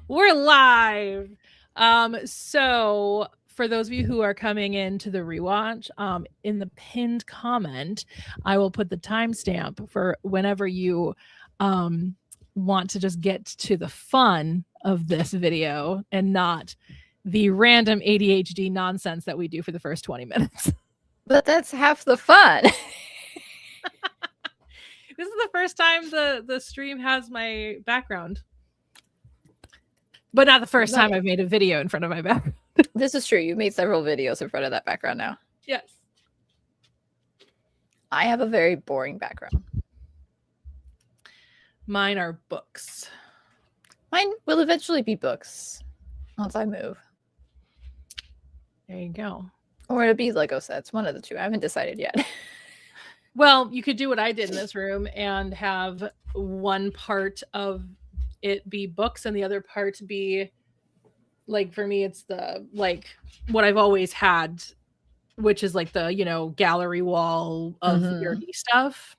We're live. So for those of you who are coming into the rewatch, in the pinned comment, I will put the timestamp for whenever you want to just get to the fun of this video and not the random ADHD nonsense that we do for the first 20 minutes. But that's half the fun. This is the first time the stream has my background. But not the first time I've made a video in front of my background. This is true. You've made several videos in front of that background now. Yes. I have a very boring background. Mine are books. Mine will eventually be books once I move. There you go. Or it'll be Lego sets. One of the two. I haven't decided yet. Well, you could do what I did in this room and have one part of it be books and the other part be, like, for me it's the, like, what I've always had, which is like the, you know, gallery wall of nerdy stuff.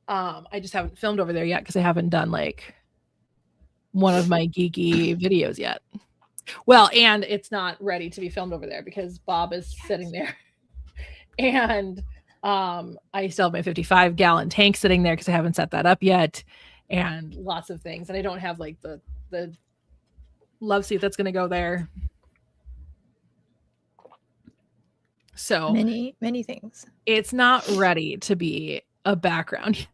I just haven't filmed over there yet because I haven't done like one of my geeky videos yet. Well, and it's not ready to be filmed over there because Bob is sitting there. And I still have my 55-gallon tank sitting there because I haven't set that up yet, and lots of things. And I don't have like the love seat that's going to go there. So many things. It's not ready to be a background yet.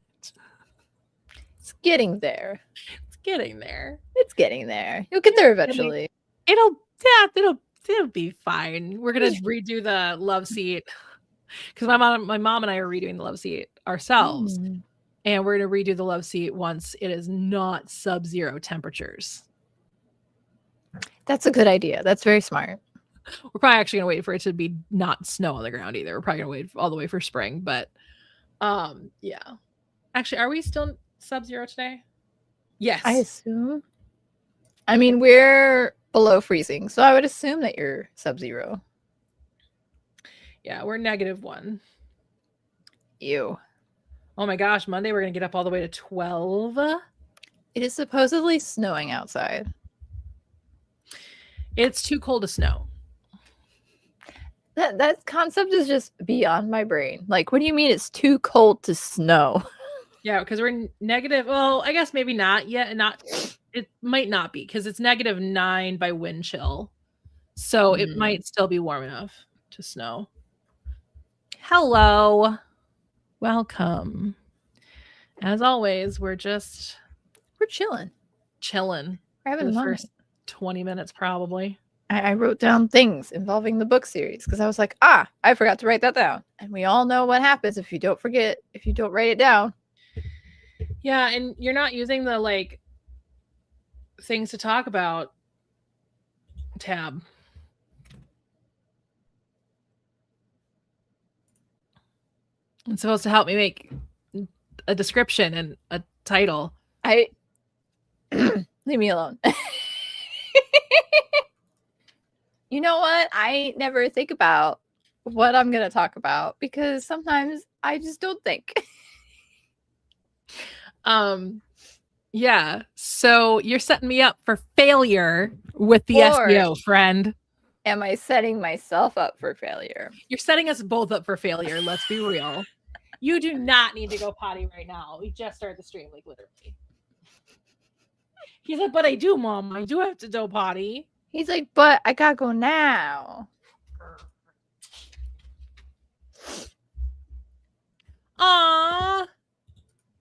It's getting there. It's getting there. It's getting there. You'll get there eventually. It'll be fine. We're gonna redo the love seat because my mom and I are redoing the love seat ourselves, and we're gonna redo the love seat once it is not sub-zero temperatures. That's a good idea. That's very smart. We're probably actually gonna wait for it to be not snow on the ground either. We're probably gonna wait all the way for spring, but yeah. Actually, are we still sub-zero today? Yes, I assume. I mean, we're below freezing, so I would assume that you're sub-zero. Yeah, we're -1. Ew. Oh my gosh, Monday we're gonna get up all the way to 12. It is supposedly snowing outside. It's too cold to snow. That concept is just beyond my brain. Like, what do you mean it's too cold to snow? Yeah, because we're negative. Well, I guess maybe not yet. It might not be because it's -9 by wind chill. So it might still be warm enough to snow. Hello. Welcome. As always, we're chilling. Chilling. We're having the fun. First 20 minutes probably. I wrote down things involving the book series because I was like, I forgot to write that down. And we all know what happens if you don't write it down. Yeah, and you're not using the like things to talk about tab. It's supposed to help me make a description and a title. Leave me alone. You know what? I never think about what I'm going to talk about because sometimes I just don't think. Yeah. So you're setting me up for failure with the SEO, friend. Am I setting myself up for failure? You're setting us both up for failure. Let's be real. You do not need to go potty right now. We just started the stream, like literally. He's like, but I do, Mom. I do have to go potty. He's like, but I gotta go now. Aww.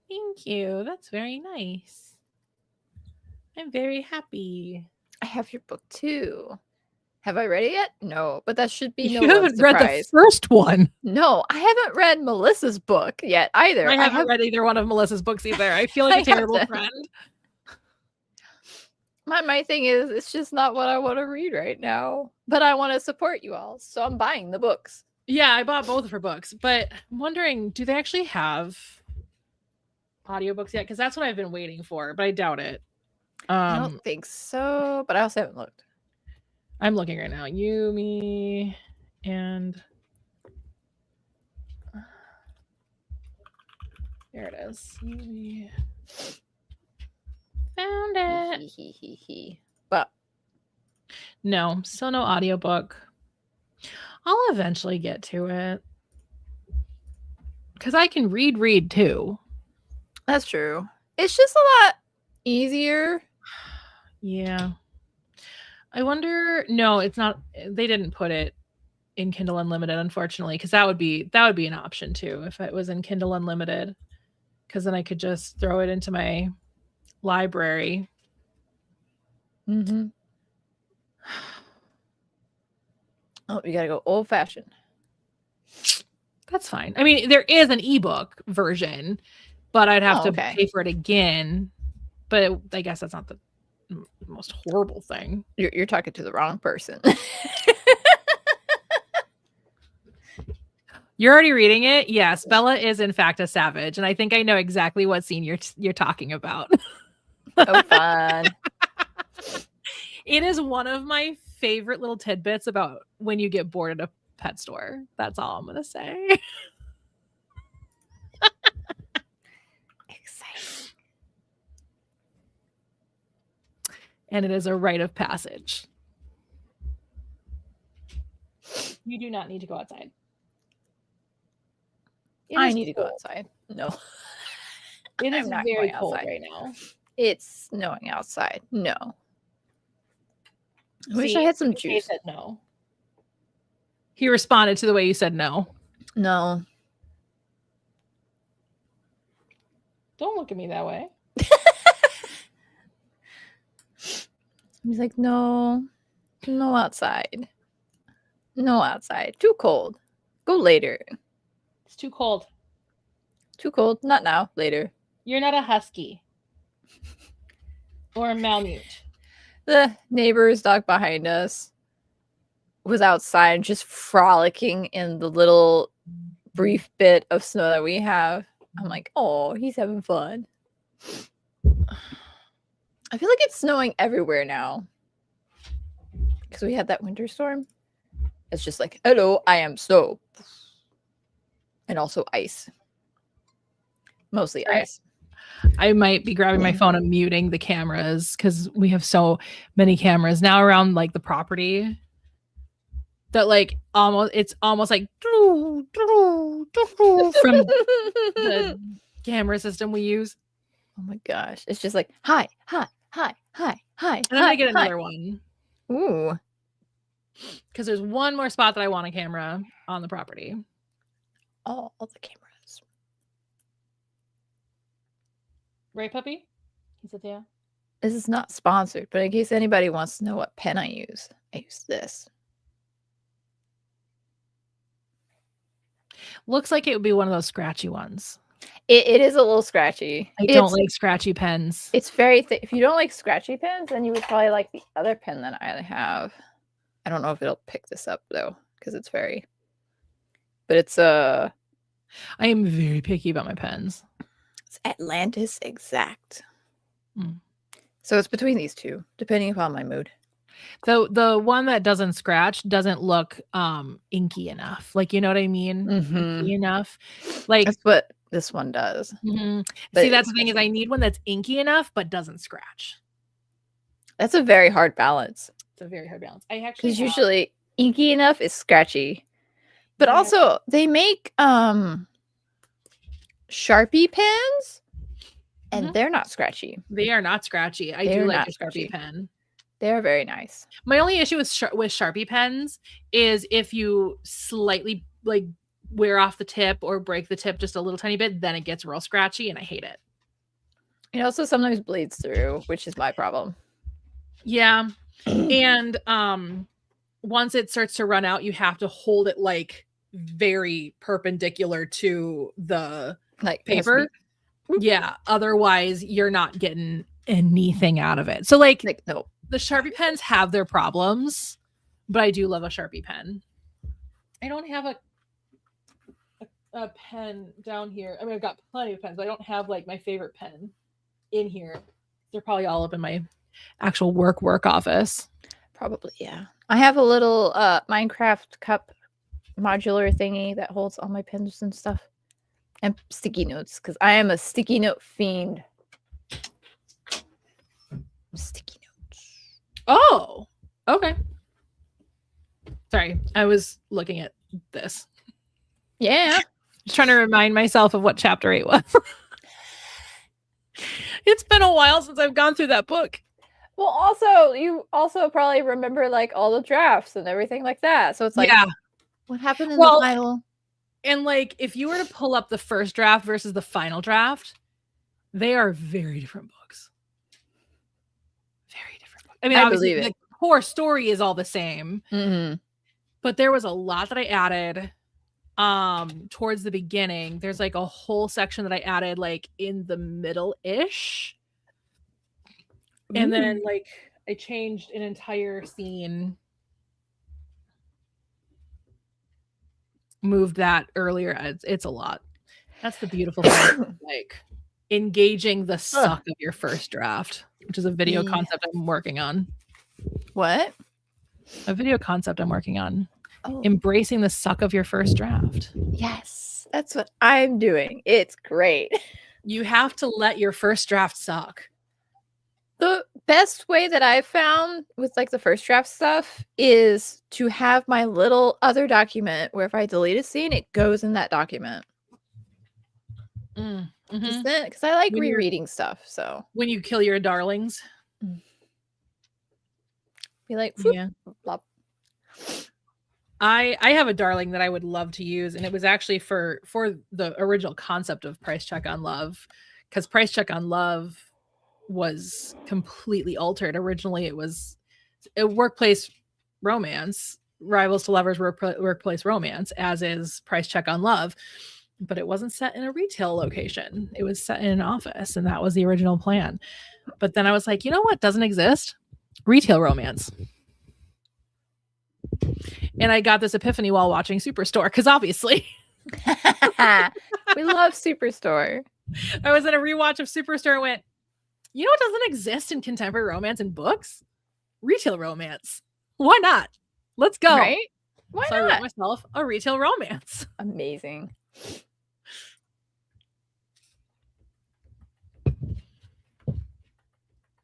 Thank you. That's very nice. I'm very happy. I have your book too. Have I read it yet? No, but that should be no You haven't read the first one. No, I haven't read Melissa's book yet either. I haven't read either one of Melissa's books either. I feel like a terrible friend. My thing is, it's just not what I want to read right now. But I want to support you all, so I'm buying the books. Yeah, I bought both of her books, but I'm wondering, do they actually have audiobooks yet? Because that's what I've been waiting for, but I doubt it. I don't think so, but I also haven't looked. I'm looking right now. You, me, and there it is. You, me. Found it. But No, still no audiobook. I'll eventually get to it. Because I can read too. that's true. It's just a lot easier. Yeah. I wonder. No, it's not. They didn't put it in Kindle Unlimited, unfortunately, because that would be an option too if it was in Kindle Unlimited. Because then I could just throw it into my library. Mm-hmm. Oh, you gotta go old fashioned. That's fine. I mean, there is an ebook version, but I'd have to pay for it again. But I guess that's not the most horrible thing. You're talking to the wrong person. You're already reading it? Yes. Bella is in fact a savage, and I think I know exactly what scene you're talking about. Oh, fun. It is one of my favorite little tidbits about when you get bored at a pet store. That's all I'm gonna say. Exciting. And it is a rite of passage. You do not need to go outside. I need to go outside. No. It is very cold right now. It's snowing outside. No. I wish I had some juice. He said no. He responded to the way you said no. No. Don't look at me that way. He's like, no. No outside. No outside. Too cold. Go later. It's too cold. Too cold. Not now. Later. You're not a husky. Or a Malamute. The neighbor's dog behind us was outside just frolicking in the little brief bit of snow that we have. I'm like, oh, he's having fun. I feel like it's snowing everywhere now. Because we had that winter storm. It's just like, hello, I am snow. And also ice. Mostly ice. I might be grabbing my phone and muting the cameras because we have so many cameras now around like the property that like it's almost like from the camera system we use. Oh my gosh. It's just like, hi. And I'm gonna get another one. Ooh. Because there's one more spot that I want a camera on the property. All the cameras. Right, puppy? He said, yeah. This is not sponsored, but in case anybody wants to know what pen I use this. Looks like it would be one of those scratchy ones. It is a little scratchy. I don't like scratchy pens. It's very thick. If you don't like scratchy pens, then you would probably like the other pen that I have. I don't know if it'll pick this up though, because it's very. But it's I am very picky about my pens. It's Atlantis Exact. So it's between these two, depending upon my mood. The one that doesn't scratch doesn't look inky enough. Like, you know what I mean? Inky enough. Like that's what this one does. See, that's the thing is I need one that's inky enough but doesn't scratch. That's a very hard balance. It's a very hard balance. I actually because usually inky enough is scratchy, but also they make Sharpie pens, and they're not scratchy. They are not scratchy. I do like a Sharpie pen. They're very nice. My only issue with Sharpie pens is if you slightly like wear off the tip or break the tip just a little tiny bit, then it gets real scratchy, and I hate it. It also sometimes bleeds through, which is my problem. Yeah. And once it starts to run out, you have to hold it like very perpendicular to the like paper. Yeah. Otherwise, you're not getting anything out of it. So like no. The Sharpie pens have their problems, but I do love a Sharpie pen. I don't have a pen down here. I mean, I've got plenty of pens, but I don't have like my favorite pen in here. They're probably all up in my actual work office. Probably, yeah. I have a little Minecraft cup modular thingy that holds all my pens and stuff. And sticky notes, because I am a sticky note fiend. Oh, okay. Sorry, I was looking at this. Yeah. Just trying to remind myself of what chapter 8 was. It's been a while since I've gone through that book. Well, also, you also probably remember like all the drafts and everything like that. So it's like, Yeah. what happened in the final? And like, if you were to pull up the first draft versus the final draft, they are very different books. Very different books. I mean, obviously, the core story is all the same, but there was a lot that I added towards the beginning. There's like a whole section that I added like in the middle-ish. And then like I changed an entire scene, moved that earlier. It's a lot. That's the beautiful thing, like engaging the suck of your first draft, which is a video concept I'm working on. What? A video concept I'm working on. Oh. Embracing the suck of your first draft. Yes, that's what I'm doing. It's great. You have to let your first draft suck. The best way that I've found with like the first draft stuff is to have my little other document where if I delete a scene, it goes in that document. Because I like rereading stuff. So when you kill your darlings, be like, yeah. Blah. I have a darling that I would love to use, and it was actually for the original concept of Price Check on Love, because Price Check on Love was completely altered. Originally, it was a workplace romance, rivals to lovers, workplace romance, as is Price Check on Love, but it wasn't set in a retail location. It was set in an office, and that was the original plan. But then I was like, you know what doesn't exist? Retail romance. And I got this epiphany while watching Superstore, because obviously we love Superstore. I was in a rewatch of Superstore and went, you know what doesn't exist in contemporary romance in books? Retail romance. Why not? Let's go. Right? Why not? I wrote myself a retail romance. Amazing.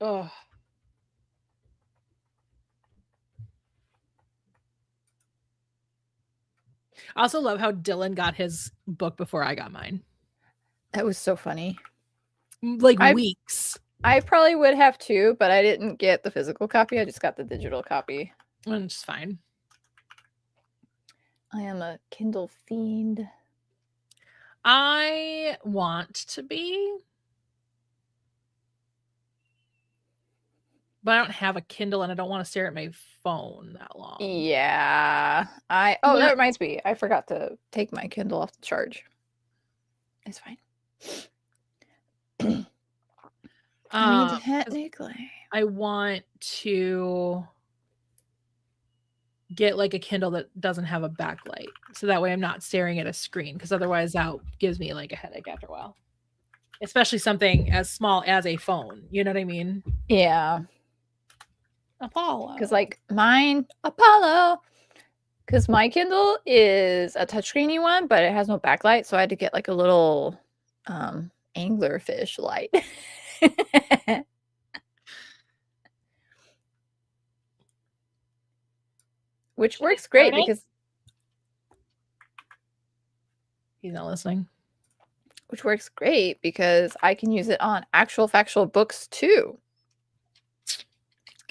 Oh. I also love how Dylan got his book before I got mine. That was so funny. Like weeks. I probably would have too, but I didn't get the physical copy. I just got the digital copy. And it's fine. I am a Kindle fiend. I want to be, but I don't have a Kindle and I don't want to stare at my phone that long. Yeah. That reminds me. I forgot to take my Kindle off the charge. It's fine. I mean, technically. I want to get like a Kindle that doesn't have a backlight, so that way I'm not staring at a screen, because otherwise that gives me like a headache after a while, especially something as small as a phone, you know what I mean? Yeah. Apollo, because like mine Apollo, because my Kindle is a touchscreeny one, but it has no backlight, so I had to get like a little anglerfish light. Which works great because he's not listening. Which works great because I can use it on actual factual books too.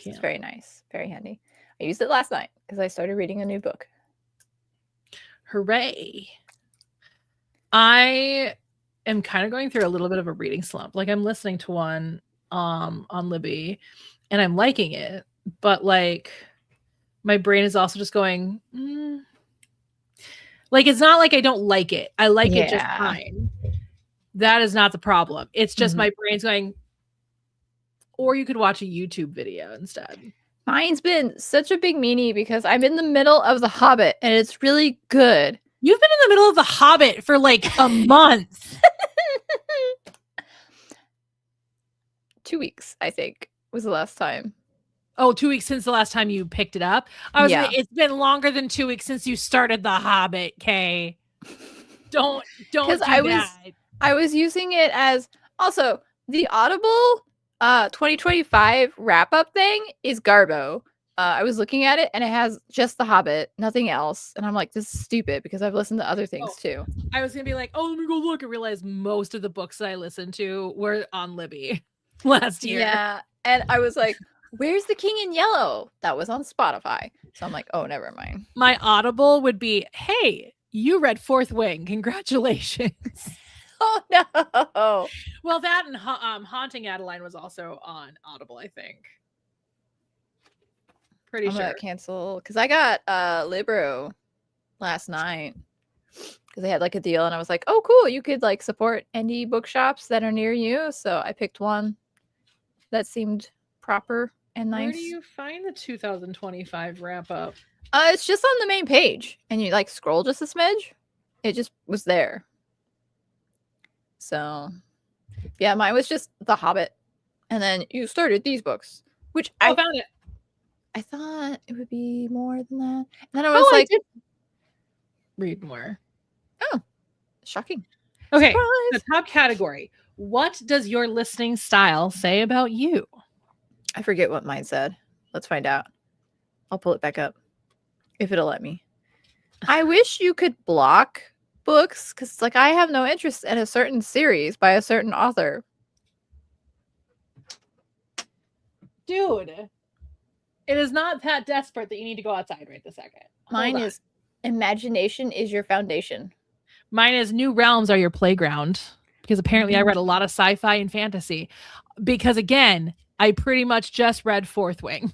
It's very nice, very handy. I used it last night because I started reading a new book. Hooray! I am kind of going through a little bit of a reading slump. Like I'm listening to one on Libby, and I'm liking it, but like my brain is also just going, like, it's not like I don't like it. I like it just fine. That is not the problem. It's just my brain's going, or you could watch a YouTube video instead. Mine's been such a big meanie because I'm in the middle of The Hobbit and it's really good. You've been in the middle of The Hobbit for like a month. 2 weeks, I think, was the last time. Oh, 2 weeks since the last time you picked it up? I was like, it's been longer than 2 weeks since you started The Hobbit, Kay. Don't do that. I was using it as also the Audible 2025 wrap up thing is Garbo. I was looking at it and it has just The Hobbit, nothing else. And I'm like, this is stupid because I've listened to other things too. I was gonna be like, oh, let me go look and realize most of the books that I listened to were on Libby last year. Yeah. And I was like, where's The King in Yellow? That was on Spotify. So I'm like, oh, never mind. My Audible would be, hey, you read Fourth Wing. Congratulations. Oh no. Well, that and Haunting Adeline was also on Audible, I think. Pretty I'm sure. gonna cancel because I got Libro last night because they had like a deal and I was like, oh cool, you could like support indie bookshops that are near you. So I picked one that seemed proper and nice. Where do you find the 2025 wrap up? It's just on the main page and you like scroll just a smidge. It just was there. So yeah, mine was just The Hobbit. And then you started these books, which I found it. I thought it would be more than that. And then I was like, I did read more. Oh, shocking. Okay, Surprise. the top category. What does your listening style say about you? I forget what mine said. Let's find out. I'll pull it back up if it'll let me. I wish you could block books because like I have no interest in a certain series by a certain author. Dude, it is not that desperate that you need to go outside right this second. Mine is imagination is your foundation. Mine is new realms are your playground because apparently I read a lot of sci-fi and fantasy because again, I pretty much just read Fourth Wing.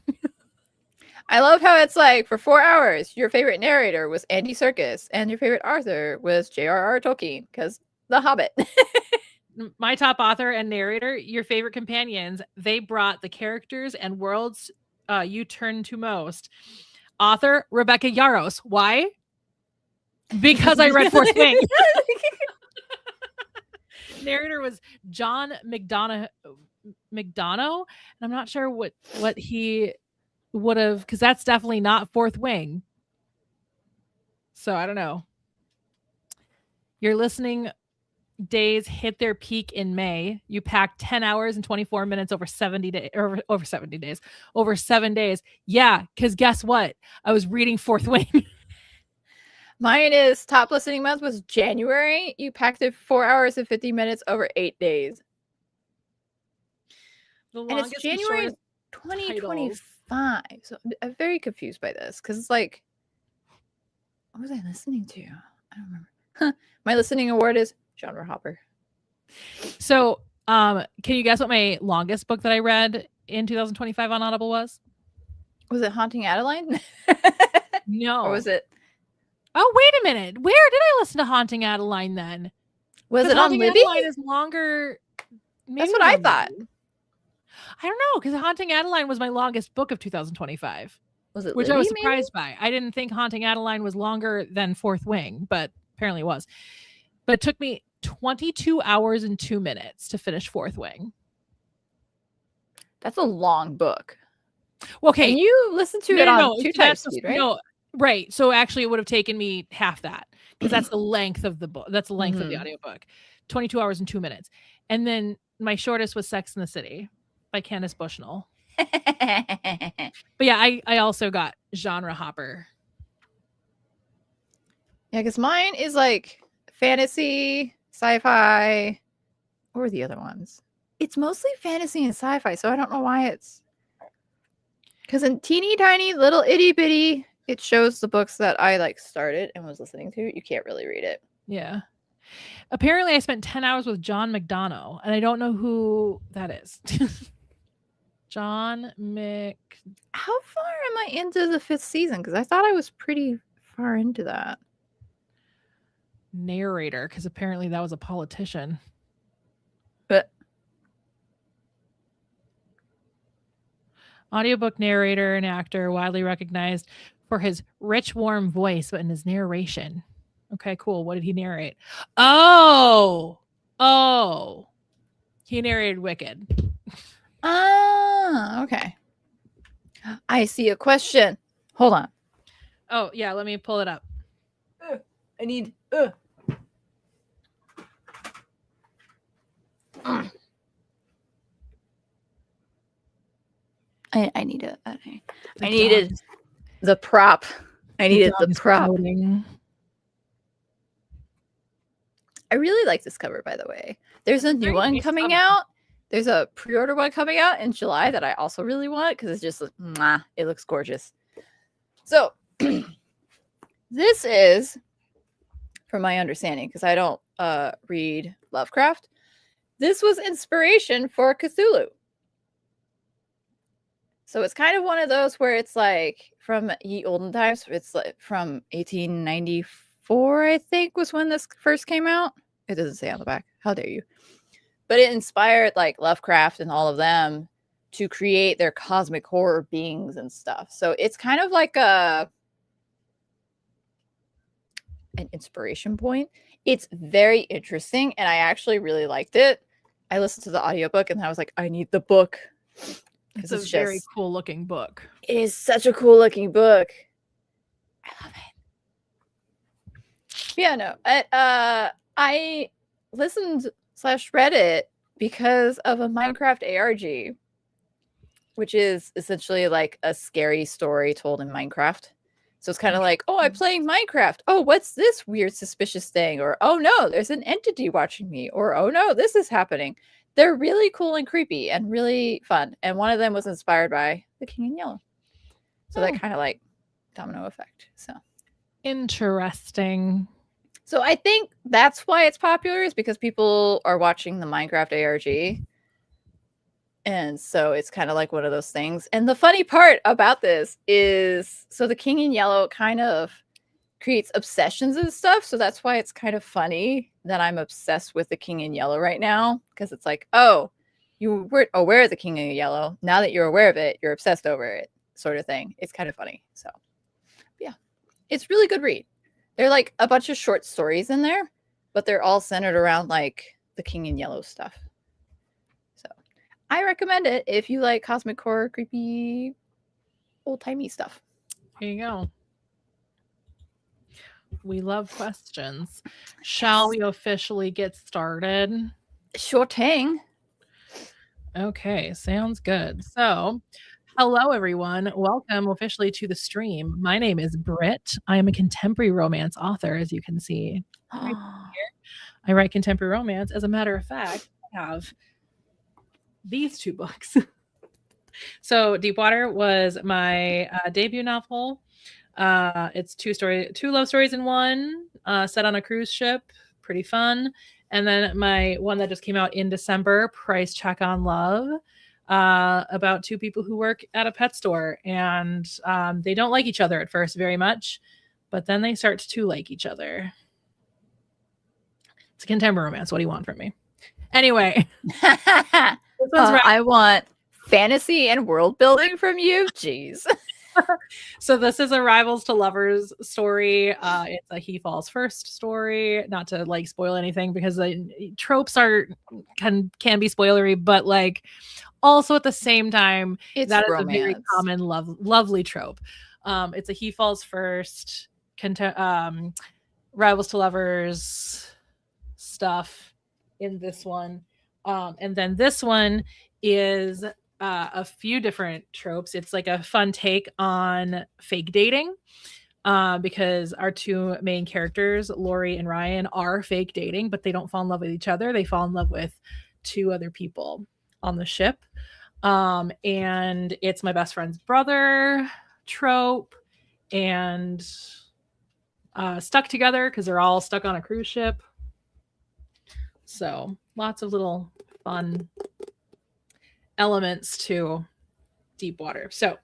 I love how it's like for 4 hours, your favorite narrator was Andy Serkis and your favorite author was J.R.R. Tolkien because The Hobbit. My top author and narrator, your favorite companions, they brought the characters and worlds you turn to most. Author, Rebecca Yarros. Why? Because I read Fourth Wing. Narrator was John McDonough, and I'm not sure what he would have, because that's definitely not Fourth Wing. So I don't know. Your listening days hit their peak in May. You packed 10 hours and 24 minutes over 70 days, or over 70 days, over 7 days. Yeah, because guess what? I was reading Fourth Wing. Mine is top listening month was January. You packed it 4 hours and 50 minutes over 8 days. And it's January 2025. So I'm very confused by this because it's like, what was I listening to? I don't remember. My listening award is genre hopper. So, can you guess what my longest book that I read in 2025 on Audible was? Was it Haunting Adeline? No. Or was it? Oh, wait a minute. Where did I listen to Haunting Adeline then? Was it Haunting on Libby? Adeline is longer. That's what I thought. I don't know, because Haunting Adeline was my longest book of 2025. Was it? Which Libby, I was surprised by. I didn't think Haunting Adeline was longer than Fourth Wing, but apparently it was. But it took me 22 hours and 2 minutes to finish Fourth Wing. That's a long book. Okay. And you listened to it on 2 times speed, right? No, right. So actually it would have taken me half that because that's the length of the book. That's the length of the audiobook. 22 hours and 2 minutes. And then my shortest was Sex in the City by Candace Bushnell. But yeah, I also got genre hopper. Yeah, because mine is like fantasy, sci-fi. What were the other ones? It's mostly fantasy and sci-fi, so I don't know why it's... Because in teeny tiny little itty bitty, it shows the books that I like started and was listening to. You can't really read it. Yeah. Apparently I spent 10 hours with John McDonough, and I don't know who that is. John Mc... How far am I into the 5th season? Because I thought I was pretty far into that. Narrator, because apparently that was a politician. But audiobook narrator and actor, widely recognized for his rich, warm voice and his narration. Okay, cool. What did he narrate? Oh, he narrated Wicked. Ah, okay. I see a question. Hold on. Oh, yeah, let me pull it up. I need... I need it. I needed the prop. I needed the prop. Floating. I really like this cover, by the way. There's a new one coming out. There's a pre-order one coming out in July that I also really want because it's just, it looks gorgeous. So this is, from my understanding, because I don't read Lovecraft, this was inspiration for Cthulhu. So it's kind of one of those where it's like from ye olden times. It's like from 1894, I think, was when this first came out. It doesn't say on the back. How dare you? But it inspired like Lovecraft and all of them to create their cosmic horror beings and stuff. So it's kind of like an inspiration point. It's very interesting, and I actually really liked it. I listened to the audiobook and I was like, I need the book. It's a very cool looking book. It is such a cool looking book. I love it. Yeah, no. I listened / read it because of a Minecraft ARG, which is essentially like a scary story told in Minecraft. So it's kind of like, oh, I'm playing Minecraft. Oh, what's this weird, suspicious thing? Or, oh no, there's an entity watching me. Or, oh no, this is happening. They're really cool and creepy and really fun. And one of them was inspired by The King in Yellow. So that kind of like domino effect. So interesting. So I think that's why it's popular, is because people are watching the Minecraft ARG. And so it's kind of like one of those things. And the funny part about this is, so The King in Yellow kind of creates obsessions and stuff. So that's why it's kind of funny that I'm obsessed with The King in Yellow right now. Because it's like, oh, you weren't aware of The King in Yellow. Now that you're aware of it, you're obsessed over it, sort of thing. It's kind of funny. So yeah, it's really good read. There are like a bunch of short stories in there, but they're all centered around like the King in Yellow stuff. So I recommend it if you like cosmic horror, creepy, old-timey stuff. Here you go. We love questions. Shall we officially get started? Sure thing. Okay, sounds good. So, hello everyone. Welcome officially to the stream. My name is Britt. I am a contemporary romance author, as you can see. Right here. I write contemporary romance. As a matter of fact, I have these two books. So, Deepwater was my debut novel. It's two love stories in one, set on a cruise ship, pretty fun. And then my one that just came out in December, Price Check on Love, about two people who work at a pet store, and they don't like each other at first very much, but then they start to like each other. It's a contemporary romance. What do you want from me? Anyway, I want fantasy and world building from you. Jeez. So this is a rivals to lovers story. It's a he falls first story. Not to like spoil anything, because the tropes can be spoilery, but like also at the same time, that is a very common lovely trope. It's a he falls first, rivals to lovers stuff in this one, and then this one is a few different tropes. It's like a fun take on fake dating, because our two main characters, Lori and Ryan, are fake dating, but they don't fall in love with each other. They fall in love with two other people on the ship. And it's my best friend's brother trope, and stuck together because they're all stuck on a cruise ship. So lots of little fun elements to Deepwater. So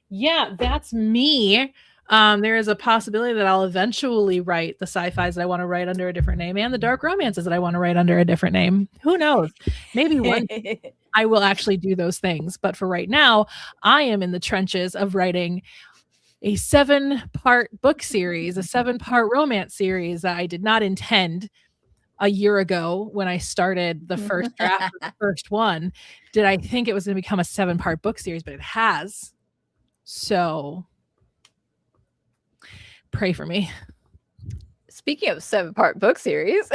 yeah, that's me. There is a possibility that I'll eventually write the sci-fis that I want to write under a different name, and the dark romances that I want to write under a different name. Who knows? Maybe one day I will actually do those things. But for right now, I am in the trenches of writing a 7-part book series, a 7-part romance series that I did not intend a year ago when I started the first draft of the first one. Did I think it was going to become a 7-part book series, but it has. So pray for me. Speaking of 7-part book series,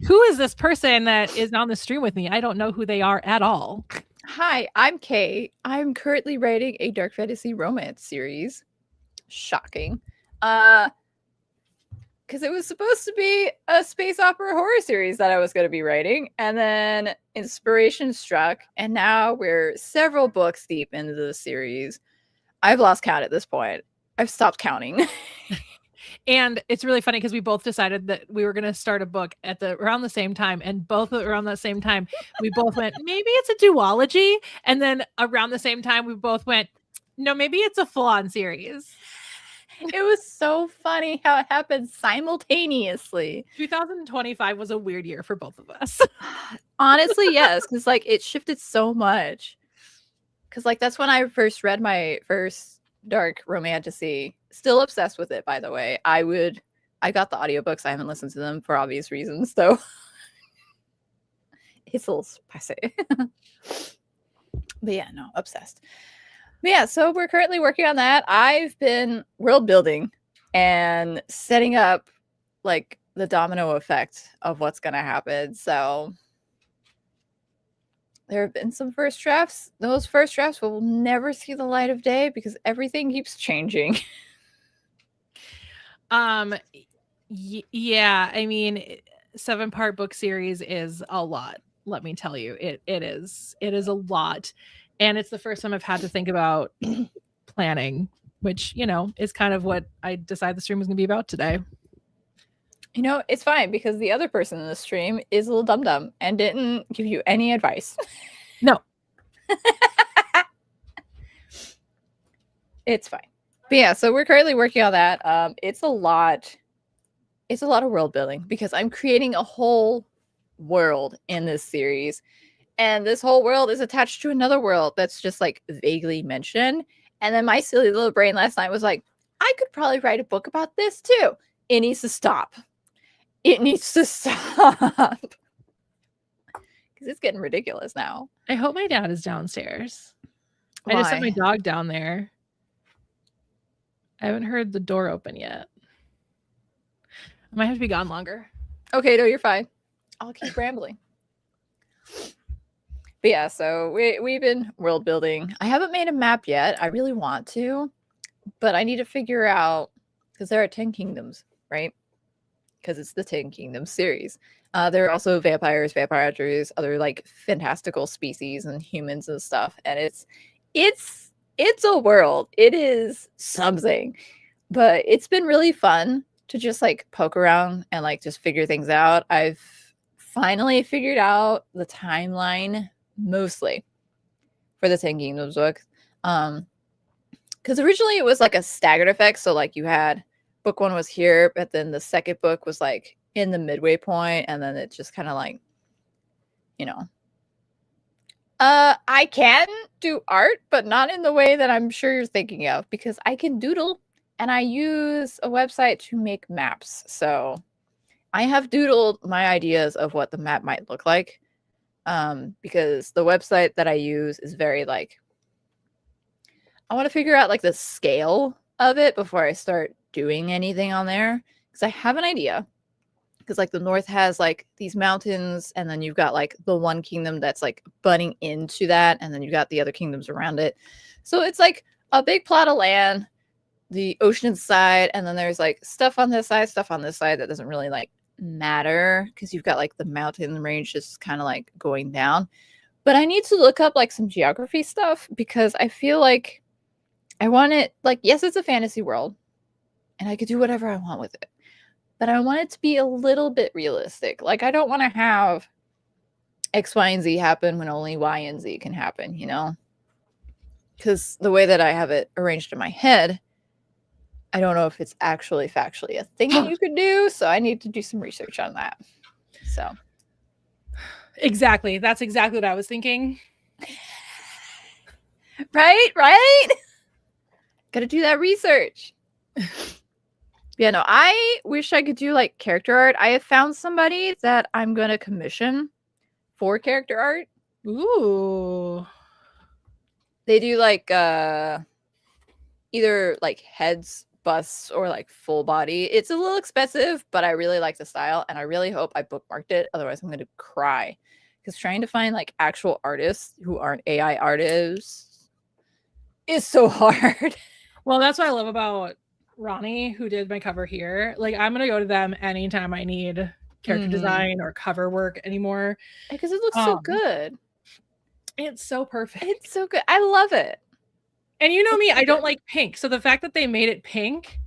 who is this person that is on the stream with me? I don't know who they are at all. Hi, I'm Kay. I'm currently writing a dark fantasy romance series. Shocking. Because it was supposed to be a space opera horror series that I was going to be writing, and then inspiration struck, and now we're several books deep into the series. I've lost count at this point. I've stopped counting. And it's really funny because we both decided that we were going to start a book at around the same time, and both around that same time we both went, maybe it's a duology, and then around the same time we both went, no, maybe it's a full-on series. It was so funny how it happened simultaneously. 2025 was a weird year for both of us. Honestly, yes, because like it shifted so much. Because like that's when I first read my first dark romantasy. Still obsessed with it, by the way. I got the audiobooks. I haven't listened to them for obvious reasons, though. It's a little spicy. But yeah, no, obsessed. But yeah, so we're currently working on that. I've been world building and setting up like the domino effect of what's going to happen. So there have been some first drafts. Those first drafts will never see the light of day because everything keeps changing. Yeah, I mean, 7-part book series is a lot. Let me tell you, it is a lot, and it's the first time I've had to think about planning, which is kind of what I decided the stream was going to be about today. It's fine because the other person in the stream is a little dum-dum and didn't give you any advice. No. It's fine. But yeah, so we're currently working on that. It's a lot of world building because I'm creating a whole world in this series. And this whole world is attached to another world that's just like vaguely mentioned. And then my silly little brain last night was like, I could probably write a book about this too. It needs to stop. It needs to stop. Because it's getting ridiculous now. I hope my dad is downstairs. Why? I just sent my dog down there. I haven't heard the door open yet. I might have to be gone longer. Okay, no, you're fine. I'll keep rambling. But yeah, so we've been world building. I haven't made a map yet. I really want to, but I need to figure out, because there are 10 kingdoms, right? Because it's the 10 Kingdoms series. There are also vampires, vampire hunters, other like fantastical species and humans and stuff. And it's a world. It is something. But it's been really fun to just like poke around and like just figure things out. I've finally figured out the timeline mostly for the 10 Kingdoms book. Because originally it was like a staggered effect. So like you had book 1 was here, but then the second book was like in the midway point, and then it just kind of like, I can do art, but not in the way that I'm sure you're thinking of, because I can doodle and I use a website to make maps. So I have doodled my ideas of what the map might look like, because the website that I use is very like, I want to figure out like the scale of it before I start doing anything on there, because I have an idea. Because like the north has like these mountains, and then you've got like the one kingdom that's like butting into that, and then you've got the other kingdoms around it. So it's like a big plot of land, the ocean side, and then there's like stuff on this side, stuff on this side that doesn't really like matter, because you've got like the mountain range just kind of like going down. But I need to look up like some geography stuff, because I feel like I want it, like, yes, it's a fantasy world and I could do whatever I want with it, but I want it to be a little bit realistic. Like, I don't want to have X, Y, and Z happen when only Y and Z can happen, Because the way that I have it arranged in my head, I don't know if it's actually factually a thing that you could do, so I need to do some research on that. So. Exactly. That's exactly what I was thinking. Right? Gotta do that research. Yeah, no, I wish I could do like character art. I have found somebody that I'm gonna commission for character art. Ooh. They do like either like heads, busts, or like full body. It's a little expensive, but I really like the style, and I really hope I bookmarked it. Otherwise, I'm gonna cry, because trying to find like actual artists who aren't AI artists is so hard. Well, that's what I love about Ronnie, who did my cover here. Like, I'm gonna go to them anytime I need character design or cover work anymore, because it looks so good. It's so perfect. It's so good. I love it. And you know me, I don't like pink. So the fact that they made it pink,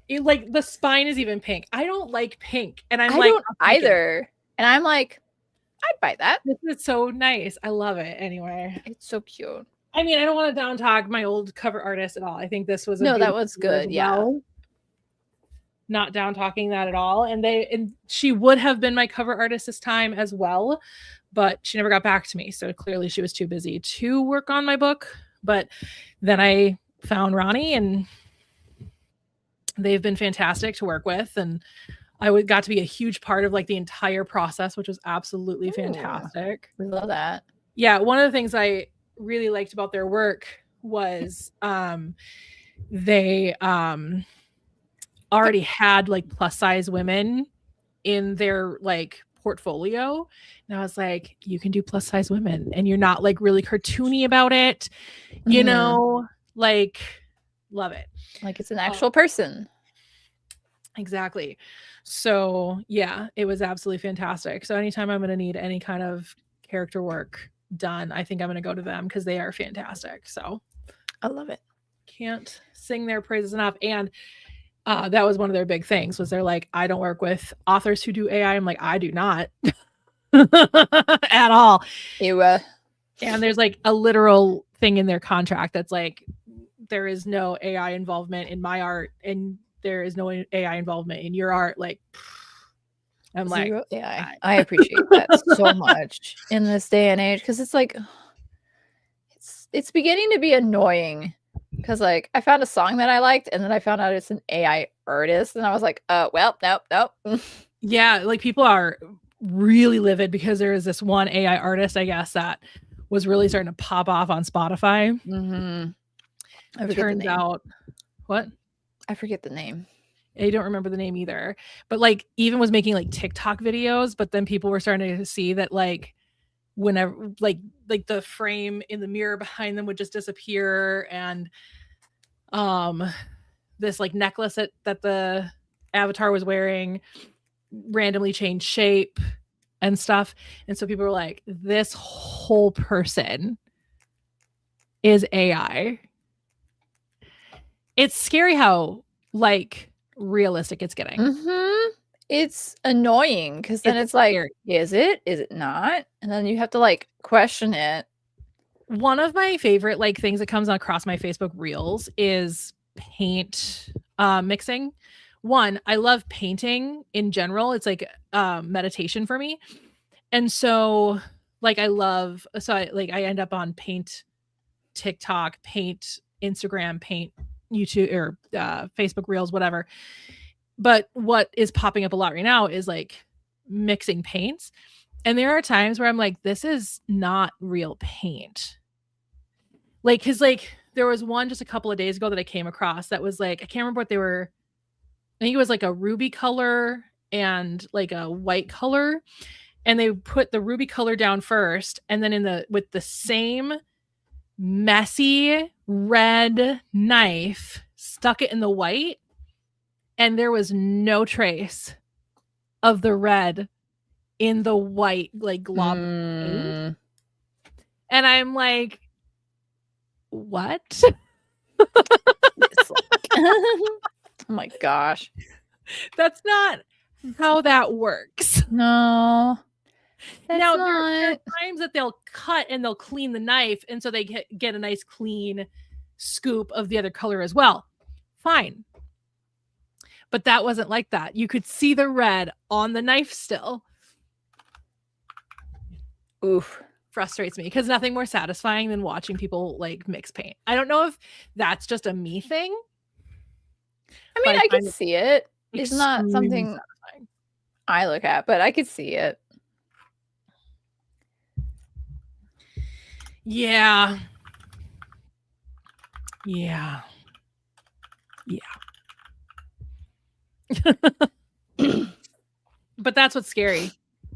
like the spine is even pink. I don't like pink, and I don't either. And I'm like, I'd buy that. This is so nice. I love it. Anyway, it's so cute. I mean, I don't want to down talk my old cover artist at all. I think this was that was good. Yeah, not down talking that at all. And she would have been my cover artist this time as well, but she never got back to me. So clearly she was too busy to work on my book. But then I found Ronnie, and they've been fantastic to work with. And I got to be a huge part of like the entire process, which was absolutely fantastic. We love that. Yeah. One of the things I really liked about their work was they already had like plus size women in their like portfolio, and I was like, you can do plus size women and you're not like really cartoony about it, you know, like love it, like it's an actual person. Exactly. So yeah, it was absolutely fantastic. So anytime I'm going to need any kind of character work done, I think I'm going to go to them because they are fantastic. So I love it. Can't sing their praises enough. And that was one of their big things, was they're like, I don't work with authors who do AI. I'm like, I do not at all. Ew. And there's like a literal thing in their contract that's like, there is no AI involvement in my art, and there is no AI involvement in your art. Like, I'm like, AI. I appreciate that so much in this day and age, because it's like, it's beginning to be annoying. Because like I found a song that I liked, and then I found out it's an AI artist, and I was like, well, nope. Yeah, like people are really livid because there is this one AI artist, I guess, that was really starting to pop off on Spotify. It turns out, what? I forget the name. I don't remember the name either. But like even was making like TikTok videos, but then people were starting to see that like whenever like the frame in the mirror behind them would just disappear, and this like necklace that the avatar was wearing randomly changed shape and stuff. And so people were like, this whole person is AI. It's scary how like realistic it's getting. It's annoying because then it's like, is it not? And then you have to like question it. One of my favorite like things that comes across my Facebook reels is paint mixing. One, I love painting in general. It's like meditation for me. And so like I end up on paint TikTok, paint Instagram, paint YouTube, or Facebook reels, whatever. But what is popping up a lot right now is like mixing paints. And there are times where I'm like, this is not real paint. Like, cause like there was one just a couple of days ago that I came across that was like, I can't remember what they were. I think it was like a ruby color and like a white color. And they put the ruby color down first. And then with the same messy red knife, stuck it in the white. And there was no trace of the red in the white, like glob. And I'm like, what? Oh my gosh. That's not how that works. No. Now, there are times that they'll cut and they'll clean the knife. And so they get a nice clean scoop of the other color as well. Fine. But that wasn't like that. You could see the red on the knife still. Oof. Frustrates me because nothing more satisfying than watching people like mix paint. I don't know if that's just a me thing. I mean, I can see it. It's not something satisfying I look at, but I could see it. Yeah. Yeah. But that's what's scary.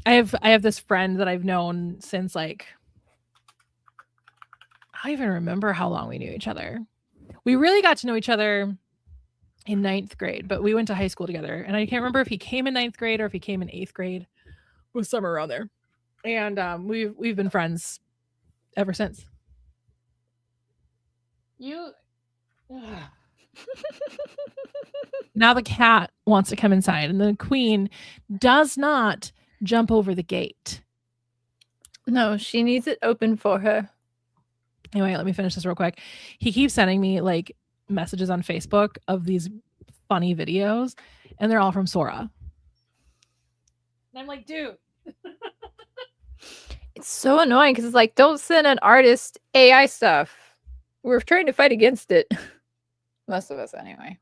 I have this friend that I've known since like I don't even remember how long we knew each other. We really got to know each other in 9th grade, but we went to high school together. And I can't remember if he came in 9th grade or if he came in 8th grade. It was somewhere around there. And we've been friends ever since. You Now the cat wants to come inside, and the queen does not jump over the gate. No, she needs it open for her. Anyway, let me finish this real quick. He keeps sending me like messages on Facebook of these funny videos, and they're all from Sora. And I'm like, dude. It's so annoying because it's like, don't send an artist AI stuff. We're trying to fight against it. Most of us, anyway.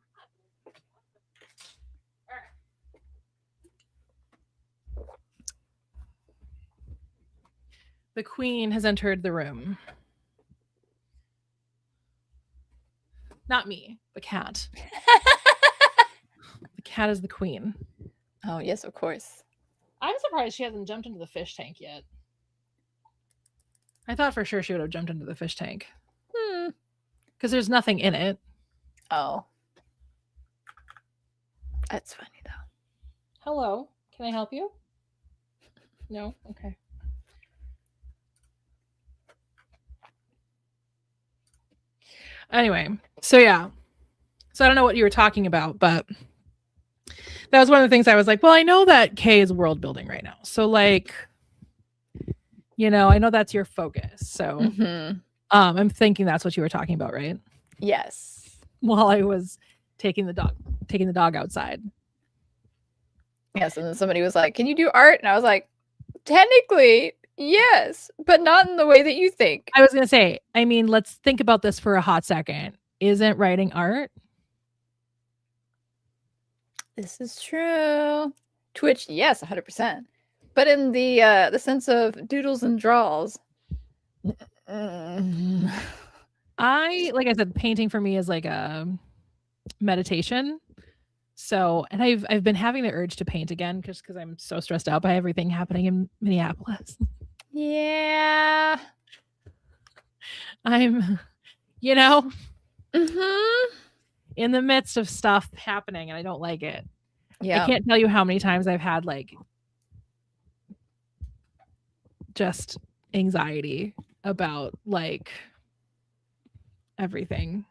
The queen has entered the room. Not me, the cat. The cat is the queen. Oh, yes, of course. I'm surprised she hasn't jumped into the fish tank yet. I thought for sure she would have jumped into the fish tank. Because there's nothing in it. Oh. That's funny, though. Hello. Can I help you? No? Okay. Anyway, so yeah. So I don't know what you were talking about, but that was one of the things I was like, well, I know that Kay is world building right now. So like, you know, I know that's your focus. So I'm thinking that's what you were talking about, right? Yes. While I was taking the dog outside. Yes, and then somebody was like, "Can you do art?" And I was like, "Technically, yes, but not in the way that you think." I was going to say, I mean, let's think about this for a hot second. Isn't writing art? This is true. Twitch, yes, 100%. But in the sense of doodles and draws, like I said, painting for me is like a meditation. So, and I've been having the urge to paint again because I'm so stressed out by everything happening in Minneapolis. Yeah. I'm, you know, in the midst of stuff happening and I don't like it. Yeah. I can't tell you how many times I've had like just anxiety about like everything.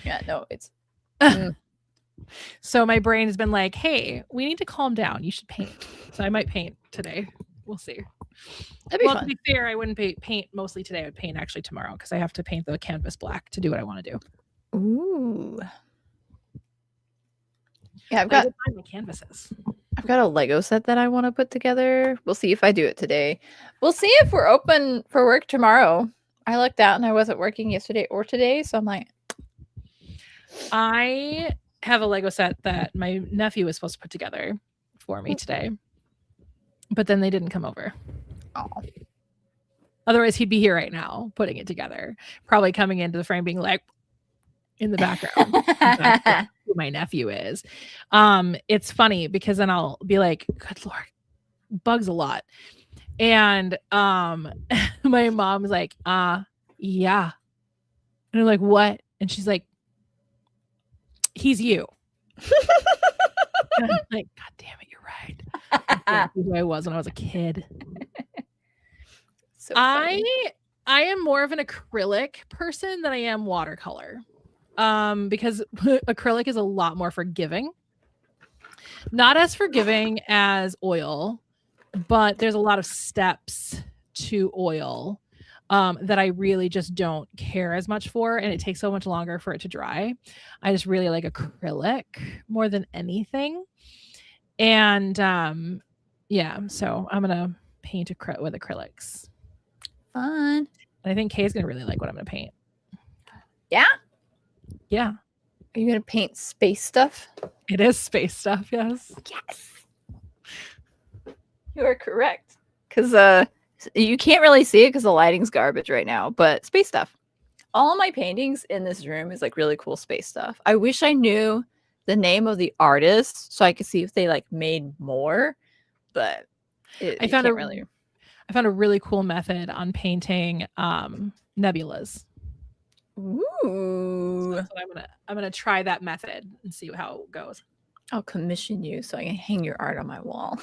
Yeah, no, it's So my brain has been like, hey, we need to calm down. You should paint. So I might paint today. We'll see. That'd be fun. To be fair, I wouldn't paint mostly today. I would paint actually tomorrow because I have to paint the canvas black to do what I want to do. Ooh. Yeah, I've got my canvases. I've got a Lego set that I want to put together. We'll see if I do it today. We'll see if we're open for work tomorrow. I looked out and I wasn't working yesterday or today, so I'm like, I have a Lego set that my nephew was supposed to put together for me today, but then they didn't come over. oh. Otherwise, he'd be here right now putting it together, probably coming into the frame being like in the background. That's who my nephew is. It's funny because then I'll be like, good Lord, bugs a lot. And my mom's like, yeah. And I'm like, what? And she's like, he's you. And I'm like, God damn it, you're right. That's who I was when I was a kid. So I am more of an acrylic person than I am watercolor. Because acrylic is a lot more forgiving. Not as forgiving as oil, but there's a lot of steps to oil that I really just don't care as much for, and it takes so much longer for it to dry. I just really like acrylic more than anything. And yeah, so I'm gonna paint with acrylics. Fun. And I think Kay's gonna really like what I'm gonna paint. Yeah? Yeah. Are you gonna paint space stuff? It is space stuff, yes. Yes. You are correct. Because you can't really see it because the lighting's garbage right now, but space stuff. All my paintings in this room is like really cool space stuff. I wish I knew the name of the artist so I could see if they like made more, but I found a really cool method on painting nebulas. Ooh. So I'm gonna try that method and see how it goes. I'll commission you so I can hang your art on my wall.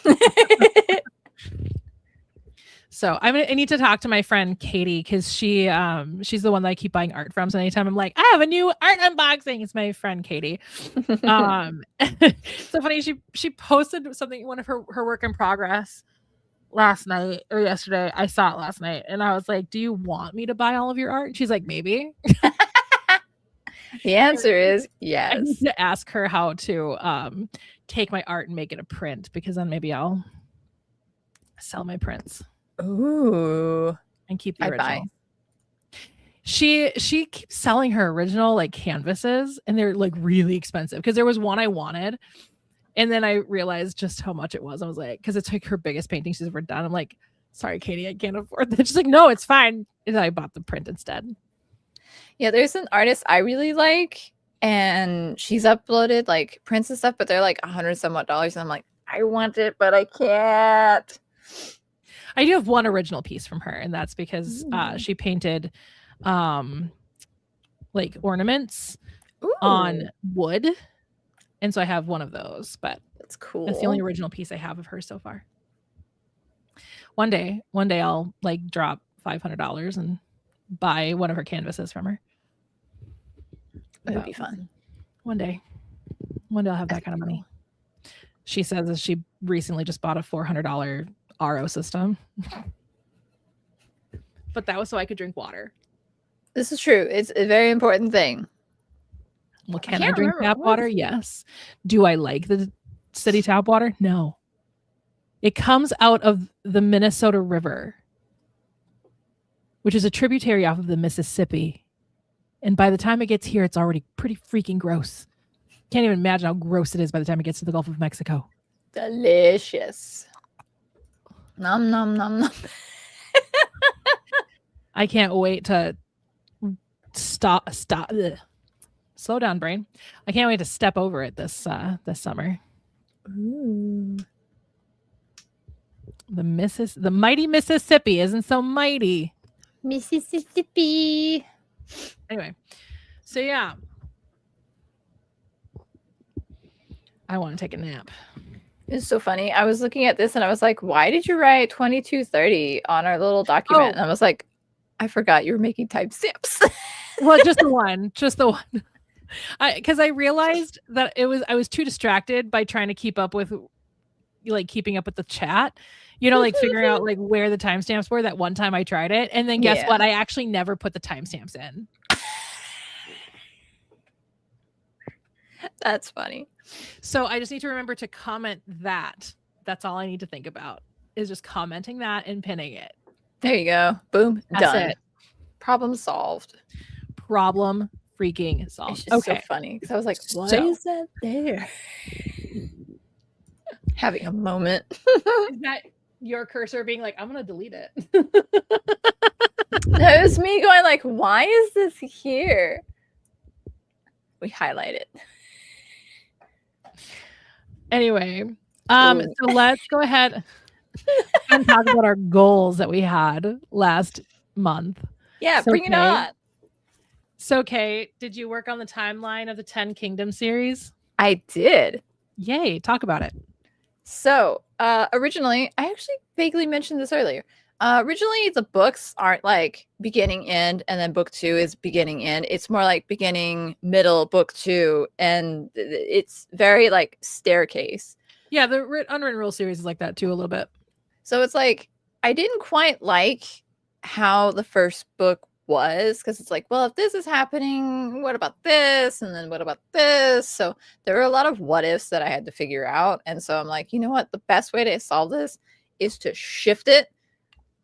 So I need to talk to my friend Katie because she's the one that I keep buying art from. So anytime I'm like, I have a new art unboxing, it's my friend Katie. So funny, she posted something, one of her work in progress last night or yesterday. I saw it last night and I was like, do you want me to buy all of your art? And she's like, maybe. The answer is yes. I need to ask her how to take my art and make it a print, because then maybe I'll sell my prints. Ooh. And keep the original. She keeps selling her original like canvases, and they're like really expensive, because there was one I wanted, and then I realized just how much it was. I was like, because it's like her biggest painting she's ever done. I'm like, sorry, Katie, I can't afford that. She's like, no, it's fine. And I bought the print instead. Yeah, there's an artist I really like, and she's uploaded like prints and stuff, but they're like $100 some odd, and I'm like, I want it, but I can't. I do have one original piece from her, and that's because she painted like ornaments on wood, and so I have one of those. But that's cool. That's the only original piece I have of her so far. One day I'll like drop $500 and buy one of her canvases from her. That would be fun. One day I'll have that kind of money. She says that she recently just bought a $400 RO system. But that was so I could drink water. This is true. It's a very important thing. Well, can I drink tap water? Yes. Do I like the city tap water? No. It comes out of the Minnesota River, which is a tributary off of the Mississippi. And by the time it gets here, it's already pretty freaking gross. Can't even imagine how gross it is by the time it gets to the Gulf of Mexico. Delicious. Nom, nom, nom, nom. I can't wait to stop. Ugh. Slow down, brain. I can't wait to step over it this summer. Ooh. The mighty Mississippi isn't so mighty. Mississippi. Anyway, so yeah, I want to take a nap. It's so funny. I was looking at this and I was like, why did you write 2230 on our little document? And I was like, I forgot you were making timestamps. Well, just the one. Because I realized that I was too distracted by trying to keep up with the chat, like figuring out like where the timestamps were. That one time I tried it, and then guess what? I actually never put the timestamps in. That's funny. So I just need to remember to comment that. That's all I need to think about, is just commenting that and pinning it. There you go. Boom. That's done. it. Problem solved. Problem freaking solved. It's just so funny, because I was like, why is that there? Having a moment. Is that your cursor being like, I'm gonna delete it? That was me going like, why is this here? We highlight it. Anyway, so let's go ahead and talk about our goals that we had last month. Yeah, bring it on. So, Kate, did you work on the timeline of the 10 Kingdoms series? I did. Yay, talk about it. So, originally, I actually vaguely mentioned this earlier. Originally, the books aren't like beginning, end, and then book 2 is beginning, end. It's more like beginning, middle, book 2, and it's very like staircase. Yeah, the Unwritten Rules series is like that too, a little bit. So it's like, I didn't quite like how the first book was, because it's like, well, if this is happening, what about this? And then what about this? So there were a lot of what ifs that I had to figure out. And so I'm like, you know what? The best way to solve this is to shift it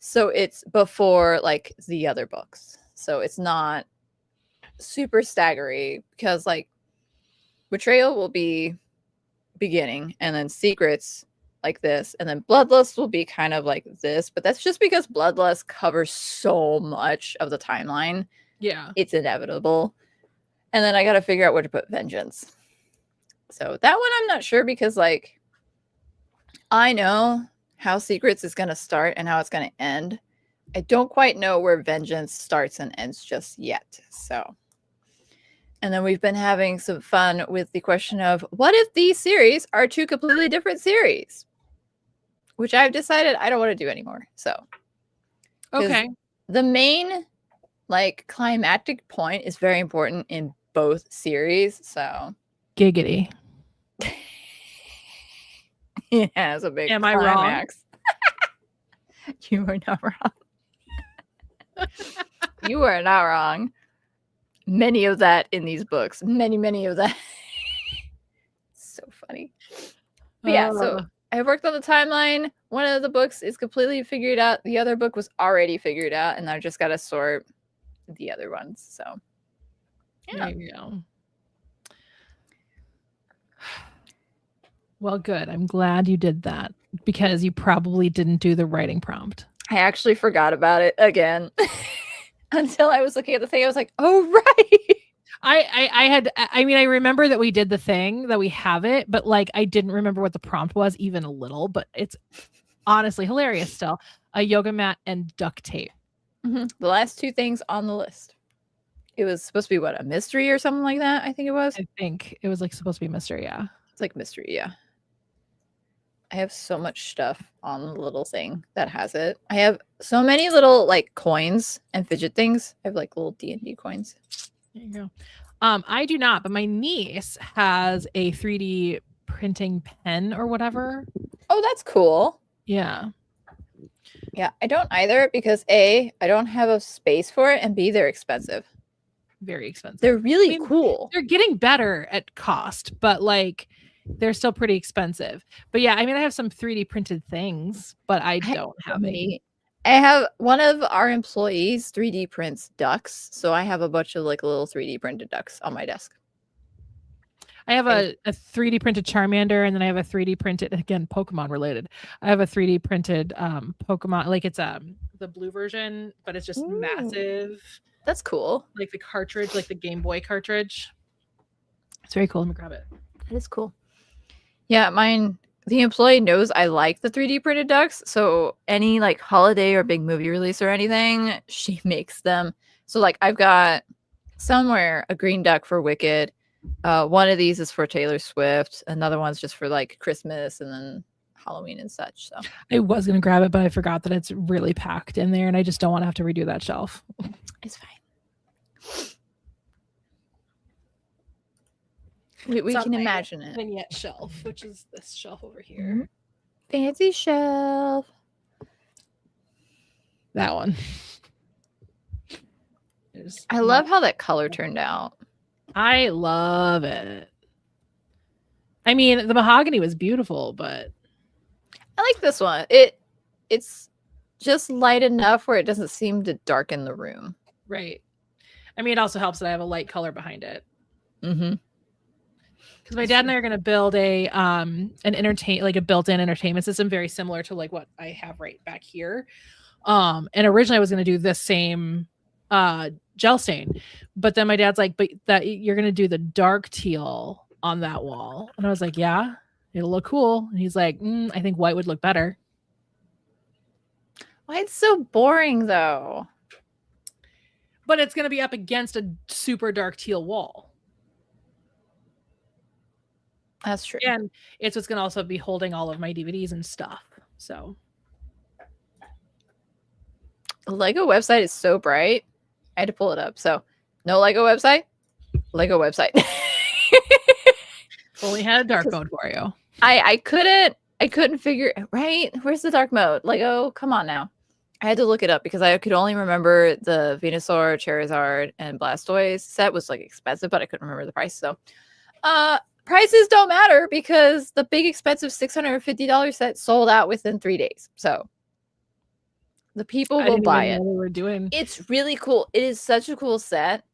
so it's before like the other books. So it's not super staggery, because like Betrayal will be beginning, and then Secrets like this, and then Bloodlust will be kind of like this, but that's just because Bloodlust covers so much of the timeline. Yeah, it's inevitable. And then I got to figure out where to put Vengeance. So that one I'm not sure because like I know how Secrets is going to start and how it's going to end. I don't quite know where Vengeance starts and ends just yet. So, and then we've been having some fun with the question of what if these series are two completely different series, which I've decided I don't want to do anymore. So, Okay. the main like climactic point is very important in both series. So, Giggity. it has a big Am climax. I wrong? You are not wrong. You are not wrong. Many of that in these books. Many of that. So funny. But yeah, so I worked on the timeline. One of the books is completely figured out. The other book was already figured out, and I just got to sort the other ones. So, yeah. There you go. Well, good. I'm glad you did that because you probably didn't do the writing prompt. I actually forgot about it again until I was looking at the thing. I was like, oh, right. I mean, I remember that we did the thing, that we have it, but like I didn't remember what the prompt was even a little, but it's honestly hilarious still. A yoga mat and duct tape. Mm-hmm. The last two things on the list. It was supposed to be what, a mystery or something like that? I think it was. I think it was like supposed to be a mystery, yeah. It's like mystery, yeah. I have so much stuff on the little thing that has it. I have so many little like coins and fidget things. I have like little D&D coins. There you go. I do not, but my niece has a 3D printing pen or whatever. Oh, that's cool. Yeah. Yeah, I don't either because A, I don't have a space for it, and B, they're expensive. Very expensive. They're really cool. They're getting better at cost, but like they're still pretty expensive. But yeah, I mean, I have some 3D printed things, but I don't have any. I have one of our employees 3D prints ducks, so I have a bunch of like little 3D printed ducks on my desk. I have a 3D printed Charmander, and then I have a 3D printed, again, Pokemon related. I have a 3D printed Pokemon, like it's the blue version, but it's just massive. That's cool. Like the cartridge, like the Game Boy cartridge. It's very cool. Let me grab it. That is cool. Yeah, the employee knows I like the 3D printed ducks, so any like holiday or big movie release or anything, she makes them. So like I've got somewhere a green duck for Wicked. One of these is for Taylor Swift. Another one's just for like Christmas and then Halloween and such. So I was gonna grab it, but I forgot that it's really packed in there, and I just don't want to have to redo that shelf. It's fine. We can imagine it. Vignette shelf, which is this shelf over here. Mm-hmm. Fancy shelf. That one. I love how that color turned out. I love it. I mean, the mahogany was beautiful, but I like this one. It's just light enough where it doesn't seem to darken the room. Right. I mean, it also helps that I have a light color behind it. Mm-hmm. Because my dad and I are going to build a a built-in entertainment system very similar to like what I have right back here. And originally I was going to do this same gel stain, but then my dad's like, but that you're going to do the dark teal on that wall. And I was like, yeah, it'll look cool. And he's like, I think white would look better. White's so boring though. But it's going to be up against a super dark teal wall. That's true. And it's what's going to also be holding all of my DVDs and stuff. So the Lego website is so bright. I had to pull it up. So no Lego website. Lego website. Only had a dark mode for you. I couldn't figure right. Where's the dark mode? Lego, come on now. I had to look it up because I could only remember the Venusaur, Charizard, and Blastoise set was like expensive, but I couldn't remember the price. So prices don't matter because the big expensive $650 set sold out within 3 days. So the people will buy it. We're doing. It's really cool. It is such a cool set.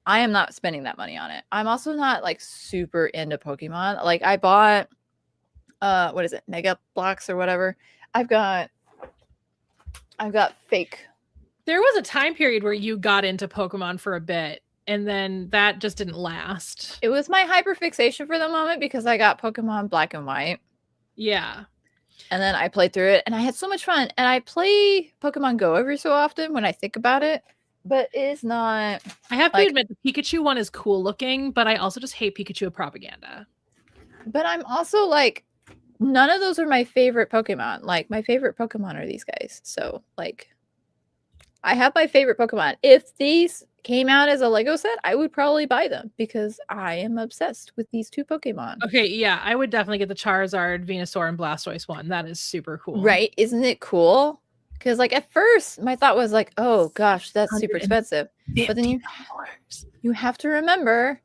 I am not spending that money on it. I'm also not like super into Pokemon. Like I bought what is it? Mega Blocks or whatever. I've got fake. There was a time period where you got into Pokemon for a bit. and then that just didn't last. It was my hyperfixation for the moment because I got Pokemon Black and White. Yeah. And then I played through it and I had so much fun. And I play Pokemon Go every so often when I think about it, but it is not. I have to admit the Pikachu one is cool looking, but I also just hate Pikachu propaganda. But I'm also like, none of those are my favorite Pokemon. Like, my favorite Pokemon are these guys. So, like, I have my favorite Pokemon. If these came out as a Lego set, I would probably buy them because I am obsessed with these two Pokemon. Okay, yeah, I would definitely get the Charizard, Venusaur, and Blastoise one. That is super cool. Right? Isn't it cool? Because, like, at first, my thought was like, oh, gosh, that's super expensive. But then you have to remember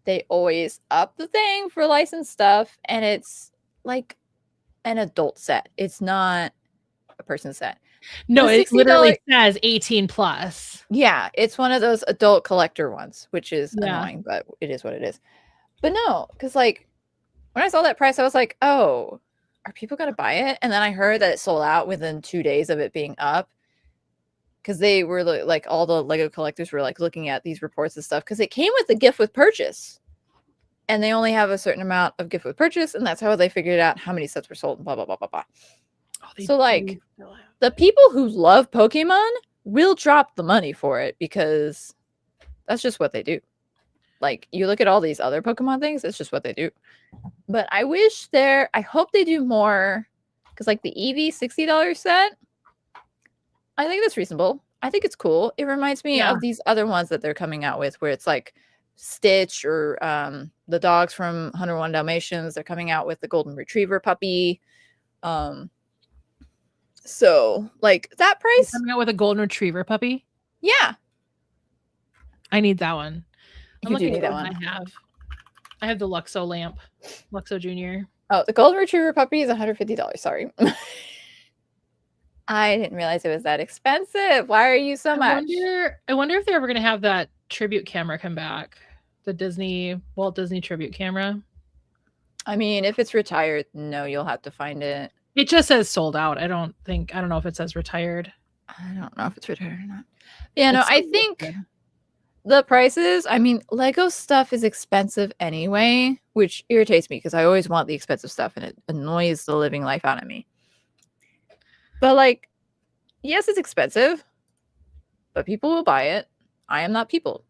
they always up the thing for licensed stuff, and it's like an adult set. It's not a person set. No, it literally says 18 plus. Yeah, it's one of those adult collector ones, which is annoying, but it is what it is. But no, because like when I saw that price, I was like, oh, are people going to buy it? And then I heard that it sold out within 2 days of it being up. Because they were like, all the Lego collectors were like looking at these reports and stuff because it came with the gift with purchase. And they only have a certain amount of gift with purchase. And that's how they figured out how many sets were sold and blah, blah, blah, blah, blah. Oh, so like the people who love Pokemon will drop the money for it because that's just what they do. Like you look at all these other Pokemon things, it's just what they do. But I hope they do more because like the Eevee $60 set, I think that's reasonable. I think it's cool. It reminds me of these other ones that they're coming out with where it's like Stitch or the dogs from 101 Dalmatians. They're coming out with the Golden Retriever puppy. So like that price. Coming out with a Golden Retriever puppy? Yeah. I need that one. You do need that one. I have the Luxo lamp. Luxo Jr. Oh, the Golden Retriever puppy is $150. Sorry. I didn't realize it was that expensive. Why are you so much? I wonder if they're ever going to have that tribute camera come back. The Walt Disney tribute camera. I mean, if it's retired, no, you'll have to find it. It just says sold out. I don't know if it says retired. I don't know if it's retired or not. Yeah, no, I think the prices, I mean, Lego stuff is expensive anyway, which irritates me because I always want the expensive stuff and it annoys the living life out of me. But like, yes, it's expensive, but people will buy it. I am not people.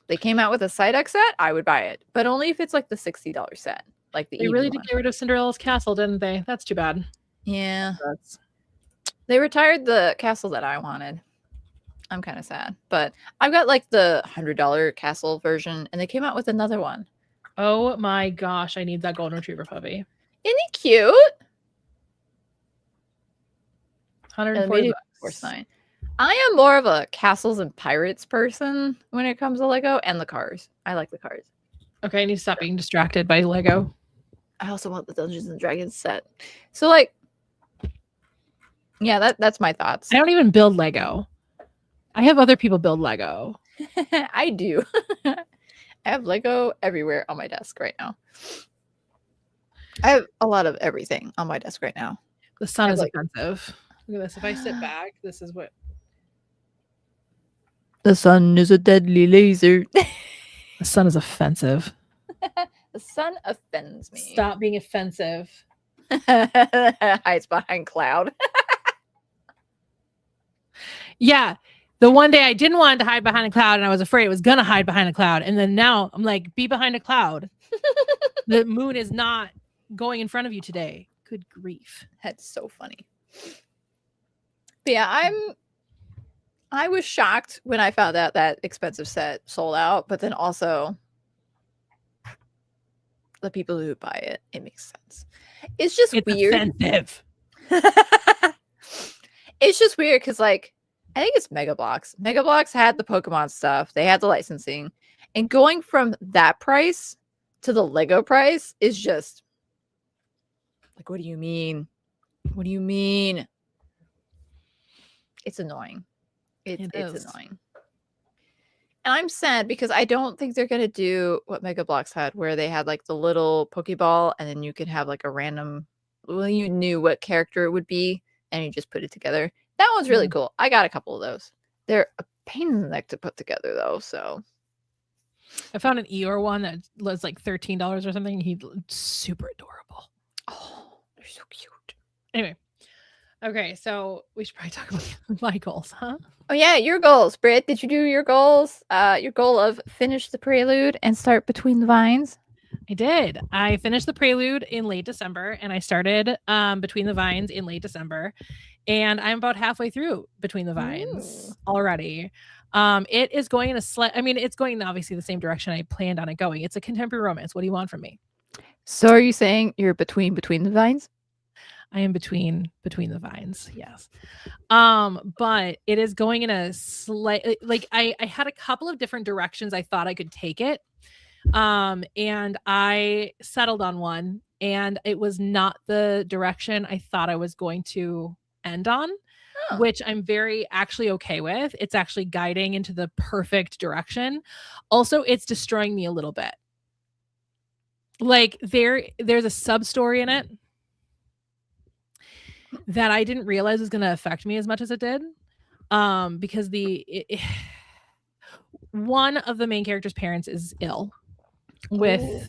They came out with a side X set, I would buy it, but only if it's like the $60 set. Like they really did get rid of Cinderella's castle, didn't they? That's too bad. Yeah. They retired the castle that I wanted. I'm kind of sad, but I've got like the $100 castle version, and they came out with another one. Oh my gosh, I need that Golden Retriever puppy. Isn't he cute? $140. I am more of a castles and pirates person when it comes to Lego and the cars. I like the cars. Okay, I need to stop being distracted by Lego. I also want the Dungeons and Dragons set. So like, yeah, that's my thoughts. I don't even build Lego. I have other people build Lego. I do. I have Lego everywhere on my desk right now. I have a lot of everything on my desk right now. The sun is offensive. Look at this. If I sit back, this is what. The sun is a deadly laser. The sun is offensive. The sun offends me. Stop being offensive. Hides behind cloud. Yeah. The one day I didn't want it to hide behind a cloud and I was afraid it was going to hide behind a cloud. And then now I'm like, be behind a cloud. The moon is not going in front of you today. Good grief. That's so funny. But yeah, I was shocked when I found out that expensive set sold out, but then also the people who buy it, it makes sense. It's just weird. Offensive. It's just weird because like I think it's Mega Bloks. Mega Bloks had the Pokemon stuff. They had the licensing. And going from that price to the Lego price is just like, what do you mean? What do you mean? It's annoying. It's annoying. And I'm sad because I don't think they're going to do what Mega Bloks had, where they had like the little Pokeball and then you could have like a random, well, you knew what character it would be and you just put it together. That one's really cool. I got a couple of those. They're pain in the neck to put together though. So I found an Eeyore one that was like $13 or something. He's super adorable. oh, they're so cute. Anyway, okay, so we should probably talk about my goals, huh? Oh yeah, your goals, Britt. Did you do your goals? Your goal of finish the prelude and start Between the Vines. I did. I finished the prelude in late December, and I started Between the Vines in late December, and I'm about halfway through Between the Vines already. It is going in it's going in obviously the same direction I planned on it going. It's a contemporary romance. What do you want from me? So are you saying you're between the vines? I am between the vines, yes. But it is going in a slight like I had a couple of different directions I thought I could take it. And I settled on one, and it was not the direction I thought I was going to end on, which I'm very actually okay with. It's actually guiding into the perfect direction. Also, it's destroying me a little bit. Like there's a sub story in it that I didn't realize was going to affect me as much as it did. Because one of the main character's parents is ill with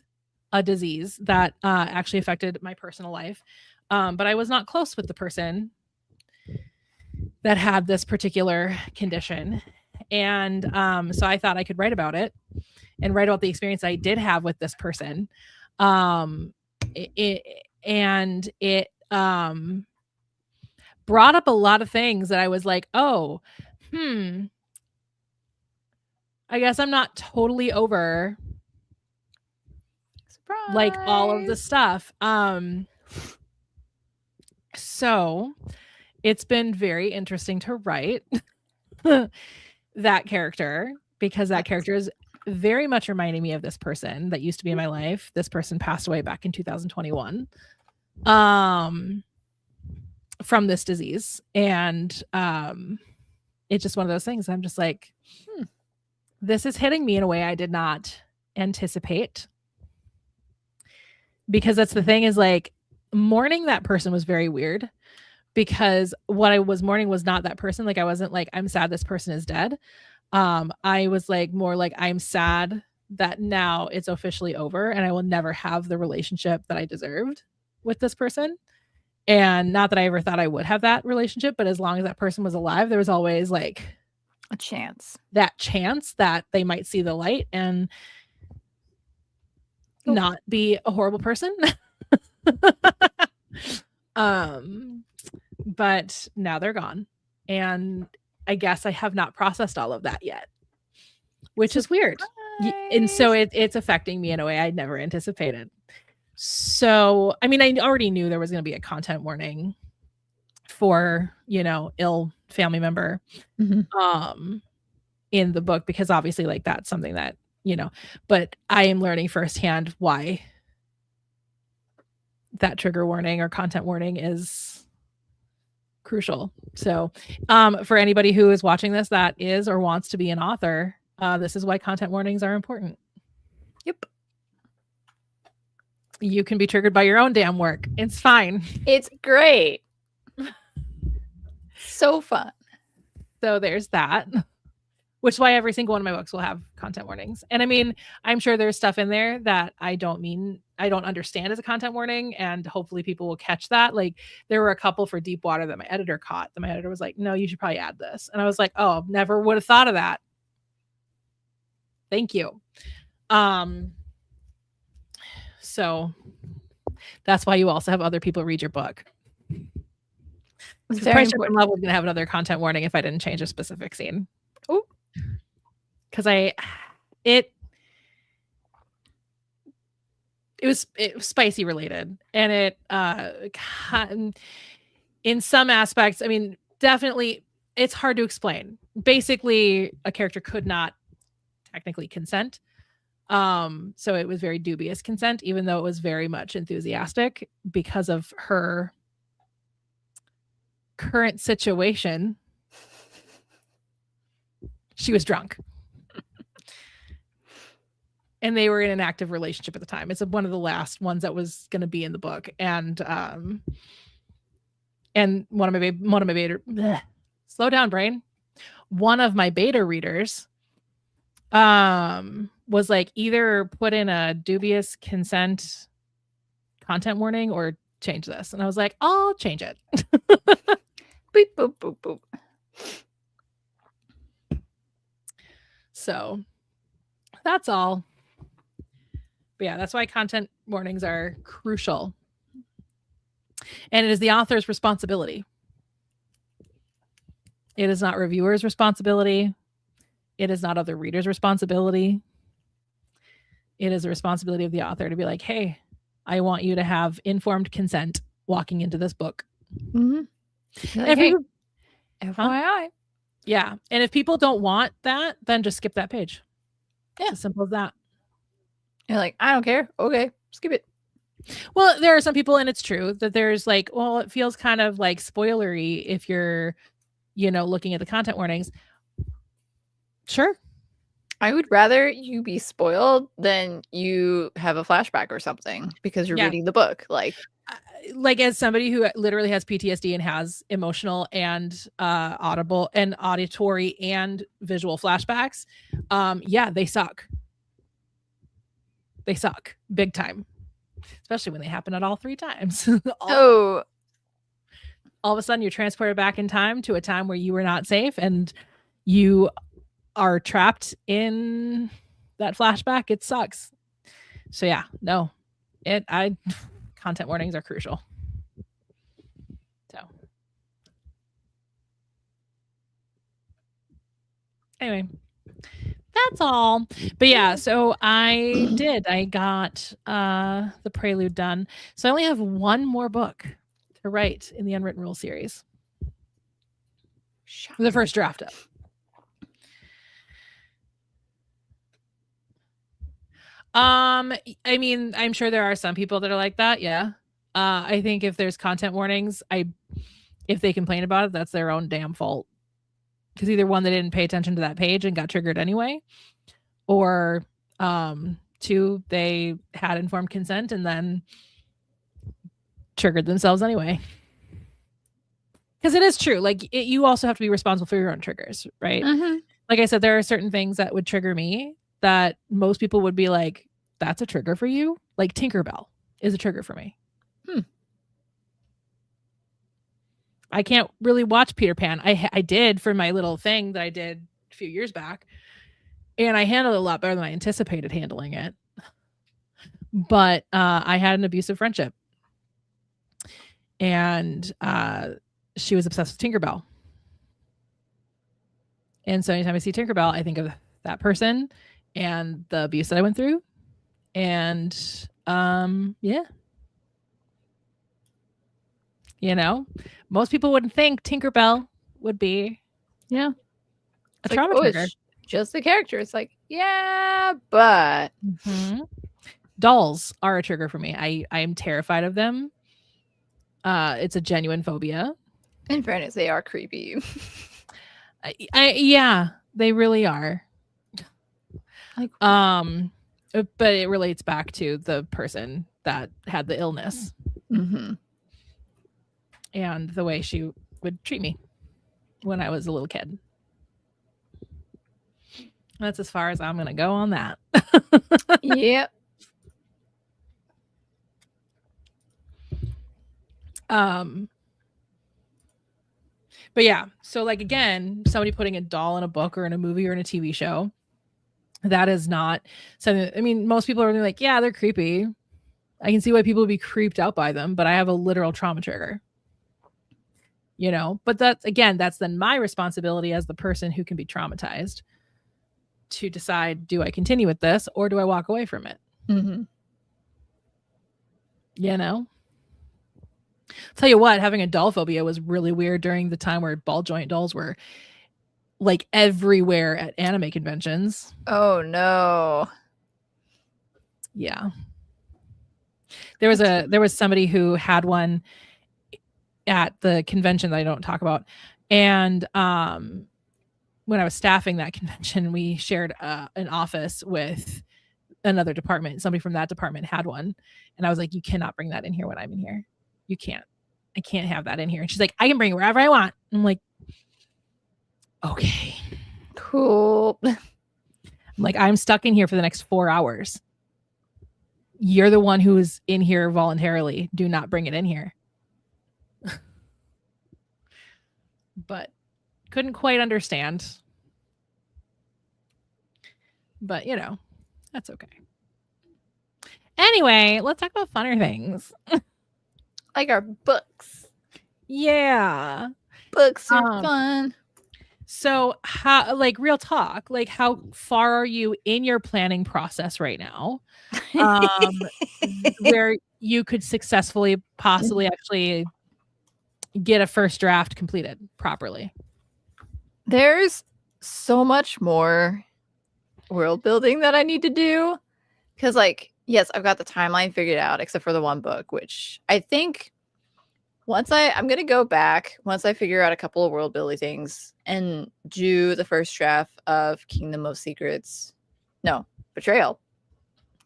a disease that actually affected my personal life. But I was not close with the person that had this particular condition. And so I thought I could write about it and write about the experience I did have with this person. It brought up a lot of things that I was like, oh, I guess I'm not totally over like all of the stuff. So it's been very interesting to write that character, because that character is very much reminding me of this person that used to be in my life. This person passed away back in 2021 from this disease. And it's just one of those things. I'm just like, this is hitting me in a way I did not anticipate. Because that's the thing, is like, mourning that person was very weird, because what I was mourning was not that person. Like, I wasn't like, I'm sad this person is dead. I was like more like, I'm sad that now it's officially over and I will never have the relationship that I deserved with this person. And not that I ever thought I would have that relationship, but as long as that person was alive, there was always like a chance that they might see the light and not be a horrible person. But now they're gone, and I guess I have not processed all of that yet, which is weird. And so it's affecting me in a way I'd never anticipated. So, I mean, I already knew there was going to be a content warning for, ill family member in the book, because obviously like that's something that, but I am learning firsthand why that trigger warning or content warning is crucial. So for anybody who is watching this that is or wants to be an author, this is why content warnings are important. Yep. You can be triggered by your own damn work. It's fine. It's great. So fun. So there's that. Which is why every single one of my books will have content warnings. And I mean, I'm sure there's stuff in there that I don't understand as a content warning, and hopefully people will catch that. Like, there were a couple for Deep Water that my editor caught. That my editor was like, no, you should probably add this. And I was like, oh, never would have thought of that. Thank you. So that's why you also have other people read your book. Price Level was going to have another content warning if I didn't change a specific scene. Oh, because it was spicy related, and it in some aspects, I mean, definitely it's hard to explain. Basically, a character could not technically consent. So it was very dubious consent, even though it was very much enthusiastic because of her current situation. She was drunk. And they were in an active relationship at the time. It's one of the last ones that was going to be in the book. And one of my slow down, brain. one of my beta readers was like, either put in a dubious consent content warning or change this. And I was like, I'll change it. Boop, boop, boop, boop. So that's all. But yeah, that's why content warnings are crucial. And it is the author's responsibility. It is not reviewers' responsibility. It is not other readers' responsibility. It is the responsibility of the author to be like, hey, I want you to have informed consent walking into this book. Mm-hmm. Like, hey, FYI. Yeah. And if people don't want that, then just skip that page. Yeah. It's as simple as that. You're like, I don't care. Okay, skip it. Well, there are some people, and it's true that there's like, well, it feels kind of like spoilery if you're, looking at the content warnings. Sure. I would rather you be spoiled than you have a flashback or something because you're reading the book. Like as somebody who literally has PTSD and has emotional and audible and auditory and visual flashbacks, yeah, they suck. They suck big time, especially when they happen at all 3 times. All of a sudden you're transported back in time to a time where you were not safe and you are trapped in that flashback. It sucks. So yeah, no, content warnings are crucial. So anyway, that's all. But yeah, so I got the prelude done. So I only have one more book to write in the Unwritten Rules series. The first draft of. I mean, I'm sure there are some people that are like that. Yeah. I think if there's content warnings, if they complain about it, that's their own damn fault. Because either one, they didn't pay attention to that page and got triggered anyway, or 2, they had informed consent and then triggered themselves anyway. Because it is true. Like you also have to be responsible for your own triggers, right? Mm-hmm. Like I said, there are certain things that would trigger me that most people would be like, that's a trigger for you. Like Tinkerbell is a trigger for me. I can't really watch Peter Pan. I did for my little thing that I did a few years back, and I handled it a lot better than I anticipated handling it. But I had an abusive friendship, and she was obsessed with Tinkerbell. And so anytime I see Tinkerbell, I think of that person and the abuse that I went through. And yeah. Most people wouldn't think Tinkerbell would be a trauma trigger. Just the character. It's like, yeah, but dolls are a trigger for me. I am terrified of them. It's a genuine phobia. In fairness, they are creepy. Yeah, they really are. Like, but it relates back to the person that had the illness. Mm-hmm. And the way she would treat me when I was a little kid. That's as far as I'm going to go on that. Yep. But yeah, so like, again, somebody putting a doll in a book or in a movie or in a TV show, that is not something. I mean, most people are like, yeah, they're creepy. I can see why people would be creeped out by them, but I have a literal trauma trigger. But that's then my responsibility as the person who can be traumatized to decide, do I continue with this or do I walk away from it? Mm-hmm. Tell you what, having a doll phobia was really weird during the time where ball joint dolls were like everywhere at anime conventions. Oh no. Yeah. There was somebody who had one at the convention that I don't talk about. And when I was staffing that convention, we shared an office with another department. Somebody from that department had one. And I was like, you cannot bring that in here when I'm in here. You can't. I can't have that in here. And she's like, I can bring it wherever I want. I'm like, Okay. Cool. I'm like, I'm stuck in here for the next 4 hours. You're the one who is in here voluntarily. Do not bring it in here. But couldn't quite understand. But, you know, that's okay. Anyway, let's talk about funner things. Like our books. Yeah. Books are fun. So, how, like, real talk, like, how far are you in your planning process right now? Where you could successfully, possibly actually get a first draft completed properly? There's so much more world building that I need to do. Because, like, yes, I've got the timeline figured out, except for the one book, which I think I'm going to go back once I figure out a couple of world building things and do the first draft of Kingdom of Secrets. No, Betrayal.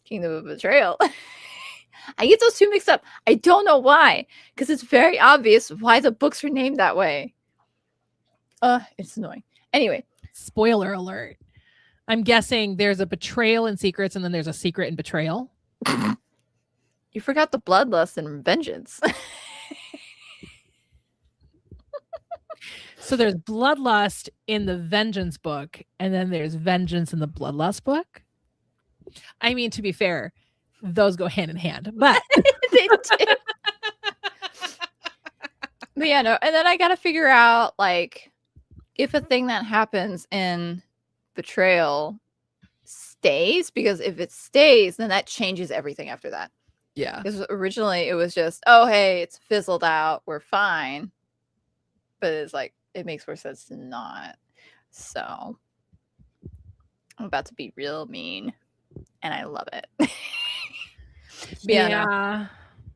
Kingdom of Betrayal. I get those two mixed up. I don't know why, because it's very obvious why the books are named that way. It's annoying. Anyway. Spoiler alert. I'm guessing there's a betrayal in Secrets and then there's a secret in Betrayal. You forgot the Bloodlust and Vengeance. So there's Bloodlust in the Vengeance book, and then there's Vengeance in the Bloodlust book. I mean, to be fair, those go hand in hand, but they do. But yeah, no, and then I gotta figure out, like, if a thing that happens in Betrayal stays, because if it stays, then that changes everything after that. Yeah. Because originally it was just, oh, hey, it's fizzled out, we're fine. But it's like, it makes more sense to not. So I'm about to be real mean, and I love it. Yeah. No.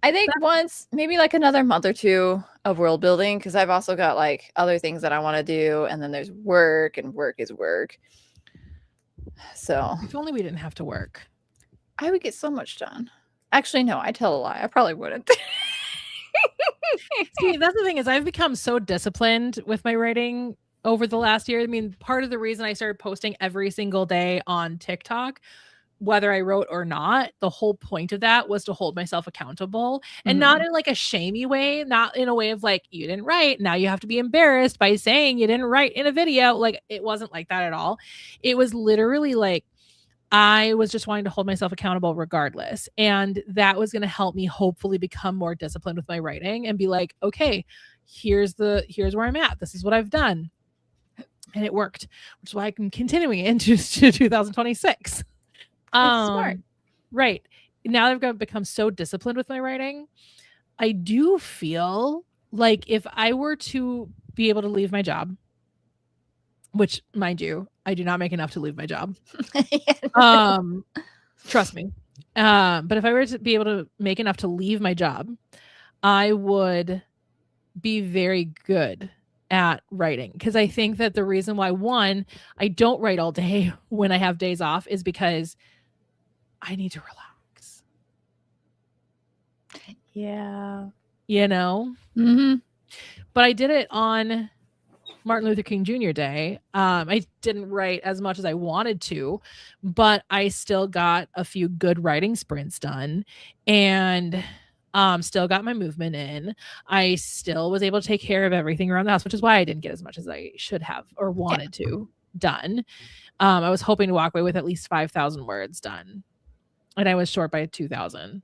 I think once, maybe like another month or two of world building, because I've also got like other things that I want to do, and then there's work, and work is work. So if only we didn't have to work, I would get so much done. Actually, no, I tell a lie. I probably wouldn't. See, that's the thing, is I've become so disciplined with my writing over the last year. I mean, part of the reason I started posting every single day on TikTok, whether I wrote or not, the whole point of that was to hold myself accountable, and not in like a shamey way, not in a way of like, you didn't write, now you have to be embarrassed by saying you didn't write in a video. Like, it wasn't like that at all. It was literally like, I was just wanting to hold myself accountable regardless. And that was going to help me hopefully become more disciplined with my writing and be like, okay, here's where I'm at. This is what I've done. And it worked, which is why I'm continuing into 2026. Smart. Right. Now that I've become so disciplined with my writing, I do feel like if I were to be able to leave my job, which, mind you, I do not make enough to leave my job. Trust me. But if I were to be able to make enough to leave my job, I would be very good at writing. Because I think that the reason why, one, I don't write all day when I have days off is because I need to relax. Yeah. You know? Mm-hmm. But I did it on Martin Luther King Jr. Day. I didn't write as much as I wanted to, but I still got a few good writing sprints done, and still got my movement in. I still was able to take care of everything around the house, which is why I didn't get as much as I should have or wanted to done. I was hoping to walk away with at least 5,000 words done, and I was short by 2,000.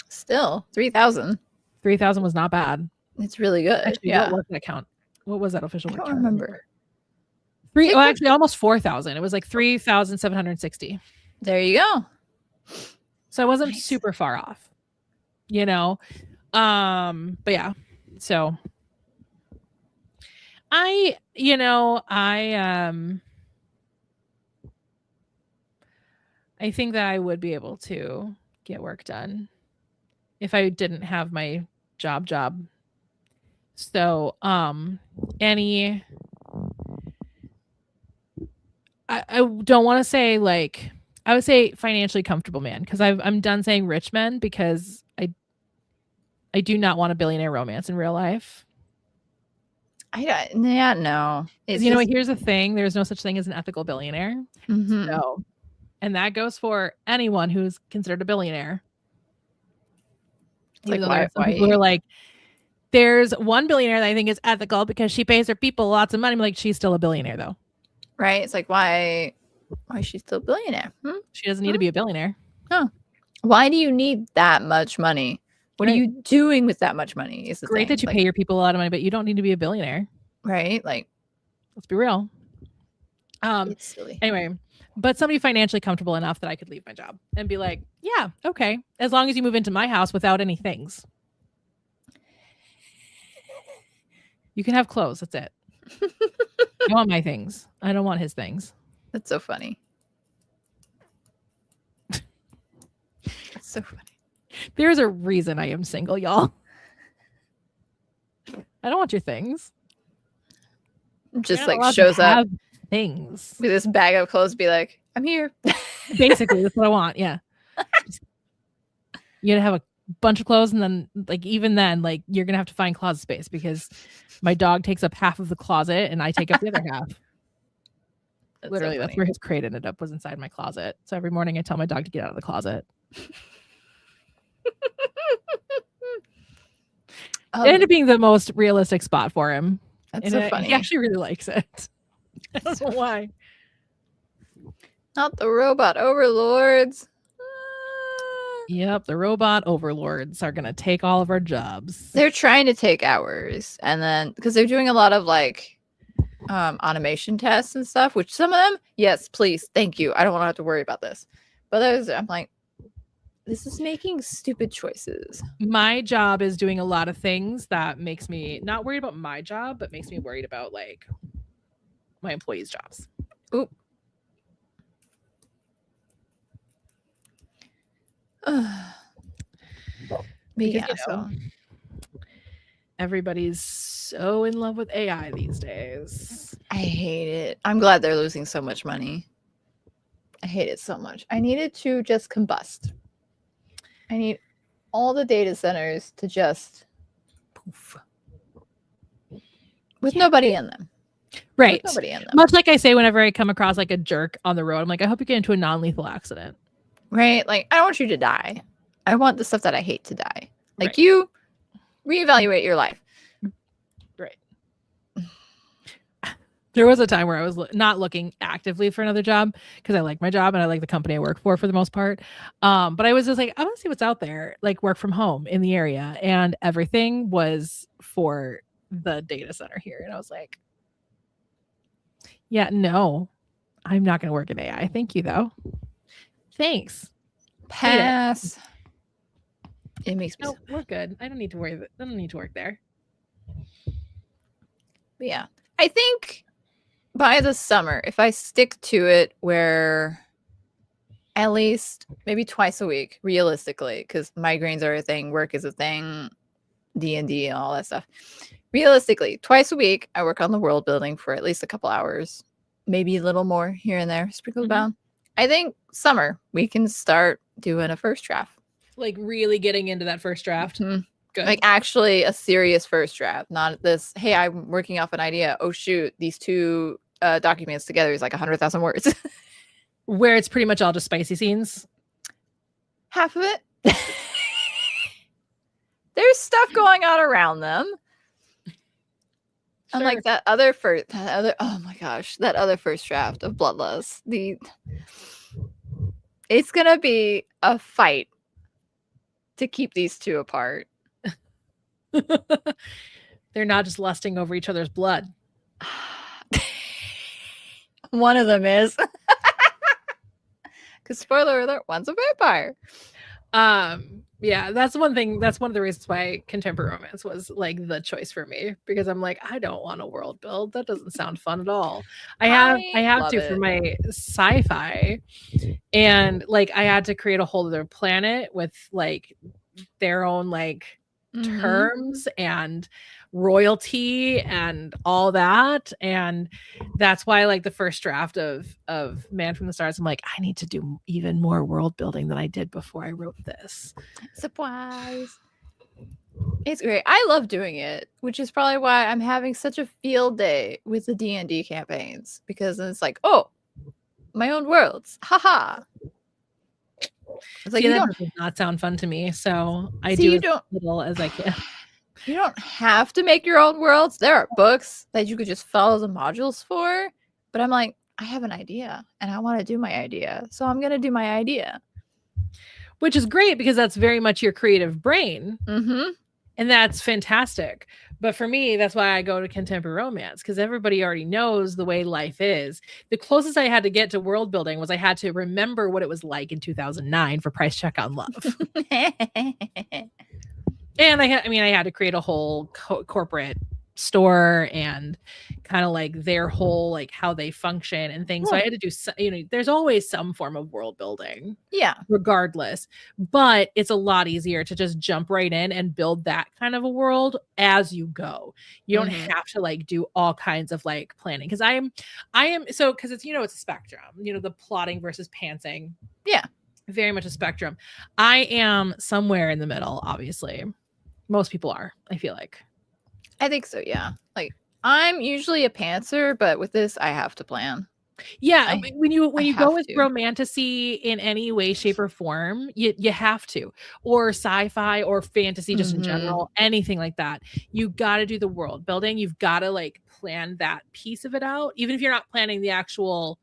Still 3,000. 3,000 was not bad. It's really good. Actually, what was that count? What was that official? I don't remember. Actually, almost 4,000. It was like 3,760. There you go. So I wasn't super far off, you know. But yeah. So I think that I would be able to get work done if I didn't have my job. So, I don't want to say, like, I would say financially comfortable man, because I'm done saying rich men, because I do not want a billionaire romance in real life. No. It's You know what? just, Here's the thing: there's no such thing as an ethical billionaire. mhm. So, and that goes for anyone who's considered a billionaire. It's like, Even though there are some why? people who are like, there's one billionaire that I think is ethical because she pays her people lots of money. I'm like, she's still a billionaire though. Right? It's like, why is she still a billionaire? She doesn't need to be a billionaire. Why do you need that much money? What are Right. you doing with that much money? Is the Great thing. that you Like, pay your people a lot of money, but you don't need to be a billionaire. right? Like, Let's be real. it's silly. Anyway, but somebody financially comfortable enough that I could leave my job and be like, yeah, okay, as long as you move into my house without any things. You can have clothes. That's it. I want my things. I don't want his things. That's so funny. That's so funny. There's a reason I am single, y'all. I don't want your things. Just You're not like allowed to shows up have things. with this bag of clothes, be like, I'm here. Basically, that's what I want. Yeah. You gotta have a bunch of clothes, and then like even then, like you're gonna have to find closet space because my dog takes up half of the closet and I take up the other half. That's Literally, so that's funny. where his crate ended up, was inside my closet. So every morning I tell my dog to get out of the closet. It ended up being the most realistic spot for him. That's And so funny. He actually really likes it. I don't know why. Not the robot overlords. Yep, the robot overlords are gonna take all of our jobs. They're trying to take ours, and then because they're doing a lot of like automation tests and stuff, which some of them, yes, please, thank you. I don't want to have to worry about this. But others, I'm like, this is making stupid choices. My job is doing a lot of things that makes me not worried about my job, but makes me worried about like my employees' jobs. Oop. Because, Yeah, you know, everybody's so in love with AI these days. I hate it. I'm glad they're losing so much money. I hate it so much. I need it to just combust. I need all the data centers to just poof. With nobody in them. Right. With nobody in them. Much like I say whenever I come across like a jerk on the road, I'm like, I hope you get into a non-lethal accident. Right? Like, I don't want you to die. I want the stuff that I hate to die. Like, Right. you reevaluate your life. Right. There was a time where I was not looking actively for another job because I like my job and I like the company I work for the most part. But I was just like, I want to see what's out there, like work from home in the area. And everything was for the data center here. And I was like, yeah, no, I'm not going to work in AI. Thank you, though. Thanks. Pass. It makes me No, we're good. I don't need to worry. I don't need to work there. Yeah. I think by the summer, if I stick to it where at least maybe twice a week, realistically, because migraines are a thing, work is a thing, D&D and all that stuff. Realistically, twice a week, I work on the world building for at least a couple hours, maybe a little more here and there, sprinkled down. I think summer, we can start doing a first draft. Like really getting into that first draft. Mm-hmm. Good. Like actually a serious first draft, not this, hey, I'm working off an idea. Oh, shoot, these two documents together is like 100,000 words. Where it's pretty much all just spicy scenes. Half of it. There's stuff going on around them. Sure. And like that oh my gosh, that other first draft of Bloodlust. It's gonna be a fight to keep these two apart. They're not just lusting over each other's blood. One of them is. Because spoiler alert, one's a vampire. Yeah, that's one thing. That's one of the reasons why contemporary romance was like the choice for me, because I'm like, I don't want a world build. That doesn't sound fun at all. I have to for my sci-fi, and like I had to create a whole other planet with like their own like terms and royalty and all that, and that's why like the first draft of Man from the Stars, I'm like, I need to do even more world building than I did before I wrote this. Surprise. It's great. I love doing it, which is probably why I'm having such a field day with the D&D campaigns, because then it's like, oh, my own worlds. Haha. It's like See, you that don't does not sound fun to me. So I see do you as don't little as I can. you don't have to make your own worlds. There are books that you could just follow the modules for, but I'm like, I have an idea and I want to do my idea. So I'm going to do my idea. Which is great because that's very much your creative brain. Mhm. And that's fantastic. But for me, that's why I go to contemporary romance, because everybody already knows the way life is. The closest I had to get to world building was I had to remember what it was like in 2009 for Price Check on Love. And I had to create a whole corporate store and kind of like their whole like how they function and things. So I had to do there's always some form of world building. Yeah. Regardless, but it's a lot easier to just jump right in and build that kind of a world as you go. You don't have to like do all kinds of like planning, because I am so, because it's it's a spectrum, the plotting versus pantsing. Yeah. Very much a spectrum. I am somewhere in the middle, obviously. Most people are, I feel like. I think so, yeah. Like, I'm usually a pantser, but with this, I have to plan. Yeah, when you go with to. romantasy in any way, shape, or form, you have to, or sci-fi or fantasy, just in general, anything like that. You got to do the world building. You've got to like plan that piece of it out, even if you're not planning the actual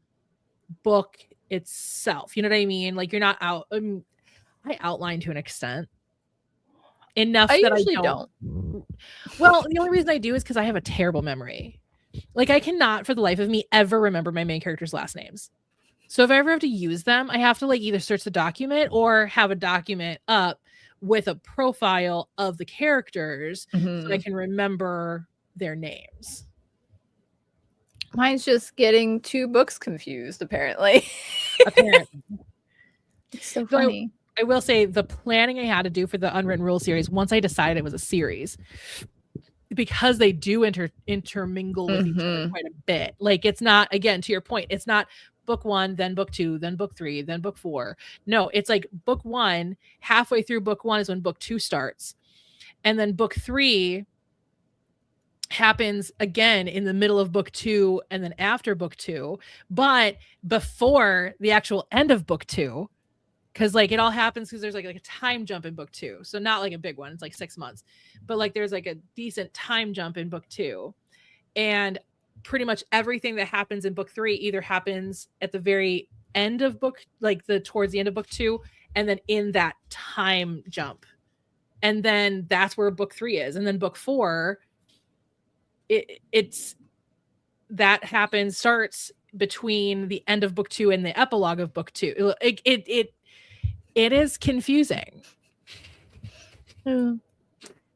book itself. You know what I mean? Like, you're not out. I outline to an extent. Enough I that usually I don't. Well, the only reason I do is because I have a terrible memory. Like, I cannot for the life of me ever remember my main character's last names. So if I ever have to use them, I have to like either search the document or have a document up with a profile of the characters so I can remember their names. Mine's just getting 2 books confused, apparently. It's so funny. I will say the planning I had to do for the Unwritten Rules series, once I decided it was a series, because they do intermingle with each other quite a bit. Like, it's not, again, to your point, it's not book 1, then book 2, then book 3, then book 4. No, it's like book 1, halfway through book 1 is when book 2 starts. And then book 3 happens again in the middle of book 2 and then after book 2, but before the actual end of book 2. Because like it all happens because there's like a time jump in book 2. So not like a big one. It's like 6 months. But like there's like a decent time jump in book 2. And pretty much everything that happens in book 3 either happens at the very end of book, like towards the end of book 2, and then in that time jump. And then that's where book 3 is. And then book 4, it's that starts between the end of book 2 and the epilogue of book 2. It is confusing. The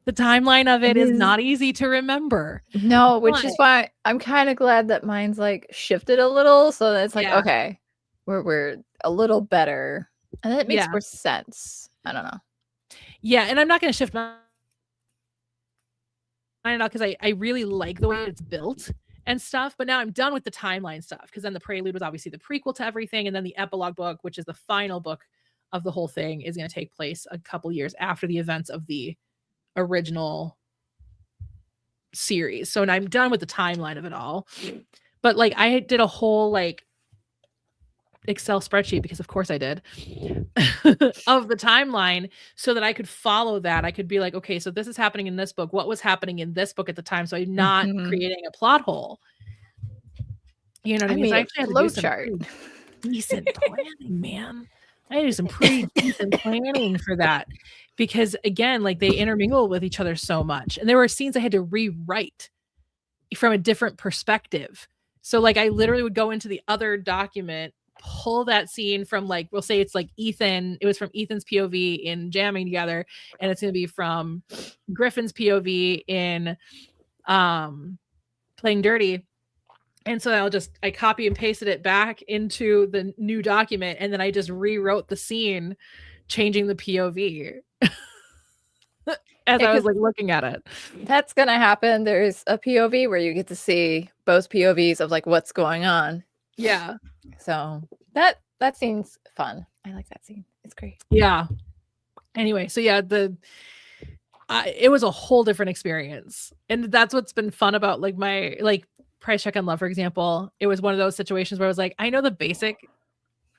timeline of it is not easy to remember. No, which is why I'm kind of glad that mine's like shifted a little, so that it's like, okay, we're a little better, and then it makes more sense. I don't know. Yeah, and I'm not going to shift mine out because I really like the way it's built and stuff, but now I'm done with the timeline stuff, because then the prelude was obviously the prequel to everything, and then the epilogue book, which is the final book of the whole thing, is going to take place a couple years after the events of the original series. So I'm done with the timeline of it all. But like I did a whole like Excel spreadsheet, because of course I did, of the timeline, so that I could follow that. I could be like, okay, so this is happening in this book. What was happening in this book at the time? So I'm not creating a plot hole. You know what I mean? So I actually had to do some decent planning, man. I had to do some pretty decent planning for that, because again, like they intermingle with each other so much. And there were scenes I had to rewrite from a different perspective. So like I literally would go into the other document, pull that scene from like, we'll say it's like Ethan, it was from Ethan's POV in Jamming Together, and it's going to be from Griffin's POV in Playing Dirty. And so I copy and pasted it back into the new document, and then I just rewrote the scene, changing the POV as I was like looking at it. That's going to happen. There's a POV where you get to see both POVs of like what's going on. Yeah. So that scene's fun. I like that scene. It's great. Yeah. Anyway, so yeah, it was a whole different experience. And that's what's been fun about like my like Price Check on Love, for example. It was one of those situations where I was like, I know the basic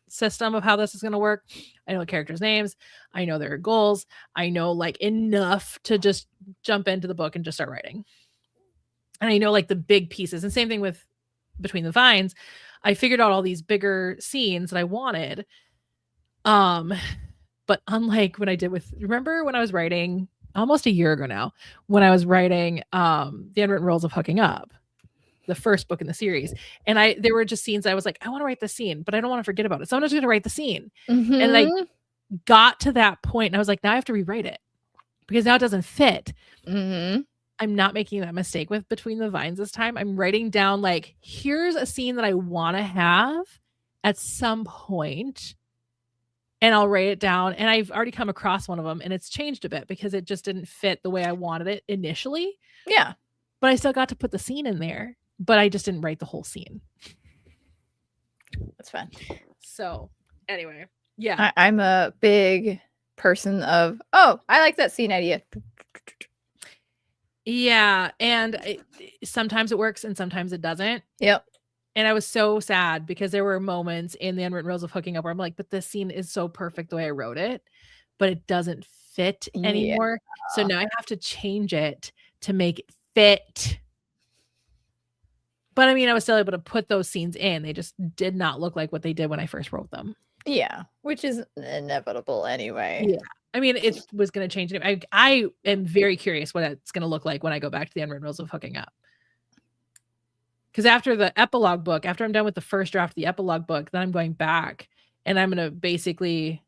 system of how this is going to work. I know the characters' names. I know their goals. I know like enough to just jump into the book and just start writing. And I know like the big pieces. And same thing with Between the Vines. I figured out all these bigger scenes that I wanted. But unlike when I did with, remember when I was writing almost a year ago now, when I was writing The Unwritten Rules of Hooking Up, the first book in the series. And there were just scenes I was like, I want to write the scene, but I don't want to forget about it. So I'm just going to write the scene. Mhm. And I got to that point and I was like, now I have to rewrite it because now it doesn't fit. Mhm. I'm not making that mistake with Between the Vines this time. I'm writing down like, here's a scene that I want to have at some point, and I'll write it down. And I've already come across one of them and it's changed a bit because it just didn't fit the way I wanted it initially. Yeah. But I still got to put the scene in there, but I just didn't write the whole scene. That's fine. So anyway, yeah. I'm a big person of, oh, I like that scene idea. Yeah. And sometimes it works and sometimes it doesn't. Yep. And I was so sad because there were moments in The Unwritten Rules of Hooking Up where I'm like, but this scene is so perfect the way I wrote it, but it doesn't fit anymore. Yeah. So now I have to change it to make it fit. But I mean, I was still able to put those scenes in. They just did not look like what they did when I first wrote them. Yeah, which is inevitable anyway. Yeah. I mean, it was going to change. I am very curious what it's going to look like when I go back to The Unwritten Rules of Hooking Up. Because after the epilogue book, after I'm done with the first draft of the epilogue book, then I'm going back and I'm going to basically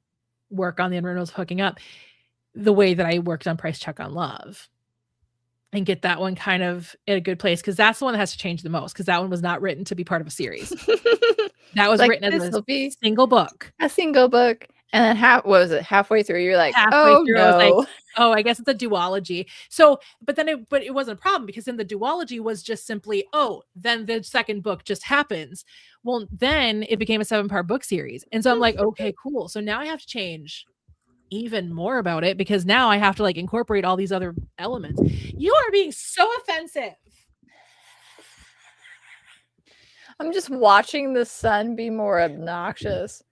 work on The Unwritten Rules of Hooking Up the way that I worked on Price Check on Love and get that one kind of in a good place. Because that's the one that has to change the most, because that one was not written to be part of a series. That was like, written as a single book. A single book. And then halfway through, you're like, halfway oh, through, no. I was like, oh, I guess it's a duology. So, but it wasn't a problem because then the duology was just simply, oh, then the second book just happens. Well, then it became a 7-part book series. And so I'm like, okay, cool. So now I have to change even more about it because now I have to like incorporate all these other elements. You are being so offensive. I'm just watching the sun be more obnoxious.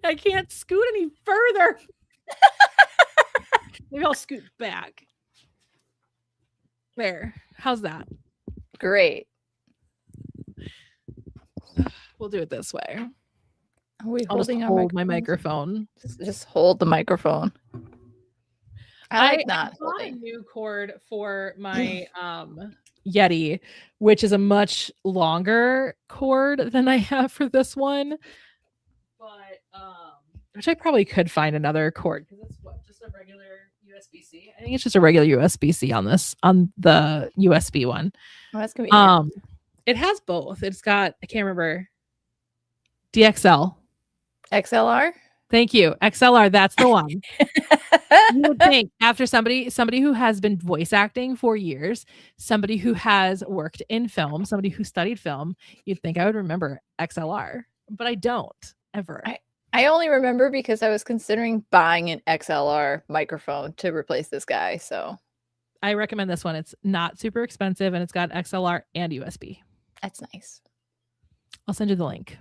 I can't scoot any further. Maybe I'll scoot back. There. How's that? Great. We'll do it this way. Are we I'll just hold my microphone. Just hold the microphone. I bought a new cord for my Yeti, which is a much longer cord than I have for this one. But which I probably could find another cord because it's just a regular USB-C. I think it's just a regular USB-C on the USB one. Oh, that's convenient. It has both. It's got, I can't remember, DXL. XLR? Thank you. XLR, that's the one. You would think after somebody who has been voice acting for years, somebody who has worked in film, somebody who studied film, you'd think I would remember XLR, but I don't ever. I only remember because I was considering buying an XLR microphone to replace this guy. So I recommend this one. It's not super expensive and it's got XLR and USB. That's nice. I'll send you the link.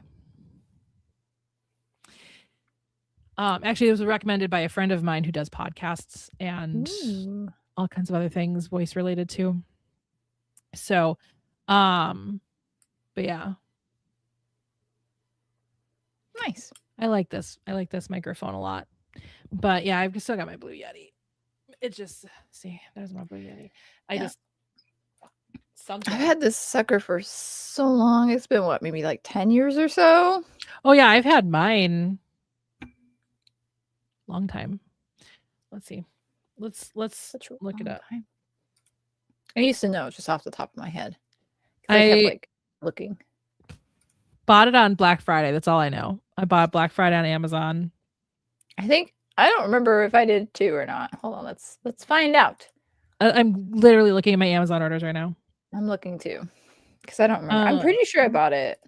Actually, it was recommended by a friend of mine who does podcasts and all kinds of other things voice related too. So, but yeah. Nice. I like this microphone a lot. But yeah, I've still got my Blue Yeti. It just, see, there's my Blue Yeti. I've had this sucker for so long. It's been what, maybe like 10 years or so? Oh yeah, I've had mine long time. Let's see. Let's look it up. I used to know just off the top of my head. I kept like looking. Bought it on Black Friday. That's all I know. I bought Black Friday on Amazon. I don't remember if I did too or not. Hold on, let's find out. I'm literally looking at my Amazon orders right now. I'm looking too, because I don't remember. I'm pretty sure I bought it.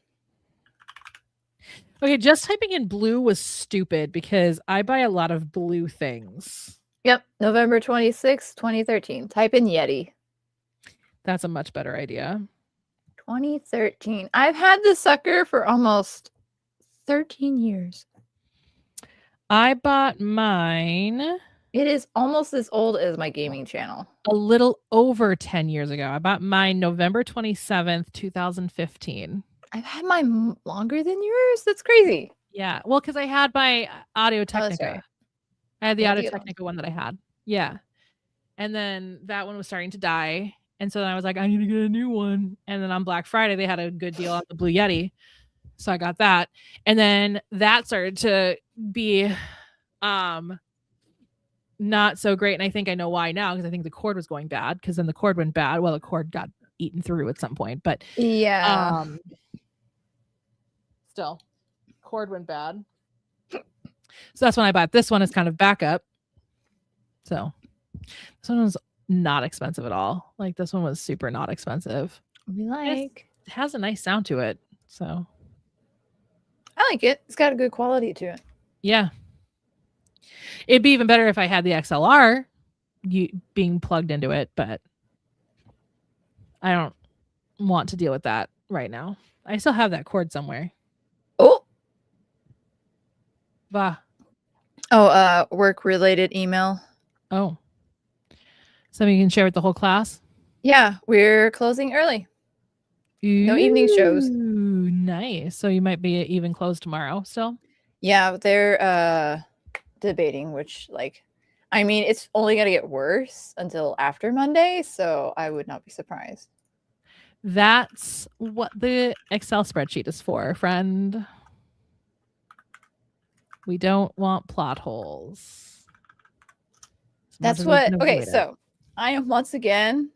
Okay, just typing in blue was stupid because I buy a lot of blue things. Yep, November 26th, 2013. Type in Yeti. That's a much better idea. 2013. I've had this sucker for almost 13 years. I bought mine It is almost as old as my gaming channel. a little over 10 years ago. I bought mine November 27th, 2015. I've had mine longer than yours. That's crazy. Yeah. Well, because I had my Audio Technica. right. I had the Yeah, Audio the other Technica one that I had. Yeah. And then that one was starting to die. And so then I was like, I need to get a new one. And then on Black Friday, they had a good deal on the Blue Yeti. So I got that. And then that started to be not so great. And I think I know why now, because I think the cord was going bad, because then the cord went bad. Well, the cord got eaten through at some point. But yeah. Still, cord went bad. So that's when I bought this one as kind of backup. So this one was not expensive at all. Like this one was super not expensive. We like. It has a nice sound to it. So I like it. It's got a good quality to it. Yeah. It'd be even better if I had the XLR being plugged into it, but I don't want to deal with that right now. I still have that cord somewhere. Oh. Bah. Oh, work-related email. Oh. Something you can share with the whole class? Yeah, we're closing early. No evening shows. Ooh, nice. So you might be even closed tomorrow still? Yeah, they're debating which, like, I mean, it's only going to get worse until after Monday, so I would not be surprised. That's what the Excel spreadsheet is for, friend. We don't want plot holes. That's what, okay, so I am once again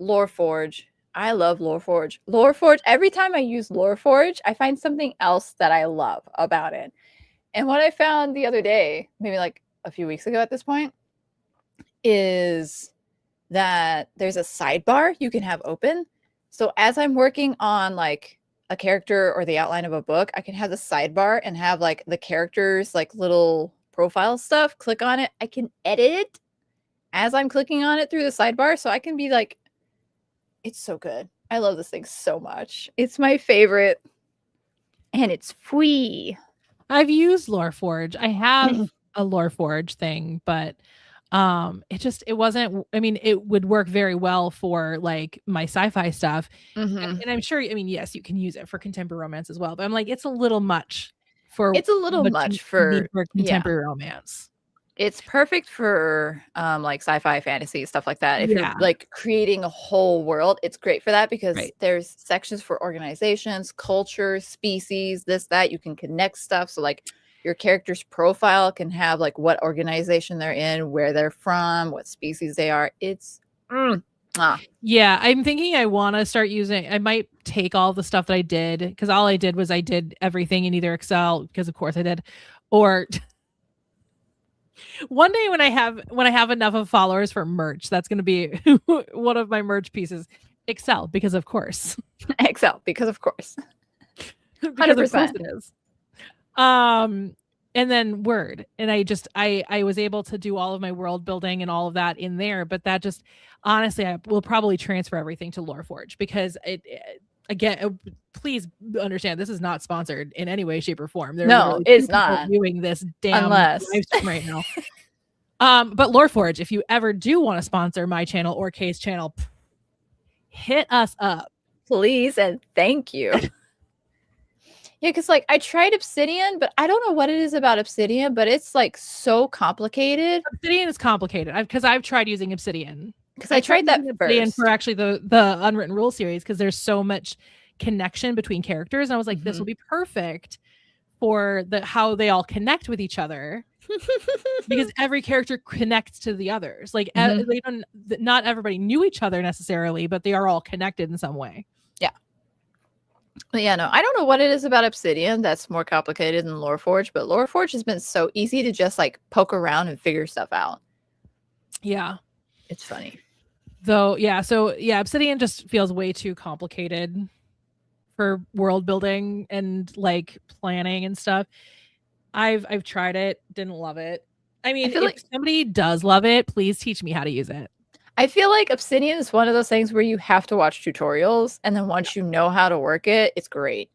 Loreforge. I love Loreforge. Loreforge, every time I use Loreforge, I find something else that I love about it. And what I found the other day, maybe like a few weeks ago at this point, is that there's a sidebar you can have open. So as I'm working on like a character or the outline of a book, I can have the sidebar and have like the characters, like little profile stuff, click on it. I can edit it as I'm clicking on it through the sidebar. So I can be like, it's so good. I love this thing so much. It's my favorite. And it's free. I've used Loreforge. I have a Loreforge thing, but it wasn't, I mean, it would work very well for like my sci-fi stuff. And I'm sure, I mean, yes, you can use it for contemporary romance as well, but I'm like, it's a little much for contemporary romance. It's perfect for like sci-fi, fantasy, stuff like that. If you're like creating a whole world, it's great for that because there's sections for organizations, culture, species, this, that. You can connect stuff. So like your character's profile can have like what organization they're in, where they're from, what species they are. It's yeah, I'm thinking I want to start using, I might take all the stuff that I did, because all I did was I did everything in either Excel, because of course I did, or one day when I have enough of followers for merch, that's going to be one of my merch pieces. Excel, because of course. Excel, because of course. 100%. Of course it is. And then Word, and I was able to do all of my world building and all of that in there, but that just honestly, I will probably transfer everything to Loreforge, because again, please understand, this is not sponsored in any way, shape, or form. No, it's not viewing this damn live stream right now. But Loreforge, if you ever do want to sponsor my channel or Kay's channel, hit us up, please and thank you. Yeah, because like I tried Obsidian, but I don't know what it is about Obsidian, but it's like so complicated. Obsidian is complicated because I've tried using Obsidian. Because I tried that Obsidian for actually the Unwritten Rule series, because there's so much connection between characters, and I was like, this will be perfect for how they all connect with each other, because every character connects to the others. Like not everybody knew each other necessarily, but they are all connected in some way. Yeah. But yeah, no, I don't know what it is about Obsidian that's more complicated than Loreforge, but Loreforge has been so easy to just like poke around and figure stuff out. Yeah. It's funny. Though, yeah, so yeah, Obsidian just feels way too complicated for world building and like planning and stuff. I've tried it, didn't love it. I mean, feel if like- somebody does love it, please teach me how to use it. I feel like Obsidian is one of those things where you have to watch tutorials, and then once you know how to work it, it's great.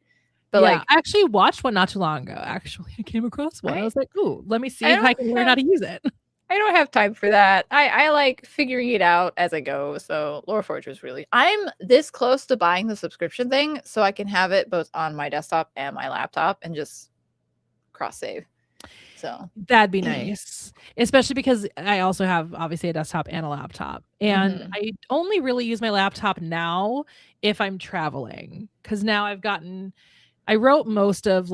But Yeah, like, I actually watched one not too long ago. Actually, I came across one. I was like, "Ooh, let me see if I can learn how to use it." I don't have time for that. I like figuring it out as I go. So Lore Fortress really. I'm this close to buying the subscription thing so I can have it both on my desktop and my laptop and just cross save. So That'd be nice, especially because I also have obviously a desktop and a laptop, and I only really use my laptop now if I'm traveling, because now I wrote most of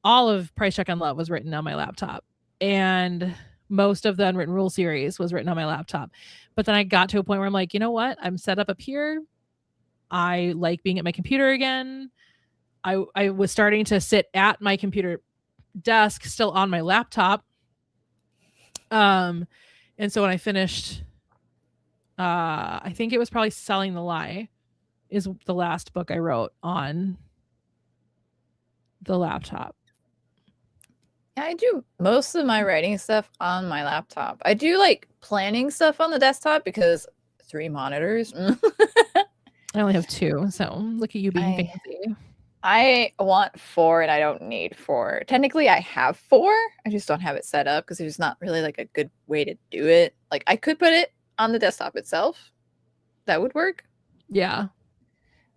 all of Price Check on Love was written on my laptop, and most of the Unwritten Rule series was written on my laptop. But then I got to a point where I'm like, you know what? I'm set up here. I like being at my computer again. I was starting to sit at my computer desk still on my laptop. And so when I finished, I think it was probably Selling the Lie is the last book I wrote on the laptop. yeah, I do most of my writing stuff on my laptop. I do like planning stuff on the desktop because 3 monitors. I only have 2, so look at you being fancy. I want 4 and I don't need 4. Technically, I have 4. I just don't have it set up because there's not really like a good way to do it. Like I could put it on the desktop itself. That would work. Yeah.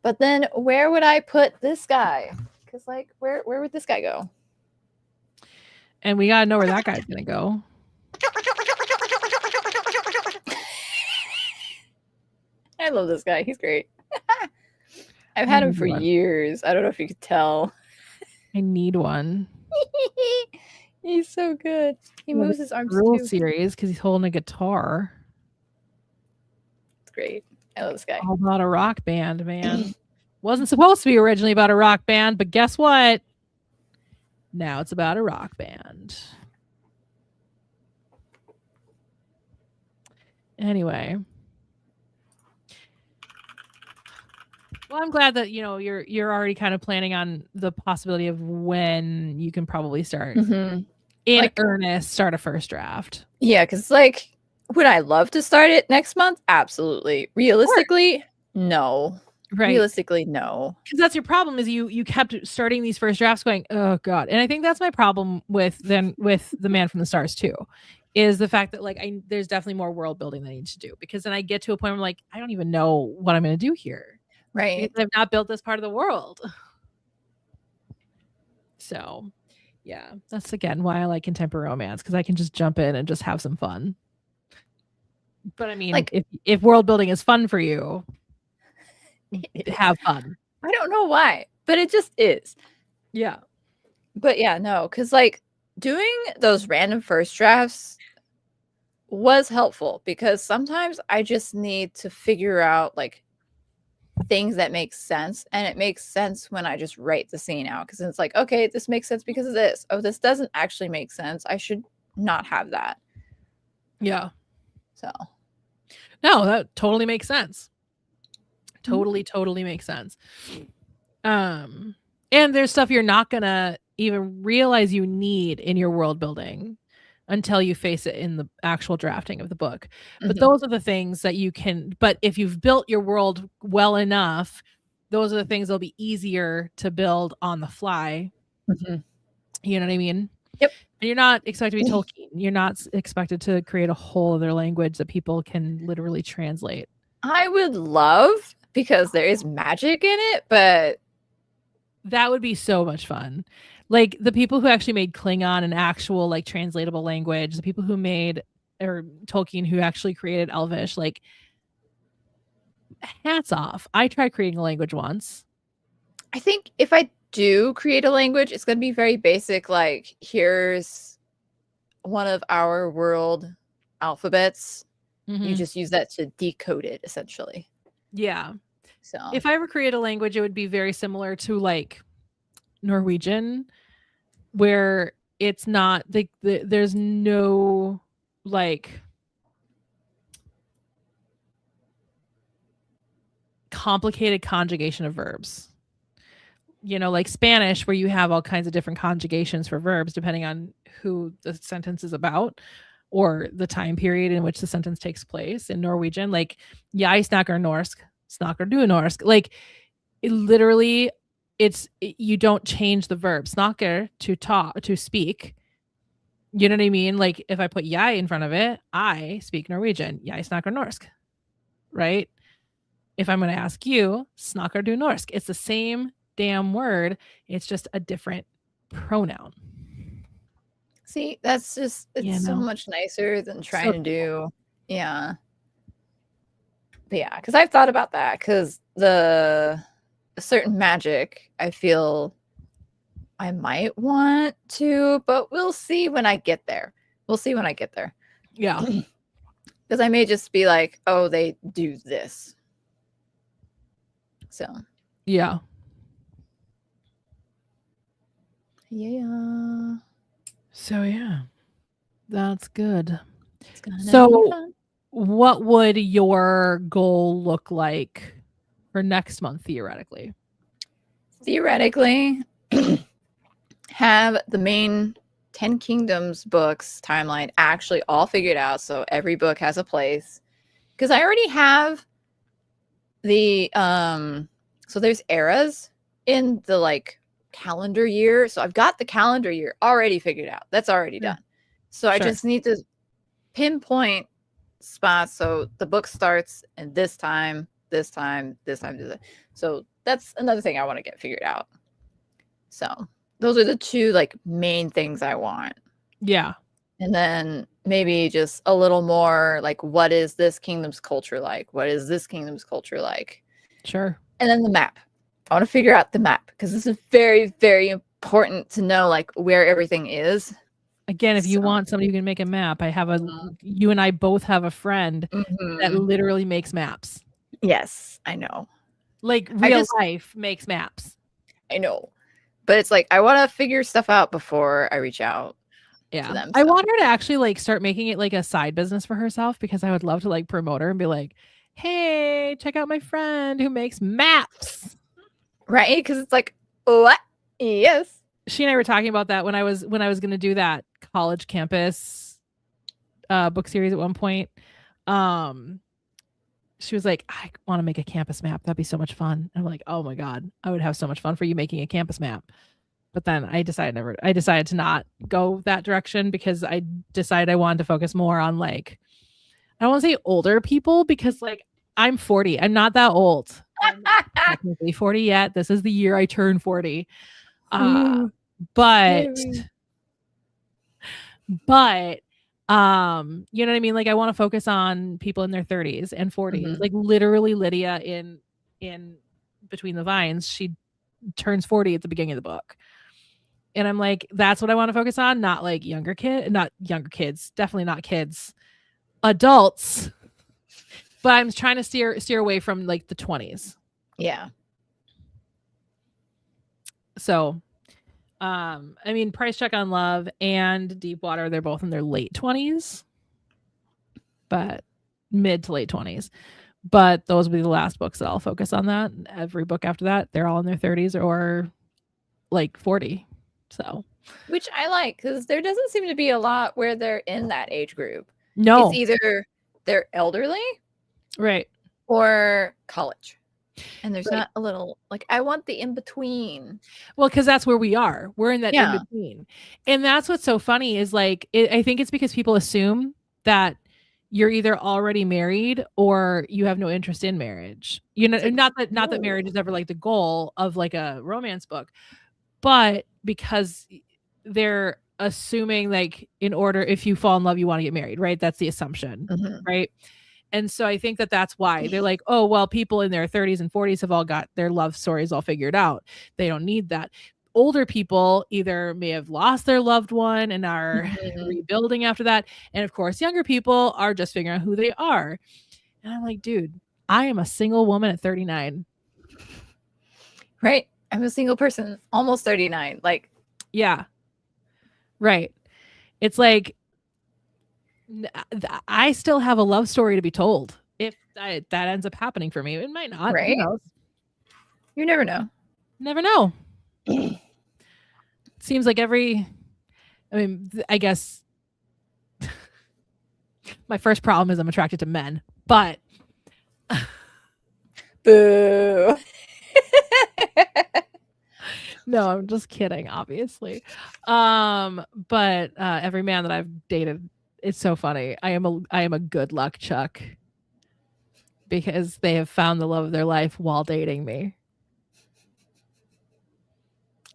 But then where would I put this guy? Because like where would this guy go? And we gotta know where that guy's gonna go. I love this guy. He's great. I've had him for years. I don't know if you could tell. I need one. He's so good. He moves his arms Rule too. series because he's holding a guitar. It's great. I love this guy. All about a rock band, man. Wasn't supposed to be originally about a rock band, but guess what? Now it's about a rock band. Anyway. Well, I'm glad that you're already kind of planning on the possibility of when you can probably start in earnest, start a first draft. Yeah, because like, would I love to start it next month? Absolutely. Realistically, no. Right. Realistically, no. Because that's your problem is you kept starting these first drafts going, oh God. And I think that's my problem with The Man from the Stars too, is the fact that there's definitely more world building that I need to do, because then I get to a point where I'm like, I don't even know what I'm going to do here. Right. Because I've not built this part of the world. So yeah, that's again why I like contemporary romance, because I can just jump in and just have some fun. But I mean, if world building is fun for you, have fun. I don't know why, but it just is. Yeah. But yeah, no, because doing those random first drafts was helpful, because sometimes I just need to figure out things that make sense, and it makes sense when I just write the scene out, because it's like, okay, this makes sense because of this. Oh, this doesn't actually make sense. I should not have that. Yeah. So no, that totally makes sense. Totally makes sense. And there's stuff you're not gonna even realize you need in your world building until you face it in the actual drafting of the book. But those are the things that you can, but if you've built your world well enough, those are the things that'll be easier to build on the fly. You know what I mean? Yep. And you're not expected to be Tolkien. You're not expected to create a whole other language that people can literally translate. I would love, because there is magic in it, but that would be so much fun. Like the people who actually made Klingon an actual translatable language, the people who made, or Tolkien who actually created Elvish, hats off. I tried creating a language once. I think if I do create a language, it's going to be very basic. Here's one of our world alphabets. You just use that to decode it, essentially. Yeah. So if I ever create a language, it would be very similar to Norwegian, where it's not there's no complicated conjugation of verbs. Like Spanish, where you have all kinds of different conjugations for verbs depending on who the sentence is about. or the time period in which the sentence takes place. In Norwegian, like jeg snakker norsk, snakker du norsk. Like it literally, you don't change the verb. Snakker, to talk, to speak. You know what I mean? Like if I put jeg in front of it, I speak Norwegian. Jeg snakker norsk. Right? If I'm going to ask you, snakker du norsk? It's the same damn word. It's just a different pronoun. See, that's just, it's so much nicer than trying to do. Yeah. But yeah, because I've thought about that, because a certain magic, I feel I might want to, but we'll see when I get there. Yeah. Because I may just be like, oh, they do this. So. Yeah. Yeah. So yeah, that's good. So what would your goal look like for next month, theoretically? Theoretically, have the main 10 Kingdoms books timeline actually all figured out, so every book has a place. Because I already have the so there's eras in the like calendar year, so I've got the calendar year already figured out. That's already done. So I just need to pinpoint spots, so the book starts and this time. So that's another thing I want to get figured out. So those are the two like main things I want. Yeah. And then maybe just a little more like, what is this kingdom's culture like? What is this kingdom's culture like? Sure. And then the map. I want to figure out the map, because this is very, very important to know like where everything is. Again, if you want somebody who can make a map, you and I both have a friend that literally makes maps. Yes, I know. Like real life makes maps. I know. But it's like, I want to figure stuff out before I reach out. Yeah. Them, I want her to actually like start making it like a side business for herself, because I would love to like promote her and be like, hey, check out my friend who makes maps. Right? Because it's like, what? Yes. She and I were talking about that when I was going to do that college campus book series at one point. She was like, I want to make a campus map. That'd be so much fun. I'm like, oh my God, I would have so much fun for you making a campus map. But then I decided to not go that direction, because I decided I wanted to focus more on like, I don't want to say older people, because like I'm 40. I'm not that old. I'm not technically 40 yet. This is the year I turn 40. But you know what I mean? Like I want to focus on people in their 30s and 40s. Like literally Lydia in Between the Vines, she turns 40 at the beginning of the book. And I'm like, that's what I want to focus on, not like not younger kids, definitely not kids, adults. But I'm trying to steer away from like the 20s. Yeah. So, I mean, Price Check on Love and Deepwater, they're both in their late 20s, but mid to late 20s. But those will be the last books that I'll focus on that. Every book after that, they're all in their 30s or like 40. So, which I like, because there doesn't seem to be a lot where they're in that age group. No, it's either they're elderly, right, or college, and there's not a little like, I want the in between. Well, because that's where we are. We're in that in between, and that's what's so funny is like I think it's because people assume that you're either already married or you have no interest in marriage. You know, like, not that marriage is ever like the goal of like a romance book, but because they're assuming like if you fall in love, you want to get married, right? That's the assumption, right? And so I think that's why they're like, oh, well, people in their 30s and 40s have all got their love stories all figured out. They don't need that. Older people either may have lost their loved one and are rebuilding after that. And of course, younger people are just figuring out who they are. And I'm like, dude, I am a single woman at 39. Right. I'm a single person, almost 39. Like, yeah. Right. It's like, I still have a love story to be told. If that ends up happening for me, it might not. Right. Who knows? You never know. Never know. Seems like I guess My first problem is I'm attracted to men, but Boo. no, I'm just kidding, obviously. But every man that I've dated, it's so funny. I am a good luck Chuck because they have found the love of their life while dating me.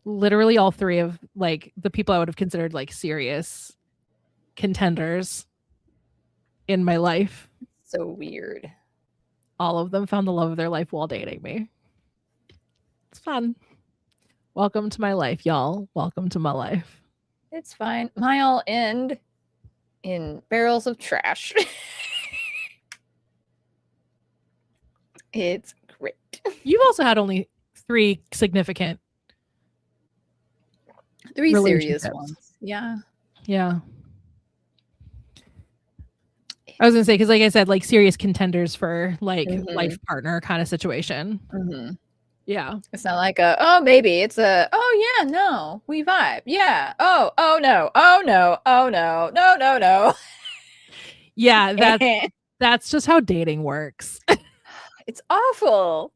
Literally all three of like the people I would have considered like serious contenders in my life, So weird. all of them found the love of their life while dating me. It's fun. Welcome to my life, y'all. Welcome to my life. It's fine. Mine'll end in barrels of trash. It's great. You've also had only 3 significant Three serious relationships. ones. Yeah. Yeah. I was gonna say, because like I said, like serious contenders for like life partner kind of situation. Yeah. It's not like a, oh, maybe. It's a, oh, yeah, no, we vibe. Yeah. Oh, no. Oh, no. Oh, no. No, no, no. Yeah, that's just how dating works. It's awful.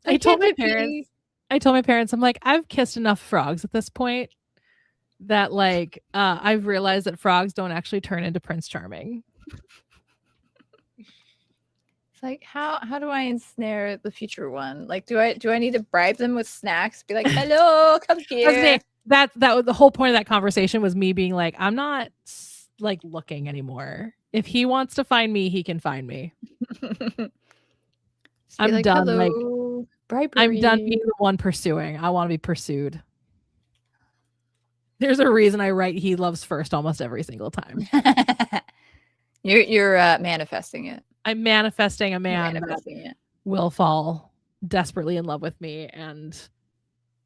I told my parents, I'm like, I've kissed enough frogs at this point that like I've realized that frogs don't actually turn into Prince Charming. It's like, how do I ensnare the future one? Like, do I need to bribe them with snacks? Be like, hello, come here. That was the whole point of that conversation, was me being like, I'm not like looking anymore. If he wants to find me, he can find me. I'm like, done. Like, bribery. I'm done being the one pursuing. I want to be pursued. There's a reason I write "he loves first" almost every single time. You're manifesting it. I'm manifesting a man that will fall desperately in love with me and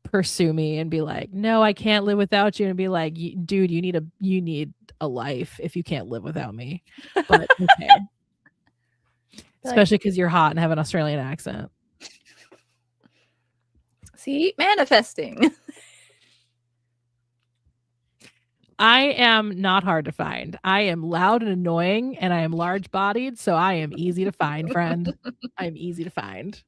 pursue me and be like, no, I can't live without you, and be like, dude, you need a life if you can't live without me. But okay. Especially because you're hot and have an Australian accent. See, manifesting. I am not hard to find. I am loud and annoying, and I am large bodied, so I am easy to find, friend. I am easy to find.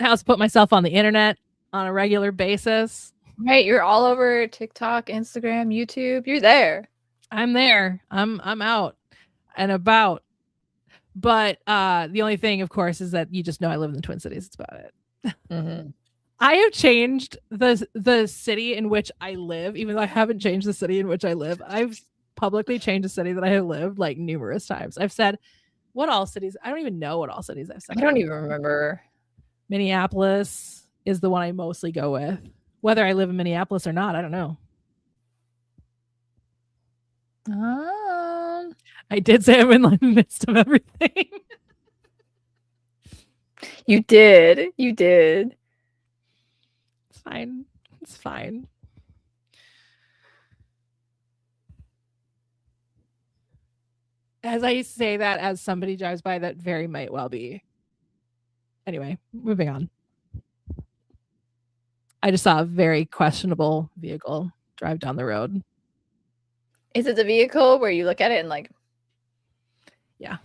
I also put myself on the internet on a regular basis. Right, you're all over TikTok, Instagram, YouTube. You're there. I'm there. I'm out and about. But the only thing, of course, is that you just know I live in the Twin Cities. It's about it. I have changed the city in which I live, even though I haven't changed the city in which I live. I've publicly changed the city that I have lived like numerous times. I've said, what all cities? I don't even know what all cities I've said. I don't even remember. Minneapolis is the one I mostly go with. Whether I live in Minneapolis or not, I don't know. I did say I'm in the midst of everything. You did. It's fine. It's fine. As I say that, as somebody drives by, that very might well be. Anyway, moving on. I just saw a very questionable vehicle drive down the road. Is it the vehicle where you look at it and like... Yeah.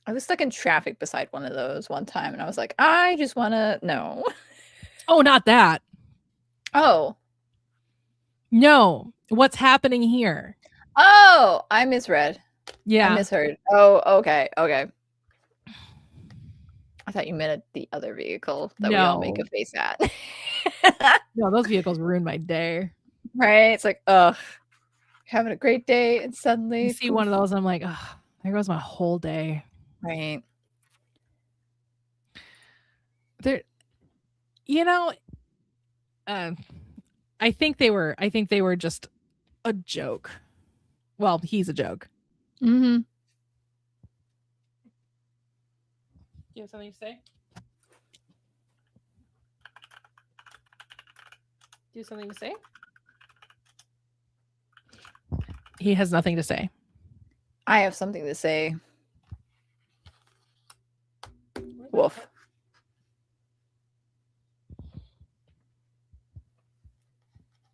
I was stuck in traffic beside one of those one time, and I was like, I just want to know. Oh, not that. Oh. No. What's happening here? Oh, I misread. Yeah. I misheard. Oh, okay. I thought you meant the other vehicle that we all make a face at. No, those vehicles ruined my day. Right? It's like, ugh, having a great day, and suddenly you see one of those, and I'm like, ugh, there goes my whole day. Right. There, I think they were just a joke. Well, he's a joke. Mm-hmm. Do you have something to say? Do you have something to say? He has nothing to say. I have something to say. Woof.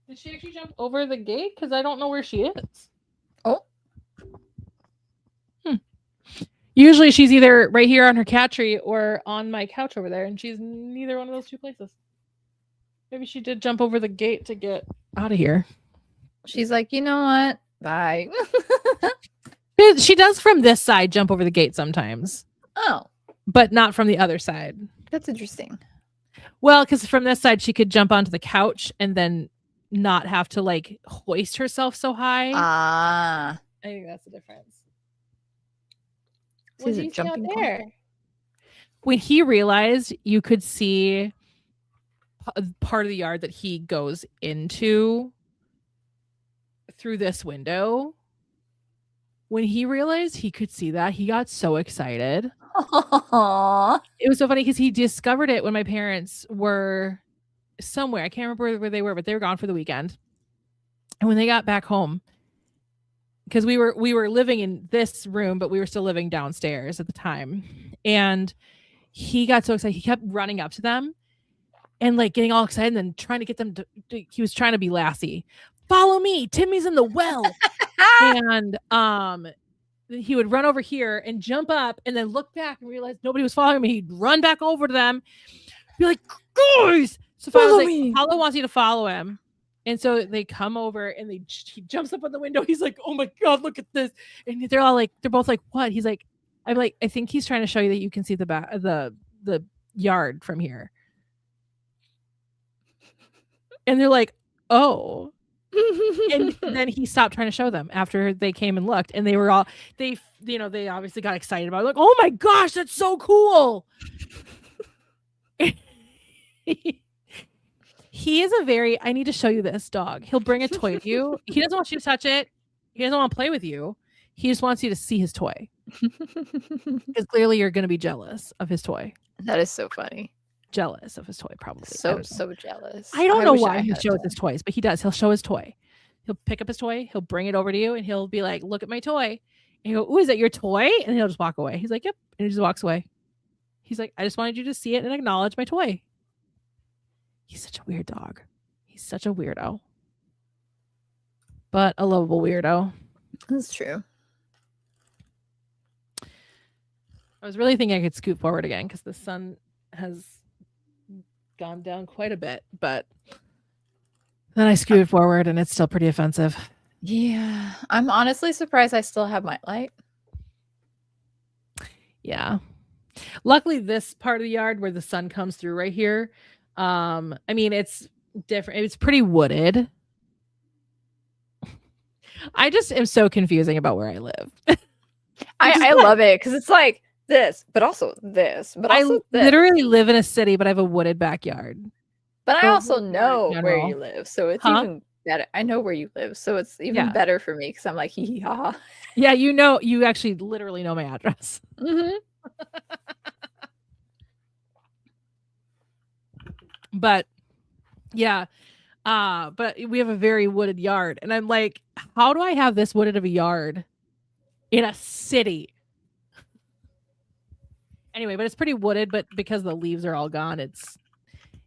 Did she actually jump over the gate? Because I don't know where she is. Oh. Usually she's either right here on her cat tree or on my couch over there, and she's neither one of those two places. Maybe she did jump over the gate to get out of here. She's like, you know what? Bye. She does from this side jump over the gate sometimes. Oh. But not from the other side. That's interesting. Well, because from this side she could jump onto the couch and then not have to like hoist herself so high. Ah. I think that's the difference. What do you see out there? When he realized you could see part of the yard that he goes into through this window, when he realized he could see that, he got so excited. Aww. It was so funny because he discovered it when my parents were somewhere. I can't remember where they were, but they were gone for the weekend. And when they got back home, because we were living in this room, but we were still living downstairs at the time. And he got so excited. He kept running up to them and like getting all excited and then trying to get them to he was trying to be Lassie. Follow me. Timmy's in the well. And he would run over here and jump up and then look back and realize nobody was following me. He'd run back over to them, be like, guys. So follow me. Paulo wants you to follow him. And so they come over and he jumps up on the window. He's like, oh my God, look at this. And they're all like, they're both like, what? He's like, I'm like, I think he's trying to show you that you can see the yard from here. And they're like, oh. And then he stopped trying to show them after they came and looked. And they were all, they obviously got excited about it. Like, oh my gosh, that's so cool. He is I need to show you this dog. He'll bring a toy to you. He doesn't want you to touch it. He doesn't want to play with you. He just wants you to see his toy. Because clearly you're going to be jealous of his toy. That is so funny. Jealous of his toy, probably. So jealous. I don't know why he shows his toys, but he does. He'll show his toy. He'll pick up his toy. He'll bring it over to you and he'll be like, look at my toy. And you go, ooh, is that your toy? And he'll just walk away. He's like, yep. And he just walks away. He's like, I just wanted you to see it and acknowledge my toy. He's such a weird dog. He's such a weirdo. But a lovable weirdo. That's true. I was really thinking I could scoot forward again because the sun has gone down quite a bit. But then I scooted forward and it's still pretty offensive. Yeah. I'm honestly surprised I still have my light. Yeah. Luckily, this part of the yard where the sun comes through right here, I mean, it's different. It's pretty wooded. I just am so confusing about where I live. I love it because it's like this, but also this, but also I literally live in a city, but I have a wooded backyard. But I also know where you live, so it's even better. I know where you live, so it's even better for me because I'm like, hee hee ha ha. Yeah, you actually literally know my address. Mm-hmm. But yeah, but we have a very wooded yard, and I'm like, how do I have this wooded of a yard in a city? Anyway, but it's pretty wooded, but because the leaves are all gone, it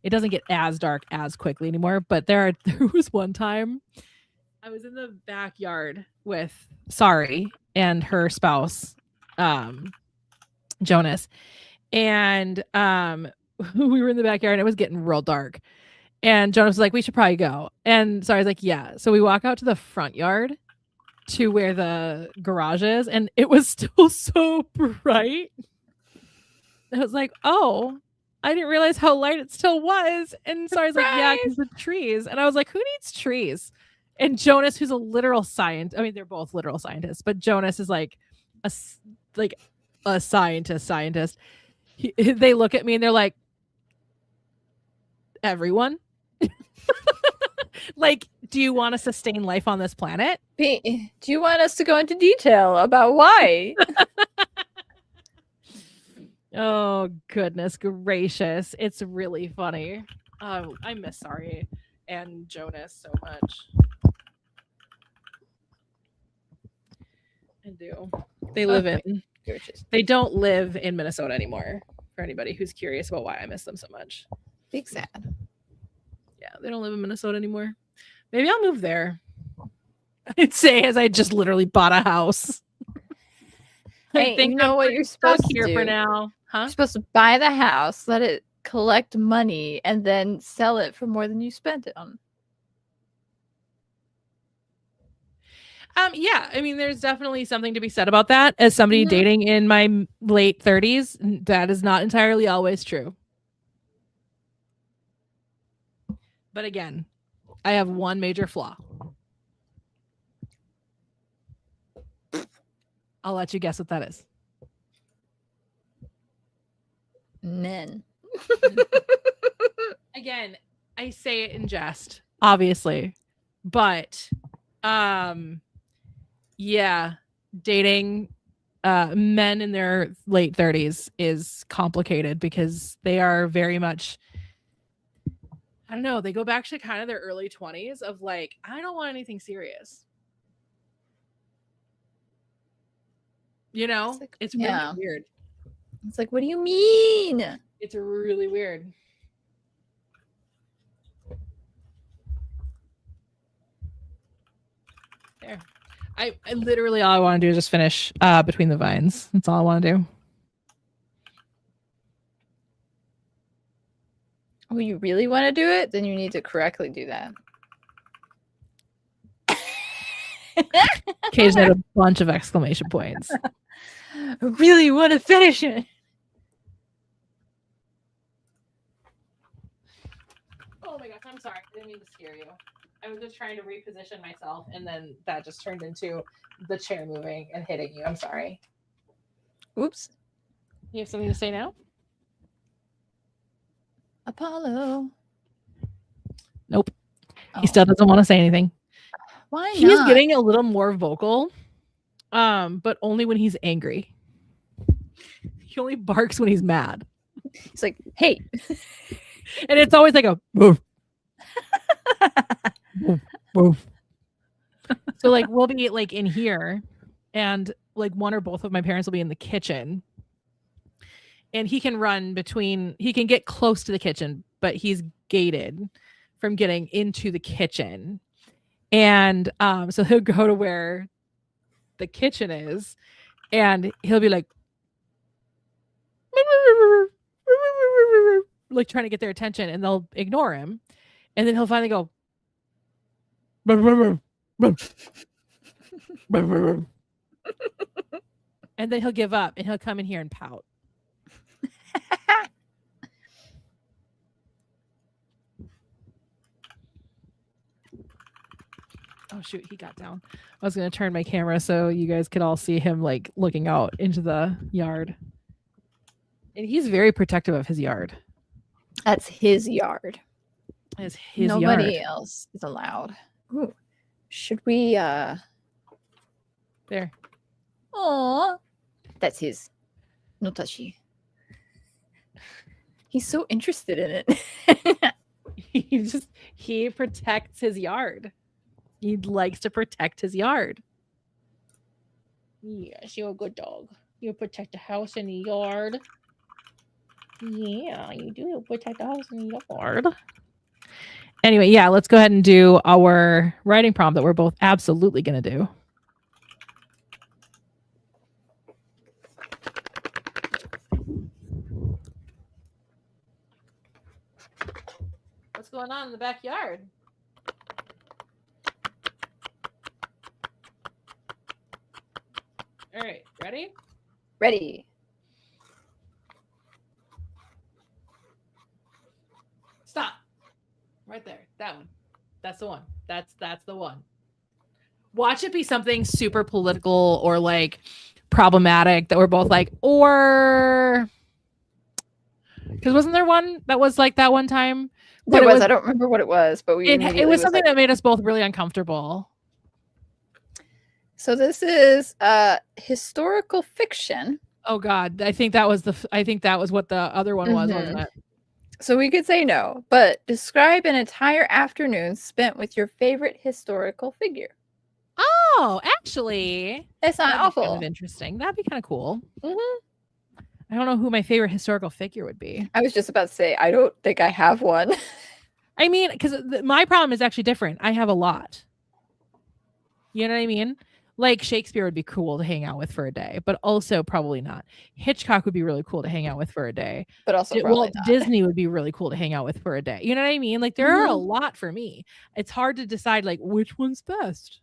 doesn't get as dark as quickly anymore. But there was one time I was in the backyard with Sari and her spouse, Jonas, and we were in the backyard and it was getting real dark. And Jonas was like, we should probably go. And Sari's like, yeah. So we walk out to the front yard to where the garage is, and it was still so bright. I was like, oh, I didn't realize how light it still was. And Sari's like, yeah, because of trees. And I was like, who needs trees? And Jonas, who's a literal scientist, I mean, they're both literal scientists, but Jonas is like a scientist. They look at me and they're like, everyone? Like, do you want to sustain life on this planet? Do you want us to go into detail about why? Oh, goodness gracious. It's really funny. I miss Sari and Jonas so much. I do. They live in... They don't live in Minnesota anymore, for anybody who's curious about why I miss them so much. Big sad. Yeah, they don't live in Minnesota anymore. Maybe I'll move there. I'd say as I just literally bought a house. Hey, you know what you're supposed to here do for now, huh? You're supposed to buy the house, let it collect money, and then sell it for more than you spent it on. Yeah, I mean, there's definitely something to be said about that. As somebody dating in my late 30s, that is not entirely always true. But again, I have one major flaw. I'll let you guess what that is. Men. Again, I say it in jest, obviously, but yeah, dating men in their late 30s is complicated because they are very much, I don't know, they go back to kind of their early 20s of like, I don't want anything serious. You know, it's really weird. It's like, what do you mean? It's really weird. There. I literally, all I want to do is just finish Between the Vines. That's all I want to do. Oh, you really want to do it? Then you need to correctly do that. Kay's had a bunch of exclamation points. I really want to finish it. Oh my gosh, I'm sorry. I didn't mean to scare you. I was just trying to reposition myself, and then that just turned into the chair moving and hitting you. I'm sorry. Oops. You have something to say now? Apollo. Nope. He still doesn't want to say anything. Why not? He's getting a little more vocal, but only when he's angry. He only barks when he's mad. He's like, hey. And it's always like a woof. Woof, woof. So like we'll be like in here, and like one or both of my parents will be in the kitchen, and he can run between, he can get close to the kitchen, but he's gated from getting into the kitchen. And so he'll go to where the kitchen is, and he'll be like trying to get their attention, and they'll ignore him, and then he'll finally go and then he'll give up, and he'll come in here and pout. Oh shoot, he got down. I was going to turn my camera so you guys could all see him like looking out into the yard. And he's very protective of his yard. That's his yard. It's his Nobody yard. else is allowed. Ooh. Should we there. Aw. That's his. No touchy. He's so interested in it. he protects his yard. He likes to protect his yard. Yes, you're a good dog. You protect the house and the yard. Yeah, you do protect the house and the yard. Anyway, yeah, let's go ahead and do our writing prompt that we're both absolutely going to do. What's going on in the backyard? All right, ready? Ready. Stop. Right there. That one. That's the one. That's the one. Watch it be something super political or like problematic that we're both like, or because wasn't there one that was like that one time? There was. I don't remember what it was, but it was something that made us both really uncomfortable. So this is historical fiction. Oh God, I think that was what the other one was, wasn't it? So we could say no, but describe an entire afternoon spent with your favorite historical figure. Oh, actually, that's not awful. Kind of interesting. That'd be kind of cool. Mm-hmm. I don't know who my favorite historical figure would be. I was just about to say, I don't think I have one. I mean, because my problem is actually different. I have a lot. You know what I mean? Like Shakespeare would be cool to hang out with for a day, but also probably not. Hitchcock would be really cool to hang out with for a day. But also probably Walt not. Disney would be really cool to hang out with for a day. You know what I mean? Like there are a lot for me. It's hard to decide like which one's best.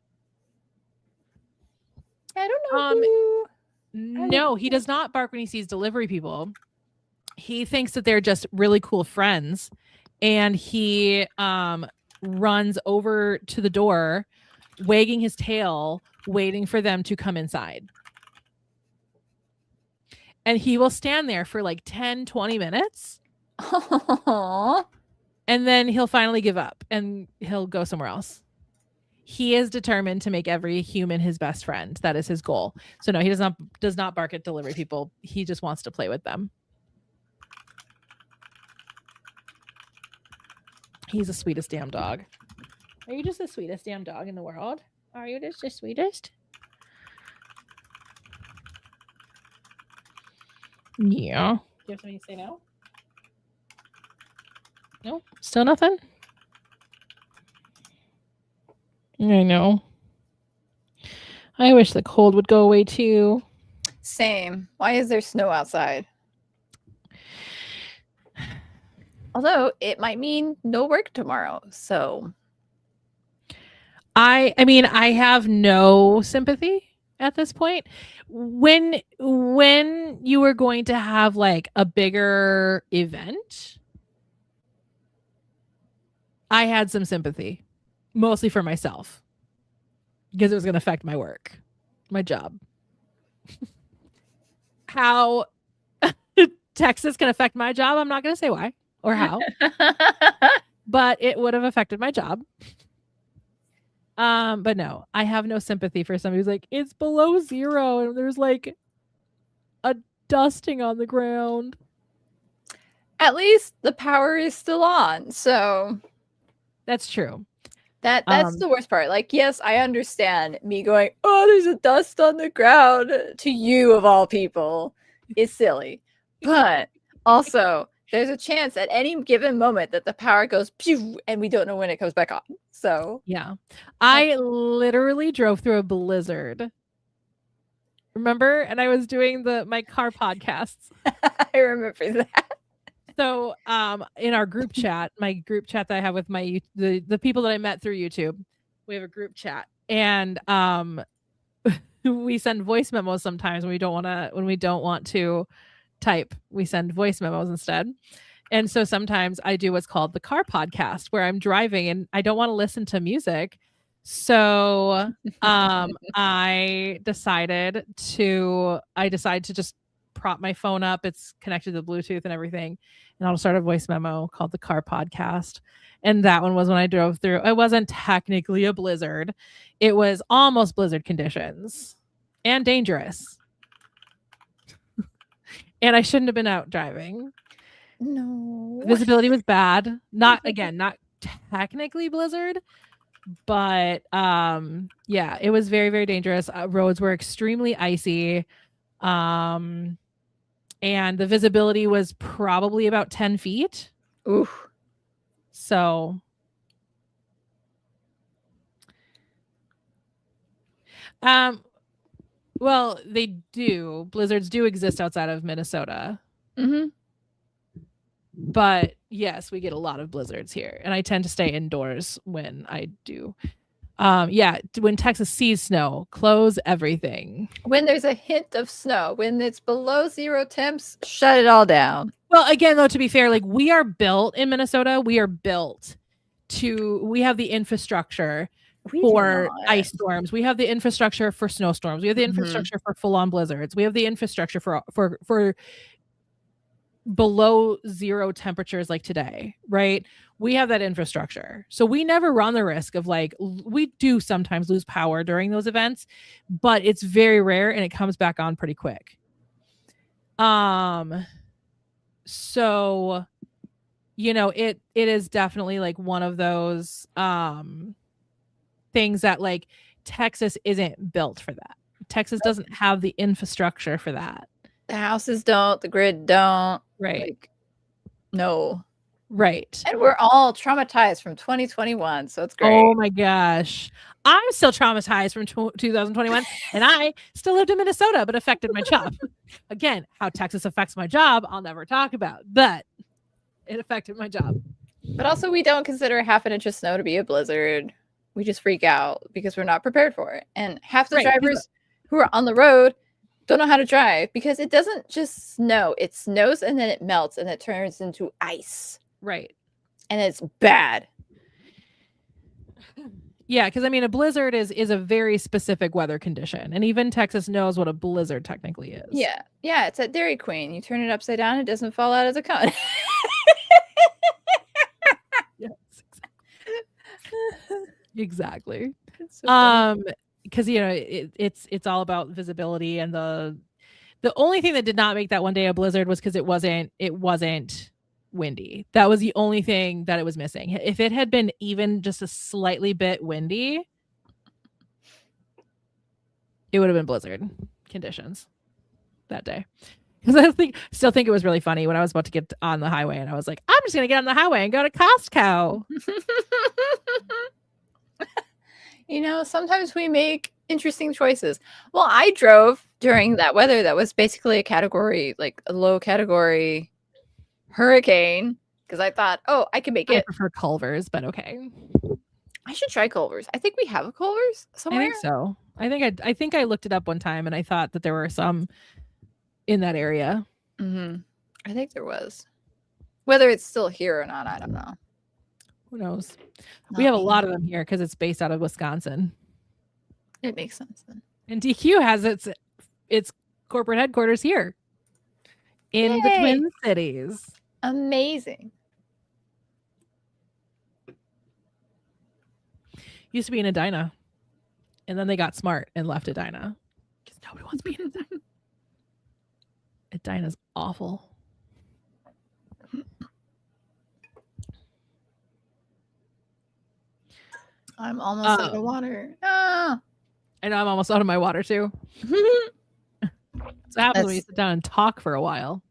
I don't know. No, he does not bark when he sees delivery people. He thinks that they're just really cool friends, and he runs over to the door, wagging his tail, waiting for them to come inside. And he will stand there for like 10, 20 minutes. Aww. And then he'll finally give up and he'll go somewhere else. He is determined to make every human his best friend. That is his goal. So no, he does not bark at delivery people. He just wants to play with them. He's the sweetest damn dog. Are you just the sweetest damn dog in the world? Are you just the sweetest? Yeah. Do you have something to say now? No? Still nothing? I know. I wish the cold would go away too. Same. Why is there snow outside? Although it might mean no work tomorrow, so I mean, I have no sympathy at this point. When you were going to have like a bigger event, I had some sympathy, mostly for myself, because it was going to affect my work, my job. How Texas can affect my job, I'm not going to say why or how, but it would have affected my job. But no, I have no sympathy for somebody who's like, it's below 0 and there's like a dusting on the ground. At least the power is still on, so that's true. That's the worst part. Like, yes, I understand me going, oh, there's a dust on the ground to you of all people is silly. But also there's a chance at any given moment that the power goes pew and we don't know when it comes back on. So yeah. I literally drove through a blizzard. Remember? And I was doing my car podcasts. I remember that. So in our group chat, my group chat that I have with the people that I met through YouTube, we have a group chat. And we send voice memos sometimes when we don't want to type. We send voice memos instead. And so sometimes I do what's called the car podcast, where I'm driving and I don't want to listen to music. So I decide to just prop my phone up. It's connected to Bluetooth and everything. And I'll start a voice memo called the car podcast. And that one was when I drove through. It wasn't technically a blizzard. It was almost blizzard conditions and dangerous. And I shouldn't have been out driving. No. Visibility was bad. Not technically blizzard, but yeah, it was very, very dangerous. Roads were extremely icy. And the visibility was probably about 10 feet. Oof. So well, blizzards do exist outside of Minnesota. Mm-hmm. But yes, we get a lot of blizzards here, and I tend to stay indoors when I do. Yeah, when Texas sees snow, close everything. When there's a hint of snow, when it's below 0 temps, shut it all down. Well, again, though, to be fair, like we are built in Minnesota, we have the infrastructure for ice storms. We have the infrastructure for snowstorms. We have the infrastructure for full-on blizzards. We have the infrastructure for below 0 temperatures like today, right? We have that infrastructure. So we never run the risk of we do sometimes lose power during those events, but it's very rare and it comes back on pretty quick. So, it is definitely like one of those things that like Texas isn't built for that. Texas doesn't have the infrastructure for that. The houses don't, the grid don't. Right. No. Right. And we're all traumatized from 2021, so it's great. Oh my gosh. I'm still traumatized from 2021, and I still lived in Minnesota, but affected my job. Again, how Texas affects my job, I'll never talk about, but it affected my job. But also, we don't consider half an inch of snow to be a blizzard. We just freak out because we're not prepared for it. And half the drivers who are on the road don't know how to drive because it doesn't just snow. It snows and then it melts and it turns into ice. Right. And it's bad. Yeah, because I mean, a blizzard is a very specific weather condition, and even Texas knows what a blizzard technically is. Yeah, it's at Dairy Queen. You turn it upside down, it doesn't fall out as a cone. Yes, exactly. So because it's all about visibility, and the only thing that did not make that one day a blizzard was because it wasn't windy. That was the only thing that it was missing. If it had been even just a slightly bit windy, it would have been blizzard conditions that day. Because I still think it was really funny when I was about to get on the highway and I was like, I'm just gonna get on the highway and go to Costco. Sometimes we make interesting choices. Well, I drove during that weather that was basically a low category hurricane because I thought, I can make it. I prefer Culver's, but okay. I should try Culver's. I think we have a Culver's somewhere. I think so. I think I looked it up one time and I thought that there were some in that area. Mm-hmm. I think there was. Whether it's still here or not, I don't know. Who knows? We have a lot of them here because it's based out of Wisconsin. It makes sense then. And DQ has its corporate headquarters here in the Twin Cities. Amazing. Used to be in Edina, and then they got smart and left Edina because nobody wants to be in Edina. Edina's awful. I'm almost out of water. Ah. I know I'm almost out of my water too. So happens when you sit down and talk for a while.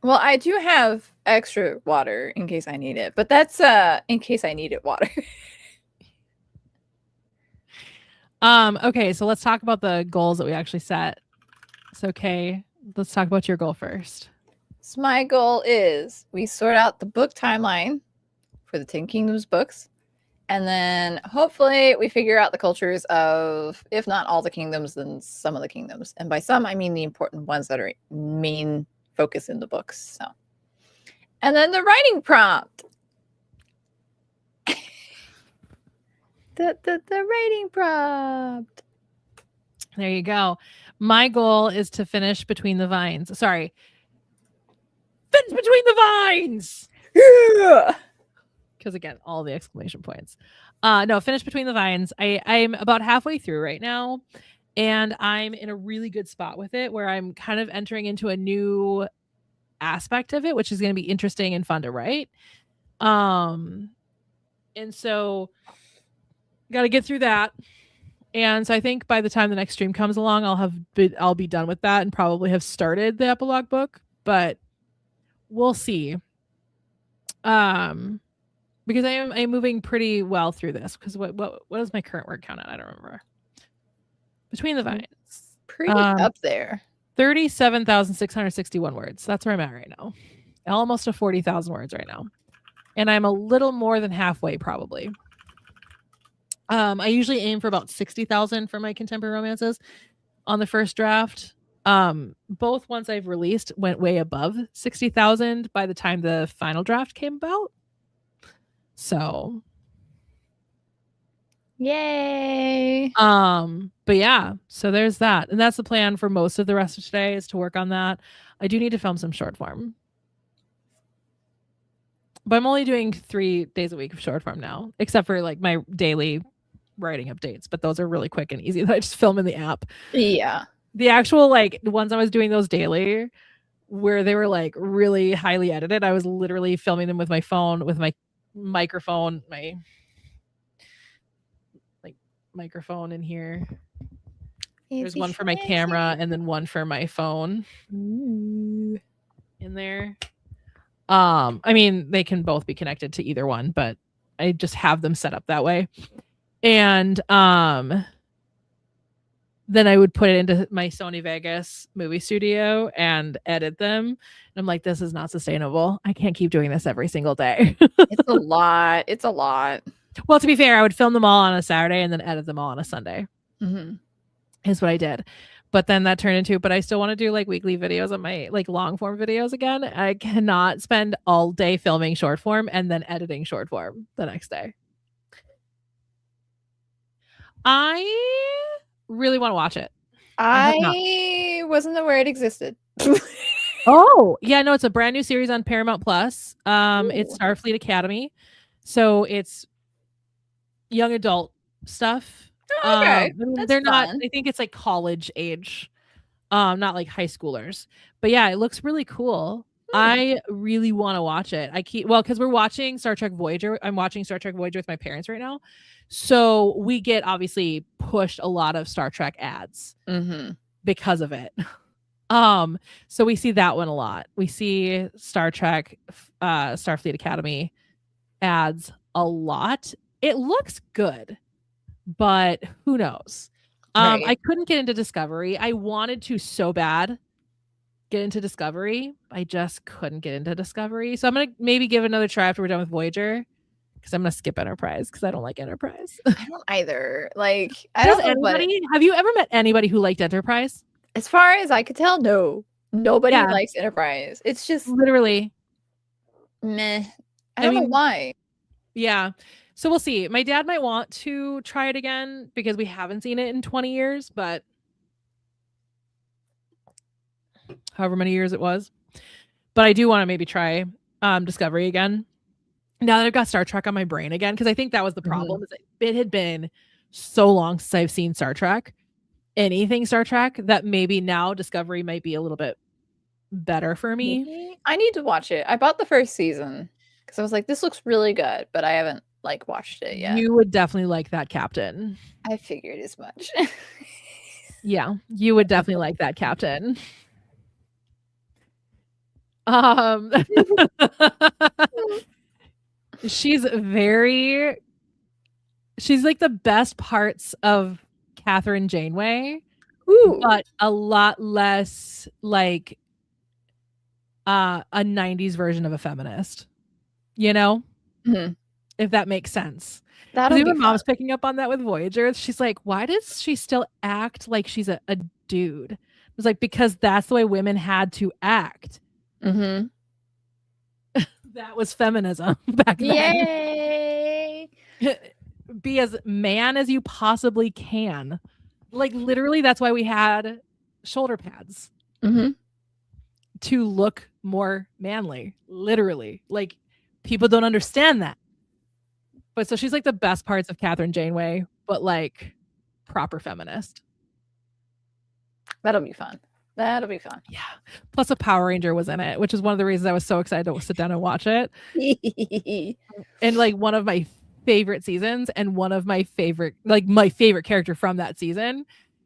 Well, I do have extra water in case I need it, but that's in case I need it water. Okay, so let's talk about the goals that we actually set. It's okay. Let's talk about your goal first. So my goal is we sort out the book timeline for the 10 Kingdoms books. And then hopefully we figure out the cultures of, if not all the kingdoms, then some of the kingdoms. And by some, I mean the important ones that are main focus in the books. So, and then the writing prompt. the writing prompt. There you go. My goal is to finish Between the Vines. Sorry. Finish Between the Vines! Yeah! Because again, all the exclamation points. No, finish Between the Vines. I'm about halfway through right now, and I'm in a really good spot with it where I'm kind of entering into a new aspect of it, which is going to be interesting and fun to write. And so got to get through that. And so I think by the time the next stream comes along, I'll be done with that and probably have started the epilogue book, but we'll see. Because I'm moving pretty well through this. Because what is my current word count at? I don't remember. Between the Vines, pretty up there. 37,661 words. That's where I'm at right now. Almost to 40,000 words right now, and I'm a little more than halfway probably. I usually aim for about 60,000 for my contemporary romances on the first draft. Both ones I've released went way above 60,000 by the time the final draft came about. So yay. But yeah, so there's that. And that's the plan for most of the rest of today, is to work on that. I do need to film some short form. But I'm only doing 3 days a week of short form now, except for like my daily writing updates. But those are really quick and easy that I just film in the app. Yeah. The actual like the ones I was doing those daily where they were like really highly edited, I was literally filming them with my phone, with my microphone, my like microphone in here. There's one for my camera and then one for my phone. Ooh. In there. I mean, they can both be connected to either one, but I just have them set up that way. And then I would put it into my Sony Vegas movie studio and edit them. And I'm like, this is not sustainable. I can't keep doing this every single day. It's a lot. It's a lot. Well, to be fair, I would film them all on a Saturday and then edit them all on a Sunday. Mm-hmm. Is what I did. But then that turned into, but I still want to do like weekly videos on my like long form videos again. I cannot spend all day filming short form and then editing short form the next day. I really want to watch it. I wasn't aware it existed. Oh, yeah, no, it's a brand new series on Paramount Plus. It's Starfleet Academy. So it's young adult stuff. Oh, okay. They're not, I think it's like college age. Not like high schoolers. But yeah, it looks really cool. I really want to watch it. Because we're watching Star Trek Voyager. I'm watching Star Trek Voyager with my parents right now. So we get obviously pushed a lot of Star Trek ads because of it. So we see that one a lot. We see Star Trek, Starfleet Academy ads a lot. It looks good, but who knows? Right. I couldn't get into Discovery. I wanted to so bad get into Discovery. I just couldn't get into Discovery. So I'm going to maybe give another try after we're done with Voyager, because I'm going to skip Enterprise because I don't like Enterprise. I don't either. Like, have you ever met anybody who liked Enterprise? As far as I could tell, no. Nobody likes Enterprise. It's just literally meh. I don't know why. Yeah. So we'll see. My dad might want to try it again because we haven't seen it in 20 years, but however many years it was. But I do want to maybe try Discovery again. Now that I've got Star Trek on my brain again, because I think that was the problem. Is it had been so long since I've seen Star Trek, anything Star Trek, that maybe now Discovery might be a little bit better for me. Maybe. I need to watch it. I bought the first season because I was like, this looks really good, but I haven't watched it yet. You would definitely like that captain. I figured as much. Yeah, you would definitely like that captain. She's like the best parts of Catherine Janeway, but a lot less like a 90s version of a feminist, you know? If that makes sense. Even Mom's picking up on that with Voyager. She's like, why does she still act like she's a dude? It was like, because that's the way women had to act. That was feminism back then. Yay! Be as man as you possibly can. Like, literally, that's why we had shoulder pads. To look more manly. Literally. Like, people don't understand that. But so she's like the best parts of Catherine Janeway, but like proper feminist. That'll be fun. That'll be fun. Yeah. Plus a Power Ranger was in it, which is one of the reasons I was so excited to sit down and watch it. And like one of my favorite seasons and one of my favorite, like my favorite character from that season,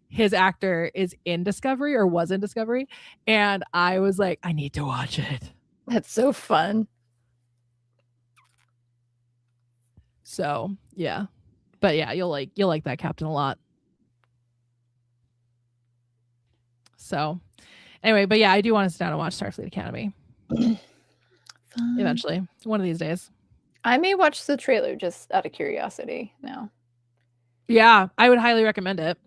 his actor is in Discovery or was in Discovery. And I was like, I need to watch it. That's so fun. So yeah. But yeah, you'll like that captain a lot. So anyway, but yeah, I do want to sit down and watch Starfleet Academy. Eventually. One of these days. I may watch the trailer just out of curiosity now. Yeah, I would highly recommend it.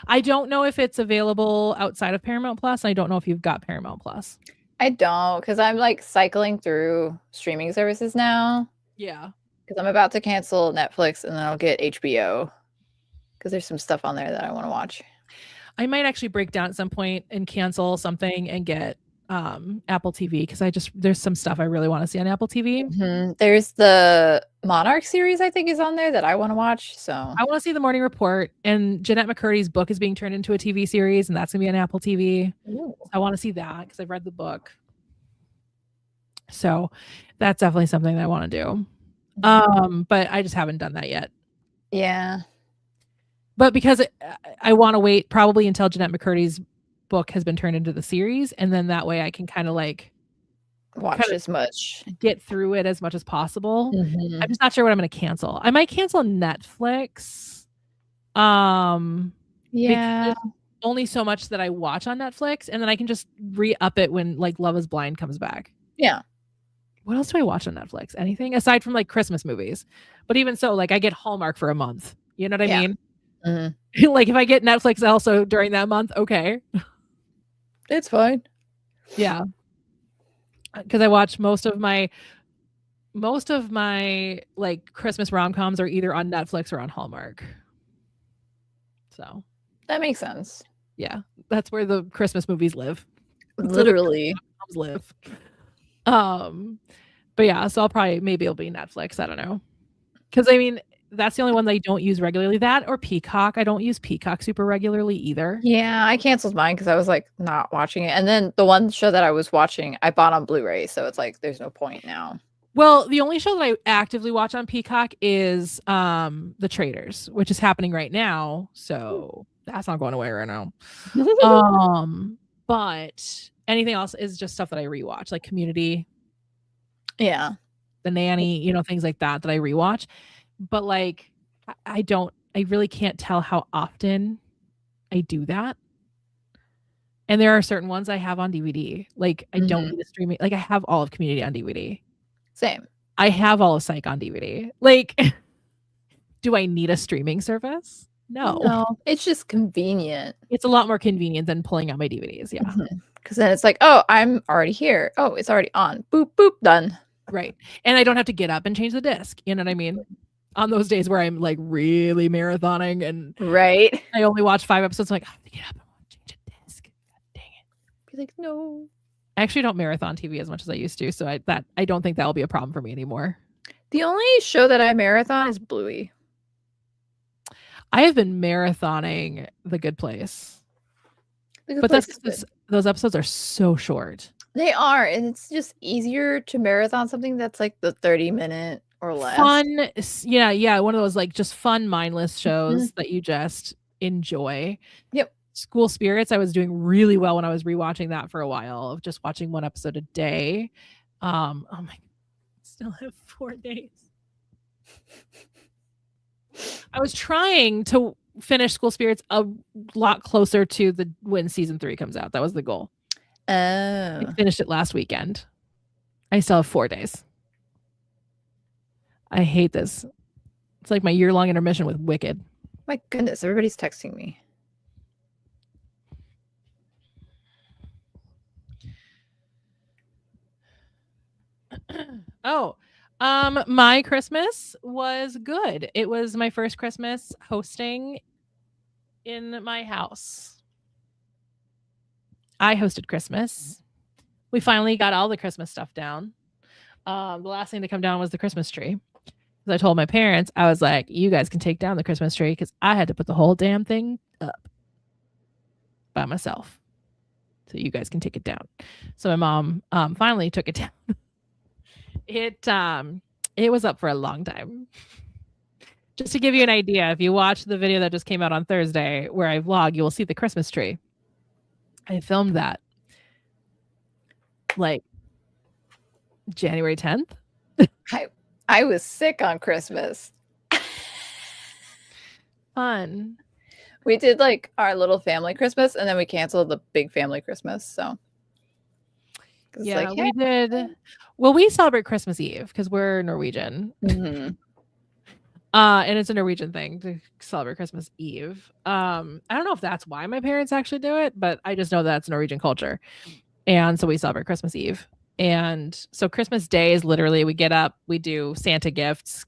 I don't know if it's available outside of Paramount Plus. I don't know if you've got Paramount Plus. I don't, because I'm like cycling through streaming services now. Yeah. Because I'm about to cancel Netflix and then I'll get HBO. Because there's some stuff on there that I want to watch. I might actually break down at some point and cancel something and get Apple TV, because there's some stuff I really want to see on Apple TV. There's the Monarch series I think is on there that I want to watch. So I want to see The Morning Report, and Jeanette McCurdy's book is being turned into a TV series, and that's gonna be on Apple TV. I want to see that because I've read the book. So that's definitely something that I want to do. But I just haven't done that yet. Yeah. But because I want to wait probably until Jeanette McCurdy's book has been turned into the series, and then that way I can kind of like watch kind of as much. get through it as much as possible. Mhm. I'm just not sure what I'm going to cancel. I might cancel Netflix. Yeah. Because only so much that I watch on Netflix, and then I can just re-up it when like Love is Blind comes back. Yeah. What else do I watch on Netflix? Anything aside from like Christmas movies? But even so, like I get Hallmark for a month. You know what I Yeah. mean? Mhm. Like if I get Netflix also during that month, okay. It's fine. Yeah. Because I watch most of my like Christmas rom-coms are either on Netflix or on Hallmark. So That makes sense. yeah, that's where the Christmas movies live. Literally. Live. But yeah, so maybe it'll be Netflix. I don't know. Because I mean, that's the only one that I don't use regularly. That or Peacock. I don't use Peacock super regularly either. Yeah, I canceled mine because I was like not watching it. And then the one show that I was watching, I bought on Blu-ray, so it's like there's no point now. Well, the only show that I actively watch on Peacock is The Traitors, which is happening right now. So that's not going away right now. But anything else is just stuff that I rewatch, like Community, Yeah. The Nanny, you know, things like that I rewatch. But like I really can't tell how often I do that. And there are certain ones I have on DVD. Like I don't need a streaming. Like I have all of Community on DVD. Same. I have all of Psych on DVD. Like, do I need a streaming service? No. It's just convenient. It's a lot more convenient than pulling out my DVDs. Yeah. Because then it's like, oh, I'm already here. Oh, it's already on. Boop, boop, done. Right. And I don't have to get up and change the disc. You know what I mean? On those days where I'm like really marathoning and right. I only watch 5 episodes, I'm like, I have to get up and change a disc. God dang it. Be like, no. I actually don't marathon TV as much as I used to, so I don't think that'll be a problem for me anymore. The only show that I marathon is Bluey. I have been marathoning The Good Place. But those episodes are so short. They are, and it's just easier to marathon something that's like the 30-minute or less. Fun, yeah, one of those like just fun, mindless shows that you just enjoy. Yep. School Spirits, I was doing really well when I was rewatching that for a while of just watching 1 episode a day. Oh my, still have 4 days. I was trying to finish School Spirits a lot closer to when season 3 comes out. That was the goal. I finished it last weekend. I still have 4 days. I hate this. It's like my year-long intermission with Wicked. My goodness, everybody's texting me. My Christmas was good. It was my first Christmas hosting in my house. I hosted Christmas. We finally got all the Christmas stuff down. The last thing to come down was the Christmas tree. Because I told my parents, I was like, you guys can take down the Christmas tree because I had to put the whole damn thing up by myself. So you guys can take it down. So my mom finally took it down. It was up for a long time. Just to give you an idea, if you watch the video that just came out on Thursday where I vlog, you will see the Christmas tree. I filmed that like January 10th. I was sick on Christmas. Fun. We did like our little family Christmas and then we canceled the big family Christmas. So yeah, like, we did. Well, we celebrate Christmas Eve because we're Norwegian. And it's a Norwegian thing to celebrate Christmas Eve. I don't know if that's why my parents actually do it, but I just know that's Norwegian culture. And so we celebrate Christmas Eve. And so Christmas Day is literally we get up, we do Santa gifts,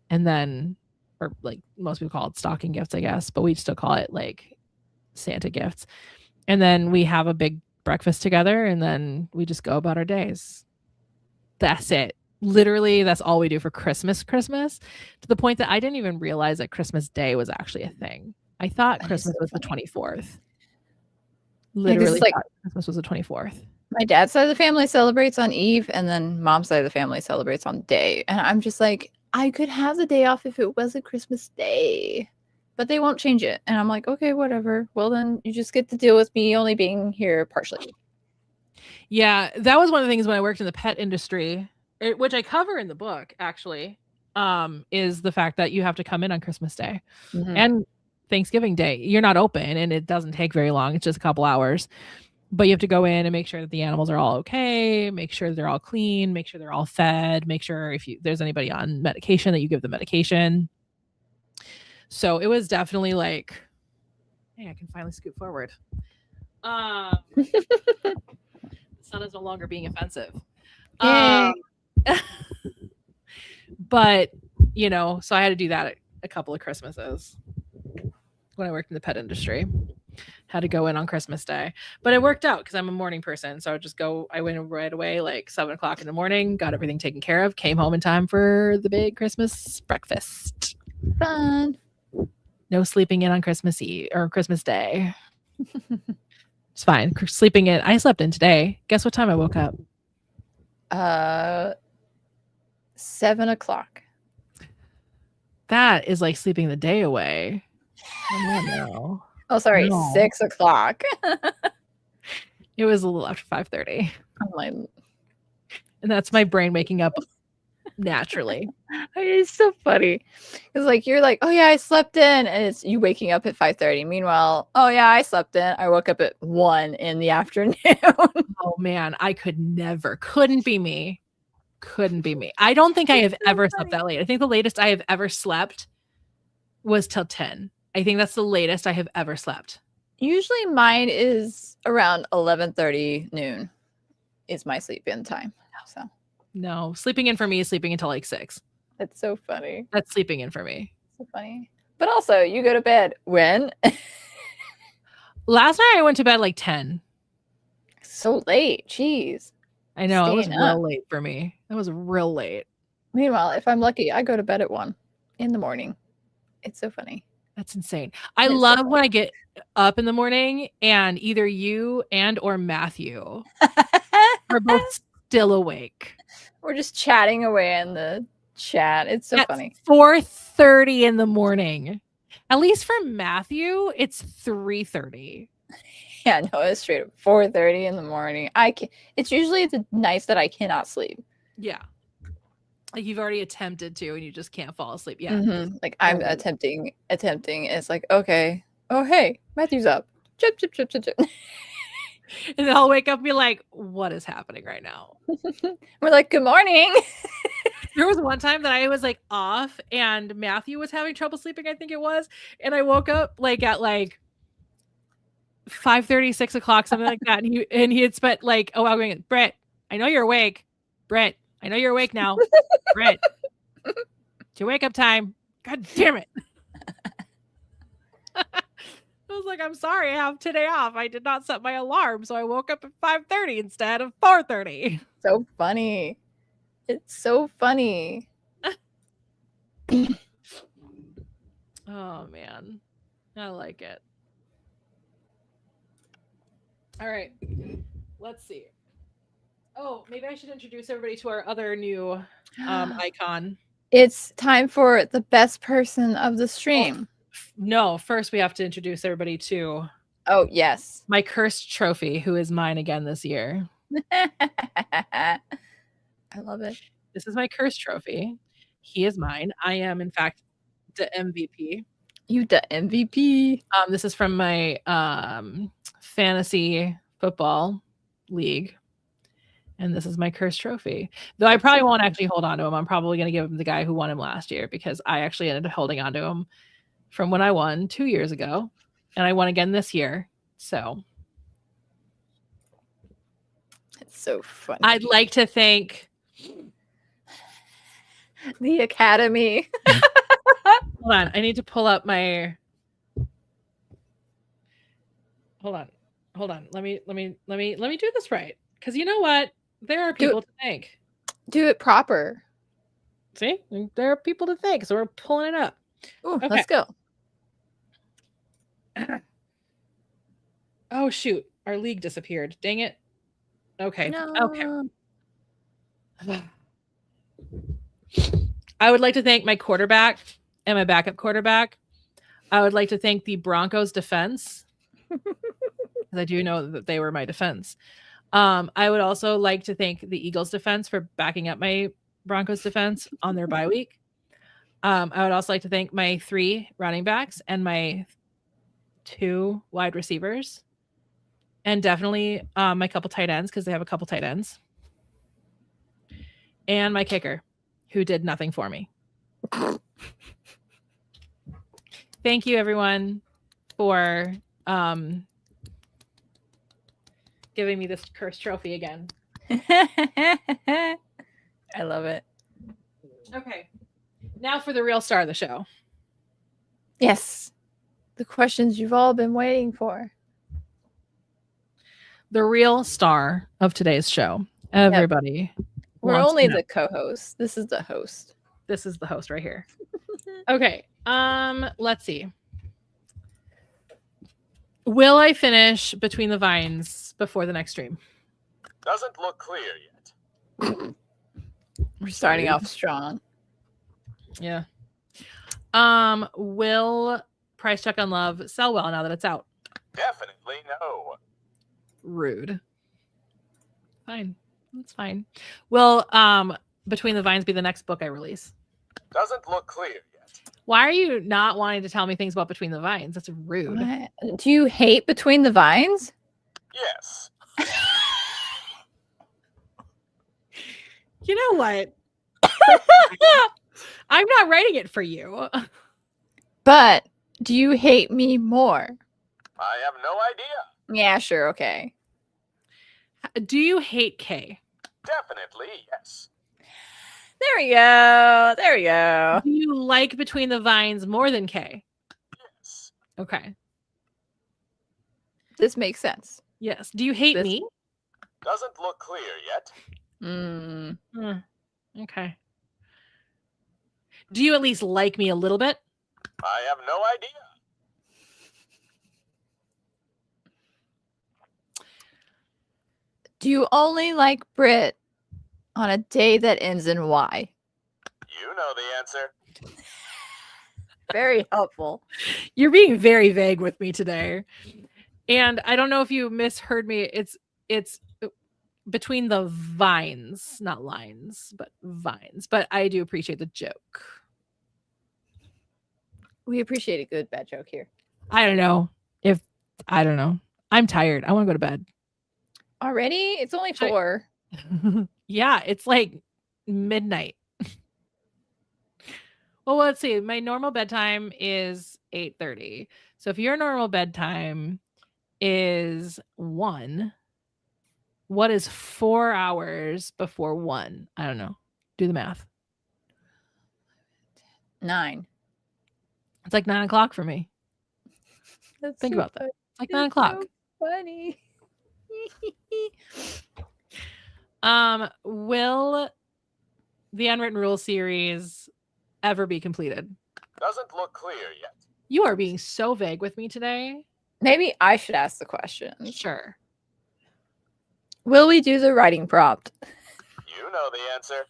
and then, or like most people call it stocking gifts, I guess, but we still call it like Santa gifts. And then we have a big breakfast together, and then we just go about our days. That's it. Literally, that's all we do for Christmas, to the point that I didn't even realize that Christmas Day was actually a thing. I thought Christmas was the 24th. Literally, like, Christmas was the 24th. My dad's side of the family celebrates on Eve, and then mom's side of the family celebrates on Day. And I'm just like, I could have the day off if it wasn't Christmas Day, but they won't change it. And I'm like, okay, whatever. Well, then you just get to deal with me only being here partially. Yeah, that was one of the things when I worked in the pet industry, which I cover in the book actually, is the fact that you have to come in on Christmas Day and Thanksgiving Day. You're not open and it doesn't take very long. It's just a couple hours. But you have to go in and make sure that the animals are all okay, make sure they're all clean, make sure they're all fed, make sure if there's anybody on medication that you give them medication. So it was definitely like, hey, I can finally scoot forward. The sun is no longer being offensive. But, so I had to do that a couple of Christmases when I worked in the pet industry. Had to go in on Christmas Day, but it worked out because I'm a morning person. So I went right away, like 7:00 in the morning, got everything taken care of, came home in time for the big Christmas breakfast. Fun. No sleeping in on Christmas Eve or Christmas Day. It's fine. Sleeping in. I slept in today. Guess what time I woke up? 7:00. That is like sleeping the day away. Oh, no. Oh, sorry, no. 6:00. It was a little after 5:30. Oh my! And that's my brain waking up naturally. It's so funny. It's like you're like, oh yeah, I slept in, and it's you waking up at 5:30. Meanwhile, oh yeah, I slept in. I woke up at 1 in the afternoon. Oh man, I couldn't be me. I don't think I have ever slept that late. I think the latest I have ever slept was till 10. I think that's the latest I have ever slept. Usually mine is around 11:30 noon is my sleep-in time. So no, sleeping in for me is sleeping until like 6. That's so funny. That's sleeping in for me. So funny. But also, you go to bed when? Last night I went to bed like 10. So late. Jeez. I know. It was real late for me. It was real late. Meanwhile, if I'm lucky, I go to bed at 1 in the morning. It's so funny. That's insane. I love when I get up in the morning and either you and or Matthew are both still awake. We're just chatting away in the chat. It's so funny. 4:30 in the morning. At least for Matthew, it's 3:30. Yeah, no, it's straight up 4:30 in the morning. It's usually the nights that I cannot sleep. Yeah. Like you've already attempted to and you just can't fall asleep. Yeah. Mm-hmm. Like I'm attempting. It's like, okay. Oh, hey, Matthew's up. Chip, chip, chip, chip, chip. And then I'll wake up and be like, what is happening right now? We're like, good morning. There was one time that I was like off and Matthew was having trouble sleeping, I think it was. And I woke up like at like 5:30, 6:00, something like that. And he had spent like a while going, Britt, I know you're awake. Britt, I know you're awake now. Britt, it's your wake up time. God damn it. I was like, I'm sorry, I have today off. I did not set my alarm, so I woke up at 5:30 instead of 4:30. So funny. It's so funny. Oh man, I like it. All right, let's see. Oh, maybe I should introduce everybody to our other new icon. It's time for the best person of the stream. No, first we have to introduce everybody to. Oh, yes. My cursed trophy, who is mine again this year. I love it. This is my cursed trophy. He is mine. I am, in fact, the MVP. You the MVP. This is from my fantasy football league. And this is my cursed trophy. Though I probably won't actually hold on to him. I'm probably going to give him the guy who won him last year because I actually ended up holding on to him from when I won 2 years ago. And I won again this year. So. It's so funny. I'd like to thank the Academy. Hold on. I need to pull up my. Hold on. Let me do this right. Because you know what? There are people to thank. Do it proper. See? There are people to thank. So we're pulling it up. Ooh, okay. Let's go. Oh, shoot. Our league disappeared. Dang it. Okay. No. Okay. I would like to thank my quarterback and my backup quarterback. I would like to thank the Broncos defense. Because I do know that they were my defense. I would also like to thank the Eagles defense for backing up my Broncos defense on their bye week. I would also like to thank my 3 running backs and my 2 wide receivers, and definitely my couple tight ends, because they have a couple tight ends, and my kicker, who did nothing for me. Thank you, everyone, for giving me this cursed trophy again. I love it. Okay. Now for the real star of the show. Yes. The questions you've all been waiting for. The real star of today's show. Everybody. We're only the co-host. This is the host. This is the host right here. Okay. Let's see. Will I finish Between the Vines before the next stream? Doesn't look clear yet. We're starting off strong. Yeah. Will Price Check on Love sell well now that it's out? Definitely no. Rude. Fine. That's fine. Will Between the Vines be the next book I release? Doesn't look clear yet. Why are you not wanting to tell me things about Between the Vines? That's rude. What? Do you hate Between the Vines? Yes. You know what? I'm not writing it for you. But do you hate me more? I have no idea. Yeah, sure, okay. Do you hate Kay? Definitely yes. There we go. There we go. Do you like Between the Vines more than Kay? Yes. Okay. This makes sense. Yes. Do you hate This- me? Doesn't look clear yet. Okay. Do you at least like me a little bit? I have no idea. Do you only like Britt on a day that ends in Y? You know the answer. Very helpful. You're being very vague with me today. And I don't know if you misheard me. It's Between the Vines, not lines, but vines. But I do appreciate the joke. We appreciate a good bad joke here. I don't know. I'm tired. I want to go to bed. Already? It's only 4. Yeah, it's like midnight. Well, let's see. My normal bedtime is 8:30. So if your normal bedtime is 1, what is 4 hours before 1? I don't know. Do the math. 9. It's like 9 o'clock for me. That's Think so about that. funny. It's like 9 o'clock. So funny. Will the Unwritten Rules series ever be completed? Doesn't look clear yet. You are being so vague with me today. Maybe I should ask the question. Sure. Will we do the writing prompt? You know the answer.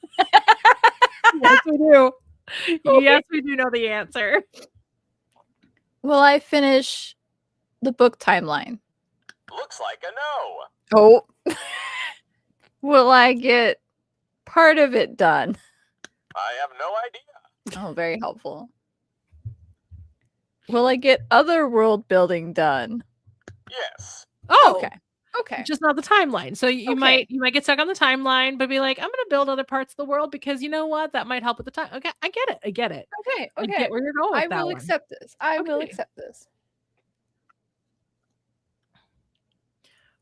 Yes, we do. Yes, we do know the answer. Will I finish the book timeline? Looks like a no. Oh. Will I get part of it done? I have no idea. Oh, very helpful. Will I get other world building done? Yes. Oh, Okay. Okay. just not the timeline. So you Okay. might get stuck on the timeline, but be like, I'm gonna build other parts of the world because you know what? That might help with the time. Okay, I get it. I get it. Okay. I Okay. get where you're going with I that will one. accept this. I will Okay. accept this.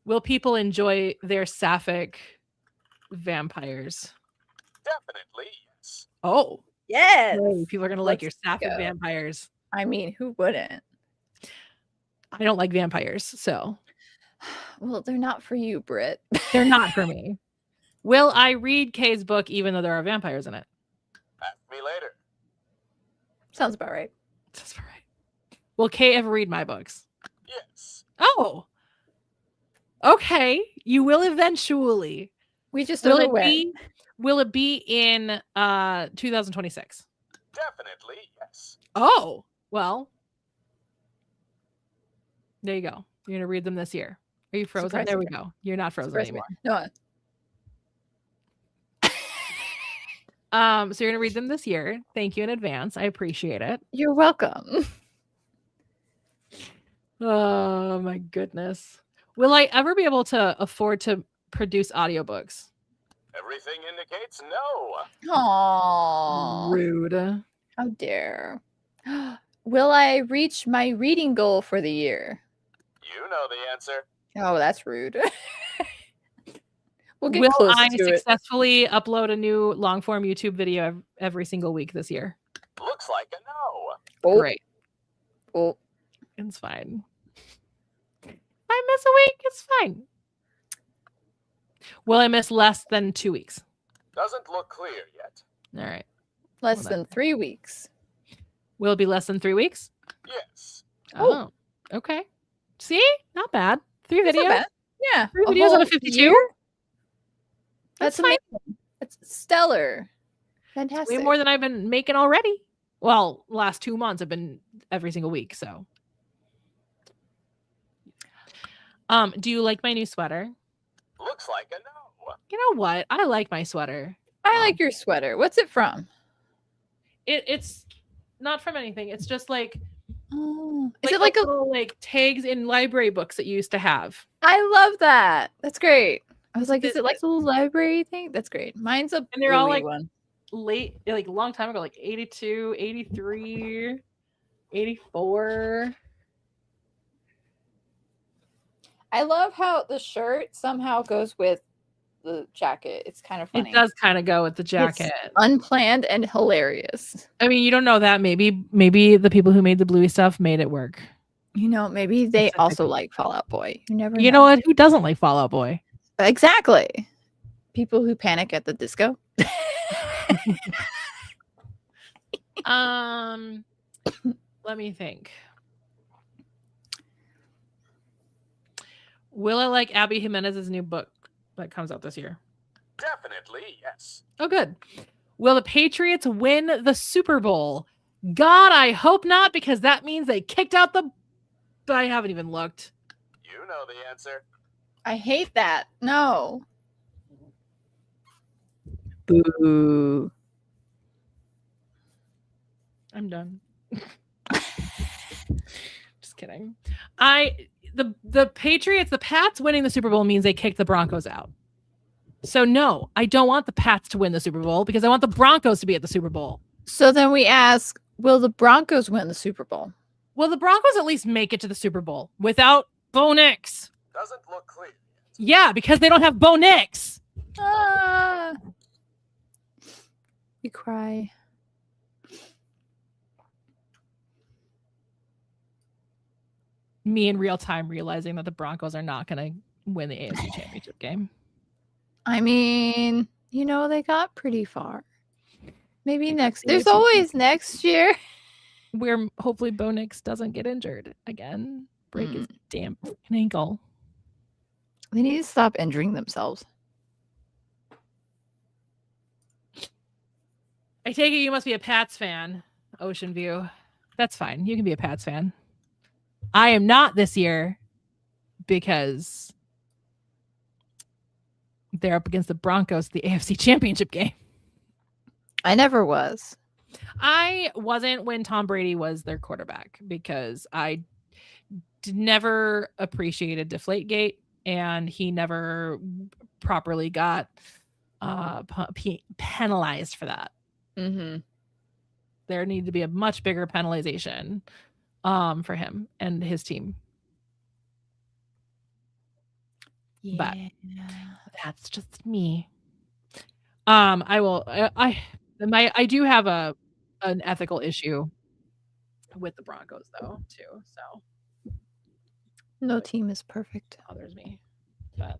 Will people enjoy their sapphic vampires? Definitely yes. Oh, Yes. hey, people are gonna like your Let's sapphic go. vampires. I mean, who wouldn't? I don't like vampires, so Well, they're not for you, Britt. they're not for me. Will I read Kay's book even though there are vampires in it? Ask me later. Sounds about right. That's right. Will Kay ever read my books? Yes. Oh, okay. You will eventually. We just don't know when. Will it be in 2026? Definitely yes. Oh, well. There you go. You're gonna read them this year. Are you frozen? Surprise, There we surprise. go. You're not frozen Surprise anymore. No. So you're gonna read them this year. Thank you in advance. I appreciate it. You're welcome. Oh my goodness. Will I ever be able to afford to produce audiobooks? Everything indicates no. Aww. Rude. How dare. Will I reach my reading goal for the year? You know the answer. Oh, that's rude. We'll get Will close I to it. successfully upload a new long form YouTube video every single week this year? Looks like a no. Oh, Great. oh. It's fine. I miss a week. It's fine. Will I miss less than 2 weeks? Doesn't look clear yet. All right. Less Well, than 3 weeks. Will it be less than 3 weeks? Yes. Oh, okay. See? Not bad. 3 That's not videos. bad. Yeah. 3 a videos out whole of 52? year? That's That's fine. amazing. That's stellar. Way Fantastic. more than I've been making already. Well, last 2 months have been every single week, so. Do you like my new sweater? Looks like a no. You know what? I like my sweater. I like your sweater. What's it from? It's not from anything. It's just like Oh, is it like the a? little like tags in library books that you used to have. I love that. That's great. I was like, is This- it like a little library thing? That's great. Mine's a And they're all, bluey like, one. Late, like a long time ago, like 82, 83, 84. I love how the shirt somehow goes with the jacket. It's kind of funny. It does kind of go with the jacket. Unplanned and hilarious. I mean, you don't know that. Maybe the people who made the bluey stuff made it work. You know, maybe they Specific. also like Fall Out Boy. You never You know what? Who doesn't like Fall Out Boy? Exactly. People who panic at the disco. Let me think. Will I like Abby Jimenez's new book that comes out this year? Definitely yes. Oh, good. Will the Patriots win the Super Bowl? God, I hope not, because that means they kicked out the. But I haven't even looked. You know the answer. I hate that. No. Boo. I'm done. Just kidding. The Patriots, the Pats winning the Super Bowl means they kicked the Broncos out. So no, I don't want the Pats to win the Super Bowl because I want the Broncos to be at the Super Bowl. So then we ask, will the Broncos win the Super Bowl? Will the Broncos at least make it to the Super Bowl without Bo Nix? Doesn't look clear. Yeah, because they don't have Bo Nix. Ah. You cry. Me in real time realizing that the Broncos are not going to win the AFC Championship game. I mean, you know, they got pretty far. Maybe next. the There's AFC always next year. Where hopefully Bo Nix doesn't get injured again. Break his damn ankle. They need to stop injuring themselves. I take it you must be a Pats fan, Ocean View. That's fine. You can be a Pats fan. I am not this year because they're up against the Broncos, the AFC Championship game. I never was. I wasn't when Tom Brady was their quarterback because I never appreciated Deflategate and he never properly got penalized for that. Mm-hmm. There needed to be a much bigger penalization for him and his team. But that's just me. I do have an ethical issue with the Broncos though too, so No team is perfect. bothers me. But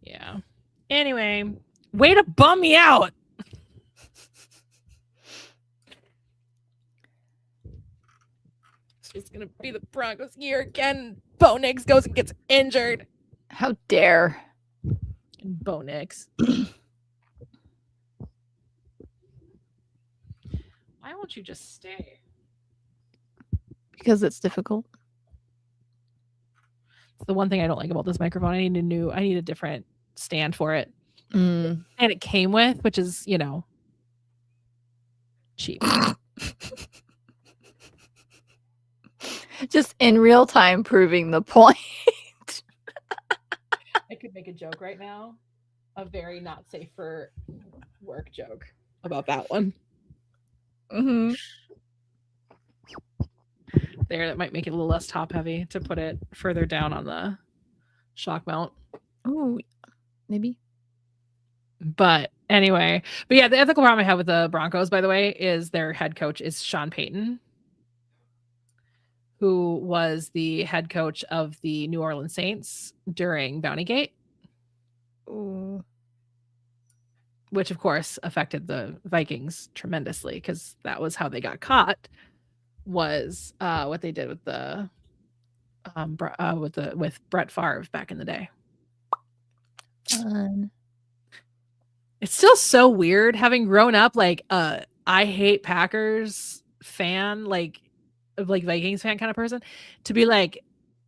yeah. Anyway, way to bum me out. It's gonna be the Broncos year again. Bo Nix goes and gets injured. How dare. Bo Nix. Why won't you just stay? Because it's difficult. It's the one thing I don't like about this microphone. I need a different stand for it. Mm. And it came with, which is, cheap. Just in real time proving the point. I could make a joke right now, a very not safe for work joke about that one. Mm-hmm. There, that might make it a little less top heavy to put it further down on the shock mount. Oh, maybe. But anyway, the ethical problem I have with the Broncos, by the way, is their head coach is Sean Payton, who was the head coach of the New Orleans Saints during Bountygate. Ooh. Which of course affected the Vikings tremendously, because that was how they got caught, was what they did with the with Brett Favre back in the day. Fun. It's still so weird having grown up like I hate Packers fan, like Vikings fan kind of person, to be like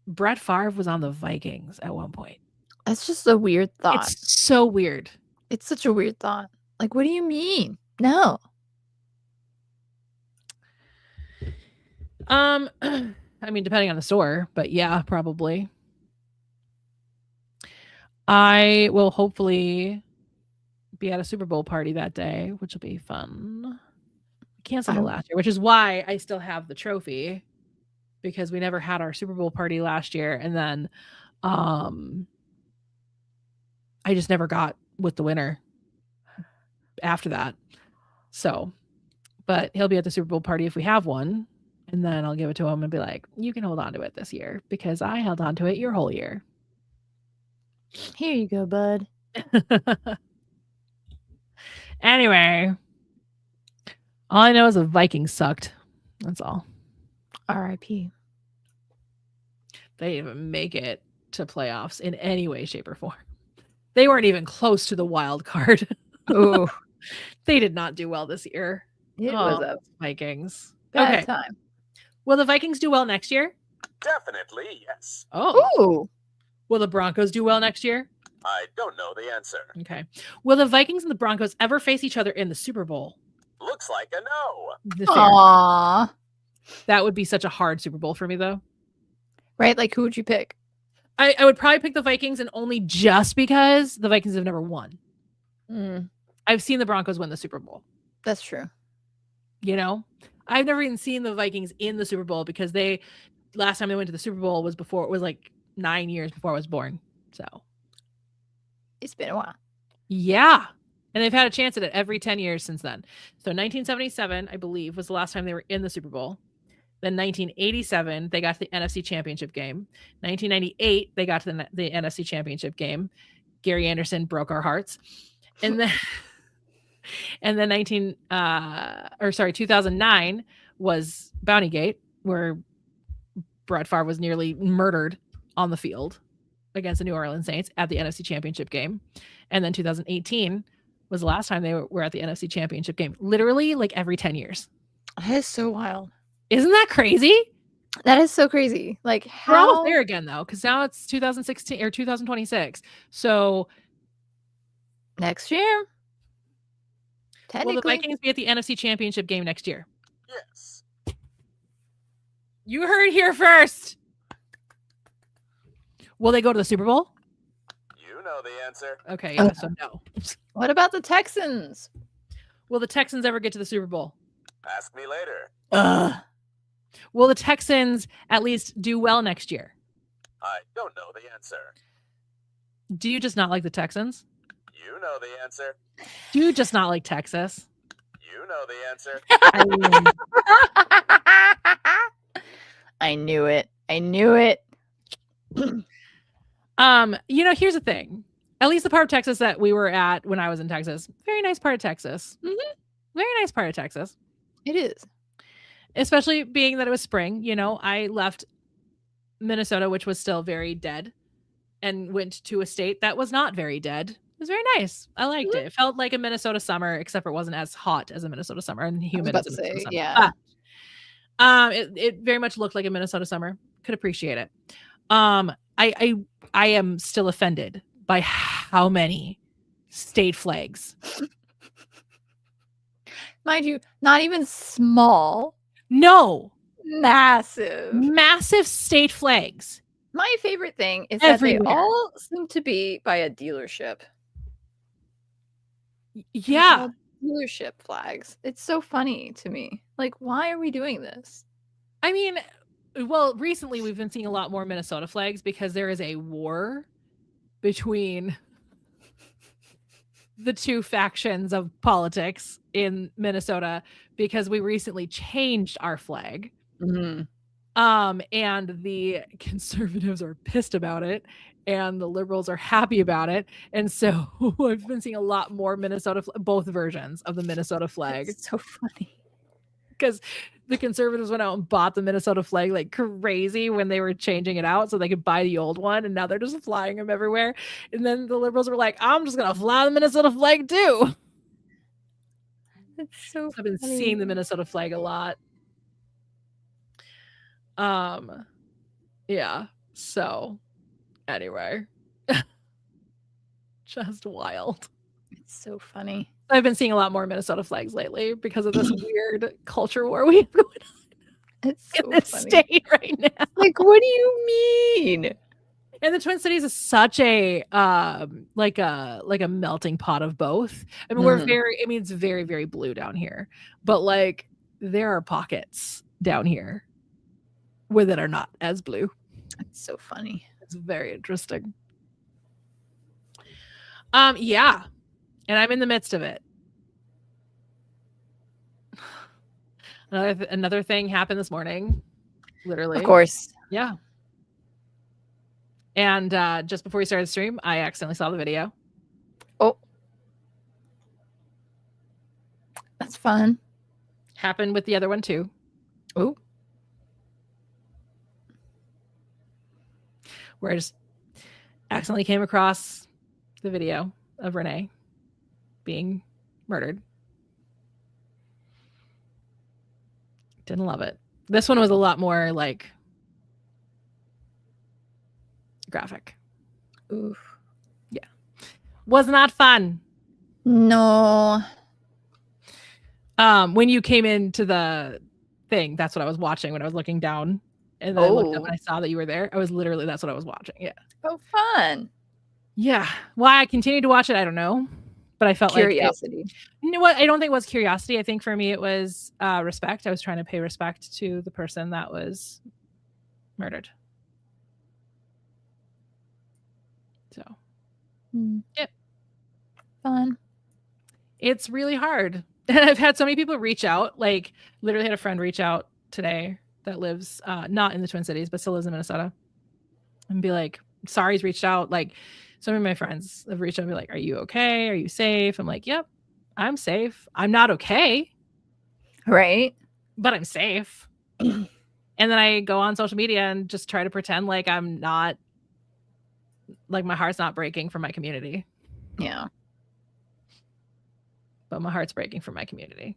Brett Favre was on the Vikings at one point. That's just a weird thought. It's so weird. It's such a weird thought. Like, what do you mean? No. I mean, depending on the store, but yeah, probably. I will hopefully be at a Super Bowl party that day, which will be fun. We canceled it last year, which is why I still have the trophy, because we never had our Super Bowl party last year, and then I just never got with the winner after that. So, but he'll be at the Super Bowl party if we have one, and then I'll give it to him and be like, you can hold on to it this year because I held on to it your whole year. Here you go, bud. Anyway, all I know is the Vikings sucked. That's all. R.I.P. They didn't even make it to playoffs in any way, shape, or form. They weren't even close to the wild card. Ooh. They did not do well this year. It was a Vikings. bad time. Will the Vikings do well next year? Definitely, yes. Oh. Ooh. Will the Broncos do well next year? I don't know the answer. Okay. Will the Vikings and the Broncos ever face each other in the Super Bowl? Looks like a no. Fair. Aww. That would be such a hard Super Bowl for me, though. Right? Like, who would you pick? I would probably pick the Vikings, and only just because the Vikings have never won. I've seen the Broncos win the Super Bowl. That's true. You know? I've never even seen the Vikings in the Super Bowl, because last time they went to the Super Bowl was like 9 years before I was born. So it's been a while. Yeah. And they've had a chance at it every 10 years since then. So 1977, I believe, was the last time they were in the Super Bowl. Then 1987, they got to the NFC Championship game. 1998, they got to the NFC Championship game. Gary Anderson broke our hearts. And then 2009 was Bountygate, where Brett Favre was nearly murdered on the field against the New Orleans Saints at the NFC Championship game. And then 2018 was the last time they were at the NFC Championship game. Literally, like every 10 years. That is so wild. Isn't that crazy? That is so crazy. Like, we're almost there again, though, because now it's 2016 or 2026. So next year, will the Vikings be at the NFC Championship game next year? Yes. You heard here first. Will they go to the Super Bowl? You know the answer. Okay, yeah, so no. What about the Texans? Will the Texans ever get to the Super Bowl? Ask me later. Will the Texans at least do well next year? I don't know the answer. Do you just not like the Texans? You know the answer. Do you just not like Texas? You know the answer. I knew it. I knew it. Here's the thing. At least the part of Texas that we were at when I was in Texas, very nice part of Texas. Mm-hmm. Very nice part of Texas. It is. Especially being that it was spring. I left Minnesota, which was still very dead, and went to a state that was not very dead, It was very nice. I liked it. It felt like a Minnesota summer, except for it wasn't as hot as a Minnesota summer and humid as a Minnesota summer. yeah. It very much looked like a Minnesota summer. Could appreciate it. I am still offended by how many state flags. Mind you, not even small. No, Massive state flags. My favorite thing is Everywhere. that they all seem to be by a dealership. Yeah. Dealership flags. It's so funny to me. Like, why are we doing this? I mean, well, recently we've been seeing a lot more Minnesota flags because there is a war between the two factions of politics in Minnesota because we recently changed our flag. Mm-hmm. And the conservatives are pissed about it and the liberals are happy about it. And so I've been seeing a lot more Minnesota, both versions of the Minnesota flag. It's so funny. Because the conservatives went out and bought the Minnesota flag like crazy when they were changing it out so they could buy the old one. And now they're just flying them everywhere. And then the liberals were like, I'm just going to fly the Minnesota flag too. It's so I've been seeing the Minnesota flag a lot. Yeah, so anyway, just wild. It's so funny. I've been seeing a lot more Minnesota flags lately because of this weird culture war we have going on It's so in this funny. state right now. Like, what do you mean? And the Twin Cities is such a like a melting pot of both. I mean, it's very, very blue down here, but like there are pockets down here where that are not as blue. It's so funny. It's very interesting. Yeah. And I'm in the midst of it. Another thing happened this morning. Literally. Of course. Yeah. And just before we started the stream, I accidentally saw the video. Oh. That's fun. Happened with the other one too. Oh. Where I just accidentally came across the video of Renee being murdered. Didn't love it. This one was a lot more like graphic. Oof. Yeah. Was not fun. No. When you came into the thing, that's what I was watching when I was looking down. And then I looked up and I saw that you were there. That's what I was watching. Yeah. Oh, fun. Yeah. Why I continued to watch it, I don't know. But I felt curiosity. You know what? I don't think it was curiosity. I think for me it was respect. I was trying to pay respect to the person that was murdered. So, yep. Fun. It's really hard. And I've had so many people reach out. Like, literally had a friend reach out today that lives not in the Twin Cities, but still lives in Minnesota, and be like, sorry, he's reached out. Like, some of my friends have reached out and be like, are you okay? Are you safe? I'm like, yep, I'm safe. I'm not okay. Right. But I'm safe. And then I go on social media and just try to pretend like I'm not, like my heart's not breaking for my community. Yeah. But my heart's breaking for my community.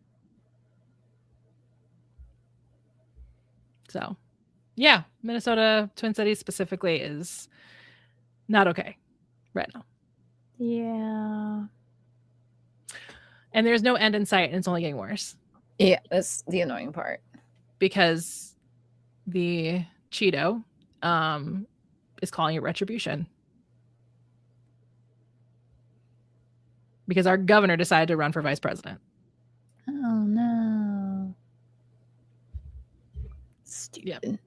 So, yeah, Minnesota, Twin Cities specifically is not okay right now. Yeah. And there's no end in sight, and it's only getting worse. Yeah, that's the annoying part. Because the Cheeto is calling it retribution. Because our governor decided to run for vice president. Oh, no. Stupid.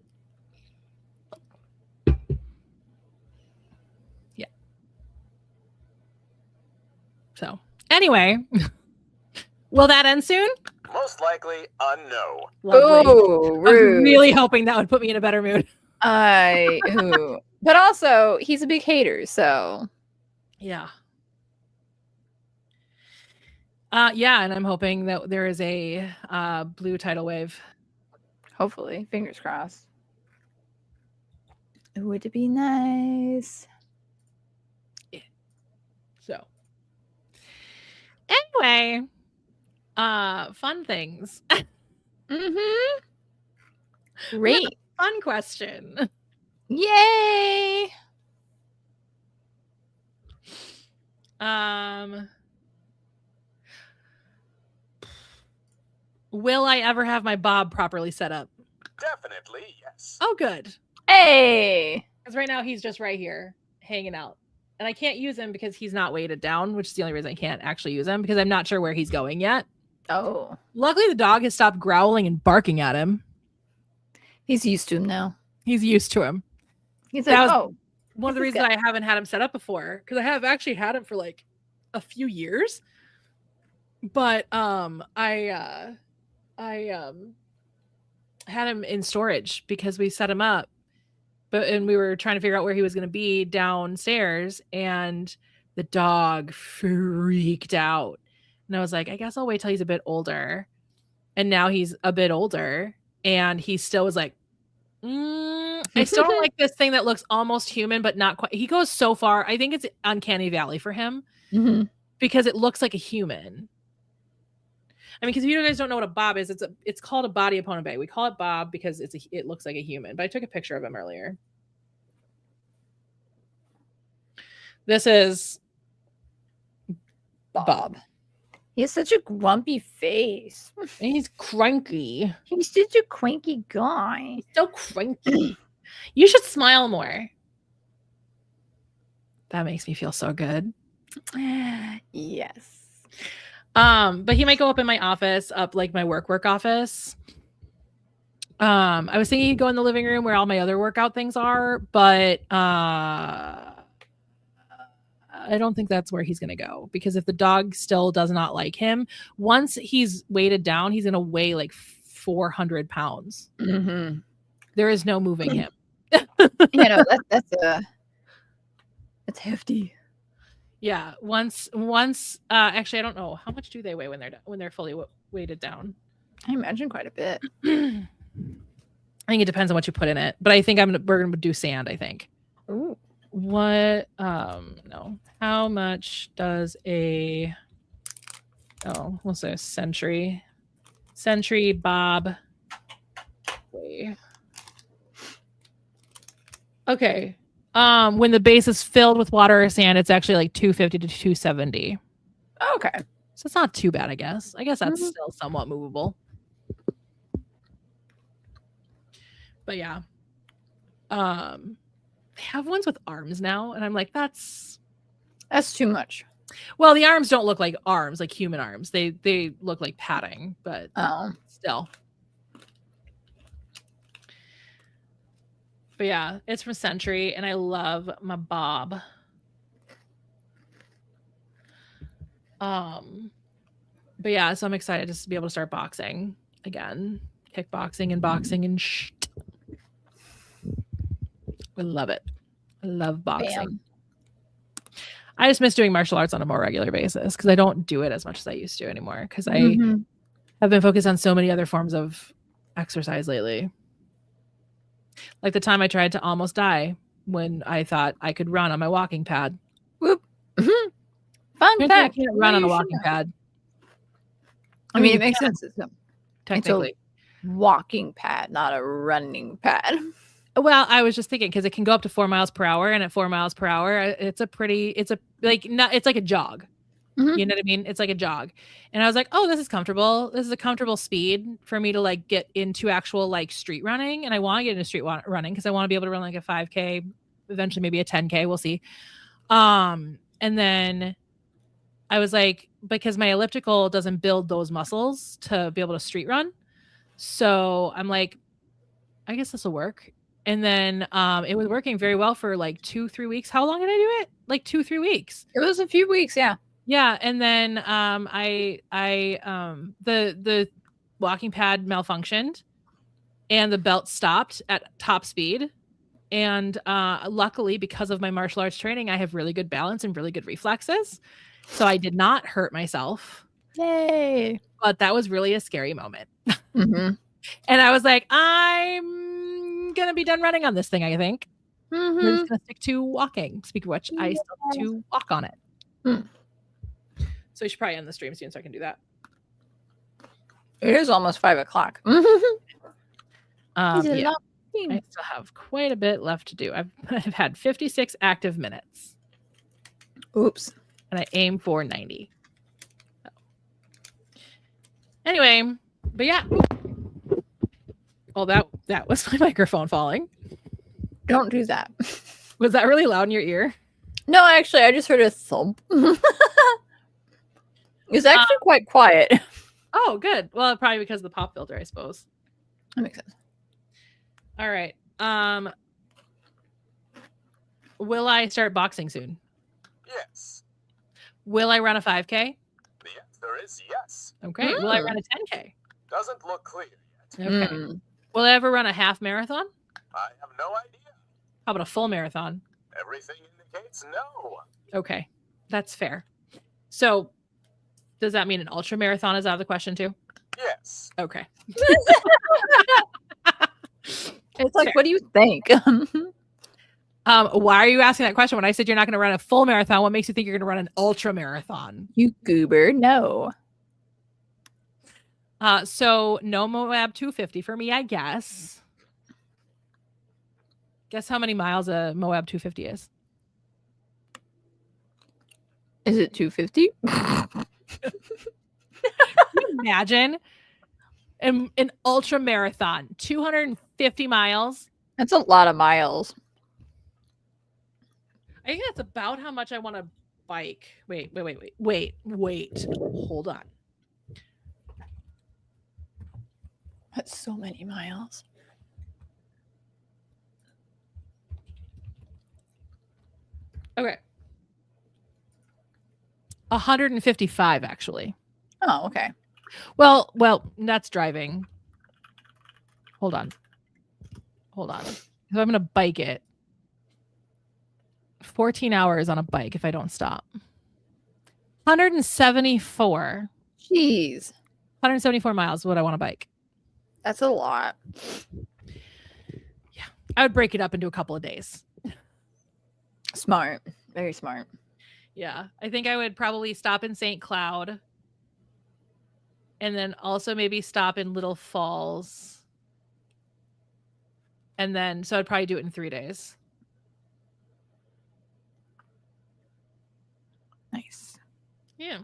Yeah. So, anyway, will that end soon? Most likely a no. Lovely. Oh, I was rude. really hoping that would put me in a better mood. But also, he's a big hater, so. Yeah. Yeah, and I'm hoping that there is a blue tidal wave. Hopefully. Fingers crossed. It would be nice. Yeah. So, Anyway, fun things. Mm-hmm. Great. Fun question. Yay. Will I ever have my bob properly set up? Definitely, yes. Oh, good. Hey. Because right now he's just right here hanging out. And I can't use him because he's not weighted down, which is the only reason I can't actually use him because I'm not sure where he's going yet. Oh. Luckily, the dog has stopped growling and barking at him. He's used to him now. He's used to him. He's like, oh. One of the reasons I haven't had him set up before, because I have actually had him for like a few years. But I had him in storage because we set him up. And we were trying to figure out where he was going to be downstairs, and the dog freaked out. And I was like, I guess I'll wait till he's a bit older. And now he's a bit older, and he still was like, I still don't like this thing that looks almost human, but not quite. He goes so far. I think it's uncanny valley for him because it looks like a human. I mean, because if you guys don't know what a bob is, it's called a body opponent bag. We call it bob because it looks like a human. But I took a picture of him earlier. This is Bob. He has such a grumpy face. And he's cranky. He's such a cranky guy. He's so cranky. You should smile more. That makes me feel so good. Yes. But he might go up in my office, up like my work office. I was thinking he'd go in the living room where all my other workout things are, but I don't think that's where he's going to go, because if the dog still does not like him, once he's weighted down, he's going to weigh like 400 pounds. Mm-hmm. There is no moving him. That's hefty. Yeah. Once, actually, I don't know. How much do they weigh when they're fully weighted down? I imagine quite a bit. I think it depends on what you put in it, but I think we're going to do sand, I think. Ooh. What, no. How much does we'll say a century bob weigh? Okay. When the base is filled with water or sand, it's actually like 250 to 270. Okay. So it's not too bad, I guess. I guess that's still somewhat movable. But yeah. They have ones with arms now, and I'm like, that's too much. Well, the arms don't look like arms, like human arms. They look like padding, but still. But yeah, it's from Century, and I love my Bob. But yeah, so I'm excited just to be able to start boxing again, kickboxing and boxing and shit. I love it. I love boxing. Bam. I just miss doing martial arts on a more regular basis because I don't do it as much as I used to anymore because I have been focused on so many other forms of exercise lately. Like the time I tried to almost die when I thought I could run on my walking pad. Whoop. Fun fact. I can't run on a walking pad. I mean, it makes sense. Technically. It's a walking pad, not a running pad. Well, I was just thinking because it can go up to 4 miles per hour, and at 4 miles per hour, it's like a jog. You know what I mean? It's like a jog. And I was like, oh, this is comfortable. This is a comfortable speed for me to like get into actual like street running. And I want to get into street running because I want to be able to run like a 5K, eventually maybe a 10K. We'll see. And then I was like, because my elliptical doesn't build those muscles to be able to street run. So I'm like, I guess this will work. And then it was working very well for like 2-3 weeks. How long did I do it? Like 2-3 weeks. It was a few weeks, yeah. Yeah, and then the walking pad malfunctioned, and the belt stopped at top speed. And luckily, because of my martial arts training, I have really good balance and really good reflexes, so I did not hurt myself. Yay! But that was really a scary moment. And I was like, I'm gonna be done running on this thing. I think we're just gonna stick to walking. Speaking of which, I still have to walk on it. So we should probably end the stream soon so I can do that. It is almost 5 o'clock. I still have quite a bit left to do. I've had 56 active minutes. Oops. And I aim for 90. So. Anyway, but yeah. Well, that was my microphone falling. Don't do that. Was that really loud in your ear? No, actually, I just heard a thump. It's actually quite quiet. Oh, good. Well, probably because of the pop filter, I suppose. That makes sense. All right. Will I start boxing soon? Yes. Will I run a 5K? The answer is yes. Okay. Will I run a 10K? Doesn't look clear yet. Okay. Will I ever run a half marathon? I have no idea. How about a full marathon? Everything indicates no. Okay. That's fair. So does that mean an ultra marathon is out of the question too? Yes. Okay. It's like, what do you think? Why are you asking that question when I said you're not going to run a full marathon? What makes you think you're going to run an ultra marathon? You goober. No. So no Moab 250 for me, I guess. Guess how many miles a Moab 250 is? Is it 250? Can you imagine an ultra marathon, 250 miles? That's a lot of miles. I think that's about how much I want to bike. Wait. Hold on. That's so many miles. Okay. 155 actually. Oh, okay. Well, that's driving. Hold on. So I'm going to bike it. 14 hours on a bike if I don't stop. 174. Jeez. 174 miles is what I want to bike. That's a lot. Yeah. I would break it up into a couple of days. Smart. Very smart. Yeah. I think I would probably stop in St. Cloud. And then also maybe stop in Little Falls. And then, so I'd probably do it in 3 days. Nice. Yeah.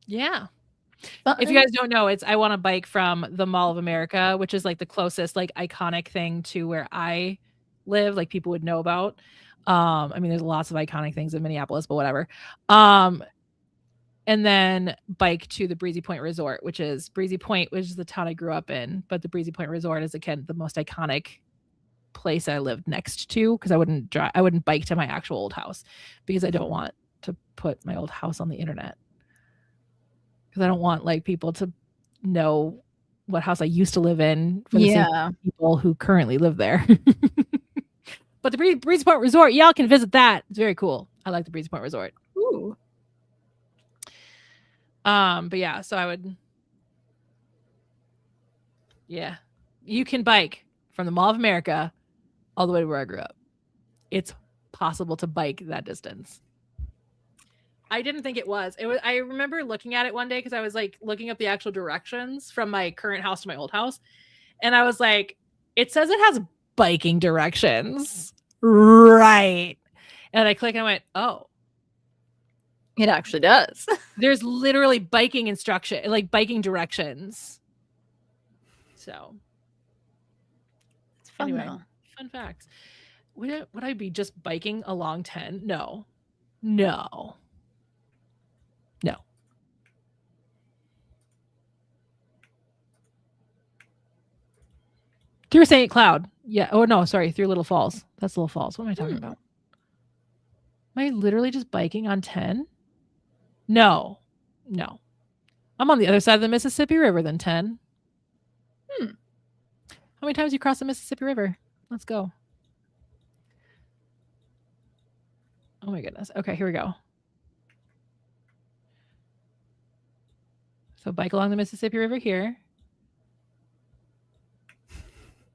If you guys don't know, I want to bike from the Mall of America, which is like the closest like iconic thing to where I live, like people would know about. I mean, there's lots of iconic things in Minneapolis, but whatever. And then bike to the Breezy Point Resort, which is Breezy Point, which is the town I grew up in. But the Breezy Point Resort is again the most iconic place I lived next to, because I wouldn't bike to my actual old house because I don't want to put my old house on the internet. Because I don't want like people to know what house I used to live in for the same people who currently live there. But the Breezy Point Resort, y'all can visit that. It's very cool. I like the Breezy Point Resort. Ooh. But yeah, so I would. Yeah, you can bike from the Mall of America all the way to where I grew up. It's possible to bike that distance. I didn't think it was. I remember looking at it one day because I was like looking up the actual directions from my current house to my old house. And I was like, it says it has biking directions. Right. And I clicked and I went, oh. It actually does. There's literally biking instruction, like biking directions. So. It's fun anyway, though. Fun facts. Would I be just biking along 10? No. Through St. Cloud. Yeah. Oh, no, sorry. Through Little Falls. That's Little Falls. What am I talking about? Am I literally just biking on 10? No. I'm on the other side of the Mississippi River than 10. How many times you cross the Mississippi River? Let's go. Oh my goodness. Okay, here we go. So bike along the Mississippi River here.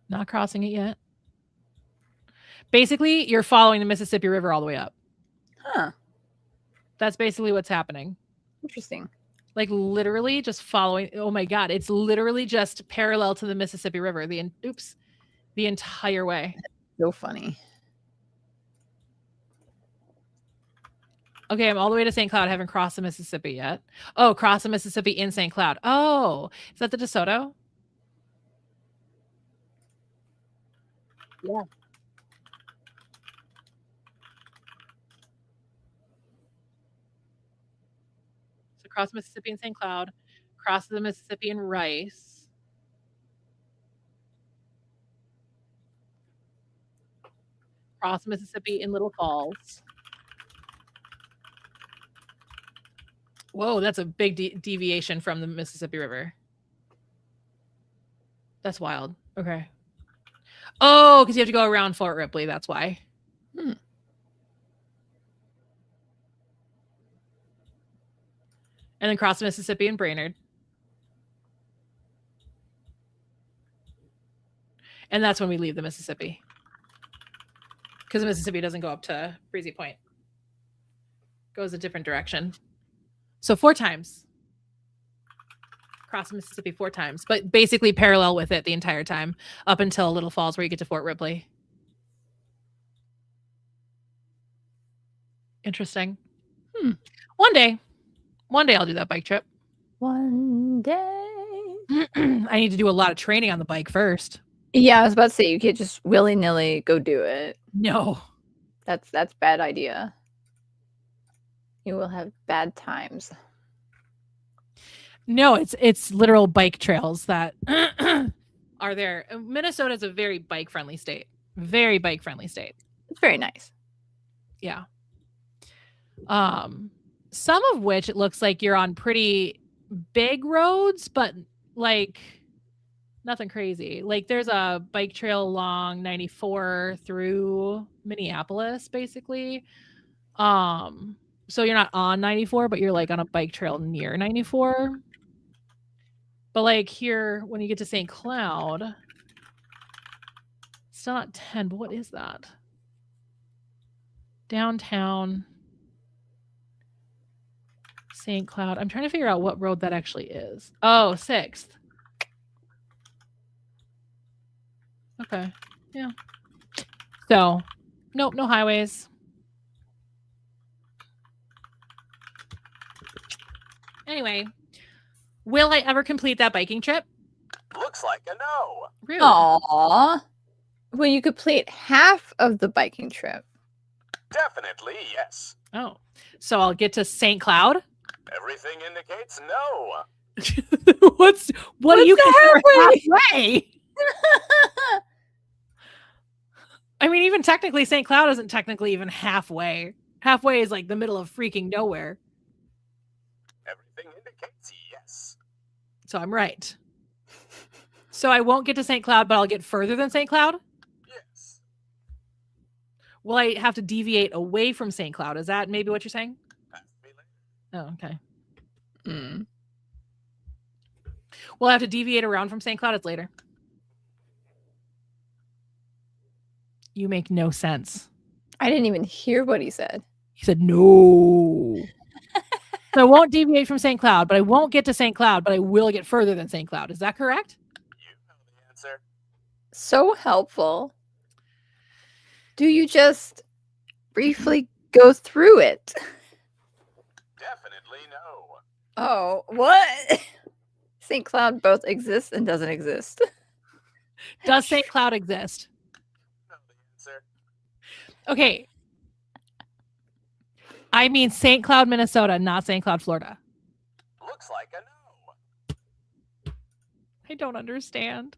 Not crossing it yet. Basically, you're following the Mississippi River all the way up. Huh. That's basically what's happening. Interesting. Like literally just following. Oh my God. It's literally just parallel to the Mississippi River. The entire way. So funny. Okay, I'm all the way to St. Cloud. I haven't crossed the Mississippi yet. Oh, cross the Mississippi in St. Cloud. Oh, is that the DeSoto? Yeah. So cross Mississippi in St. Cloud, cross the Mississippi in Rice. Cross Mississippi in Little Falls. Whoa, that's a big deviation from the Mississippi River. That's wild. Okay. Oh, because you have to go around Fort Ripley. That's why. And then cross the Mississippi in Brainerd. And that's when we leave the Mississippi. Because the Mississippi doesn't go up to Breezy Point. Goes a different direction. So 4 times. Cross the Mississippi 4 times. But basically parallel with it the entire time. Up until Little Falls where you get to Fort Ripley. Interesting. One day I'll do that bike trip. One day. I need to do a lot of training on the bike first. Yeah, I was about to say you can't just willy-nilly go do it. No. That's bad idea. You will have bad times. No, it's literal bike trails that are there. Minnesota is a very bike-friendly state. Very bike-friendly state. It's very nice. Yeah. Some of which it looks like you're on pretty big roads, but like nothing crazy. Like there's a bike trail along 94 through Minneapolis, basically. So you're not on 94, but you're like on a bike trail near 94. But like here, when you get to St. Cloud, it's still not 10, but what is that? Downtown St. Cloud. I'm trying to figure out what road that actually is. Oh, 6th. Okay. Yeah. So, nope, no highways. Anyway, will I ever complete that biking trip? Looks like a no. Really? Aww. Well, you complete half of the biking trip. Definitely yes. Oh. So I'll get to St. Cloud? Everything indicates no. what do you consider halfway? I mean, even technically, St. Cloud isn't technically even halfway. Halfway is like the middle of freaking nowhere. Everything indicates yes. So I'm right. So I won't get to St. Cloud, but I'll get further than St. Cloud? Yes. Will I have to deviate away from St. Cloud? Is that maybe what you're saying? Ask me later. Oh, okay. We'll have to deviate around from St. Cloud. It's later. You make no sense. I didn't even hear what he said. He said no. So I won't deviate from St. Cloud, but I won't get to St. Cloud, but I will get further than St. Cloud. Is that correct? You know the answer. So helpful. Do you just briefly go through it? Definitely no. Oh, what? St. Cloud both exists and doesn't exist. Does St. Cloud exist? You know the answer. Okay. I mean St. Cloud, Minnesota, not St. Cloud, Florida. Looks like a no. I don't understand.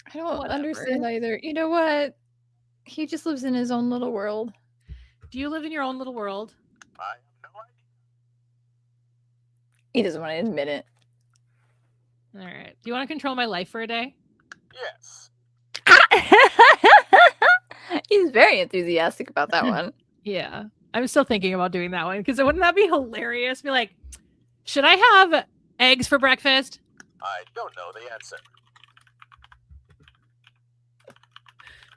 I don't Whatever. understand either. You know what? He just lives in his own little world. Do you live in your own little world? I have no idea. He doesn't want to admit it. All right. Do you want to control my life for a day? Yes. He's very enthusiastic about that one. Yeah. I'm still thinking about doing that one because wouldn't that be hilarious? Be like, should I have eggs for breakfast? I don't know the answer.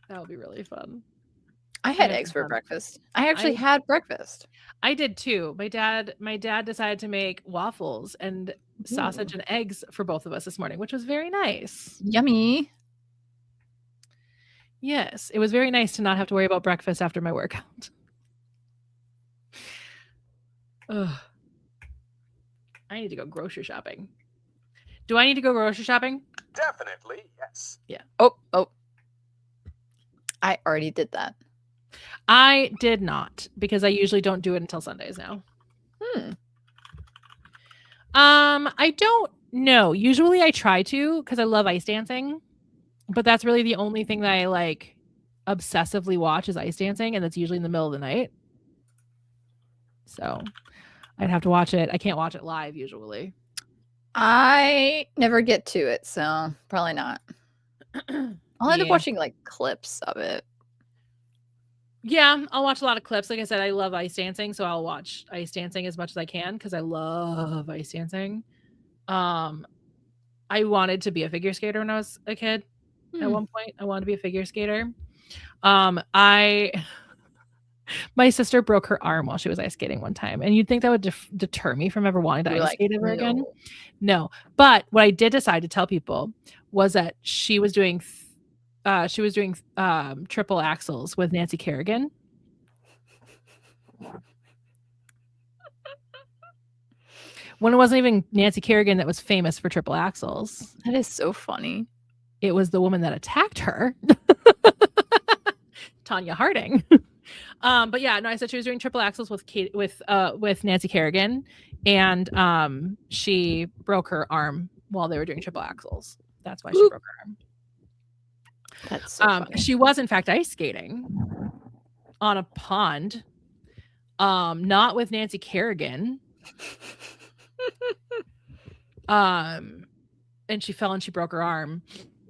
That would be really fun. I had had eggs some for fun. breakfast. I actually had breakfast. I did too. My dad decided to make waffles and sausage and eggs for both of us this morning, which was very nice. Yummy. Yes, it was very nice to not have to worry about breakfast after my workout. Ugh. I need to go grocery shopping. Do I need to go grocery shopping? Definitely, yes. Oh. I already did that. I did not, because I usually don't do it until Sundays now. I don't know. Usually I try to, because I love ice dancing, but that's really the only thing that I like obsessively watch is ice dancing, and that's usually in the middle of the night. So I'd have to watch it. I can't watch it live usually. I never get to it, so probably not. I'll end up watching like clips of it. Yeah, I'll watch a lot of clips. Like I said, I love ice dancing, so I'll watch ice dancing as much as I can because I love ice dancing. I wanted to be a figure skater when I was a kid. At one point, I wanted to be a figure skater. My sister broke her arm while she was ice skating one time, and you'd think that would deter me from ever wanting to ice skate ever again. No, but what I did decide to tell people was that she was doing triple axels with Nancy Kerrigan. When it wasn't even Nancy Kerrigan that was famous for triple axels. That is so funny. It was the woman that attacked her, Tanya Harding. But yeah, no, I said she was doing triple axels with Nancy Kerrigan, and she broke her arm while they were doing triple axels. That's why she broke her arm. That's so funny. She was in fact ice skating on a pond, not with Nancy Kerrigan. And she fell and she broke her arm,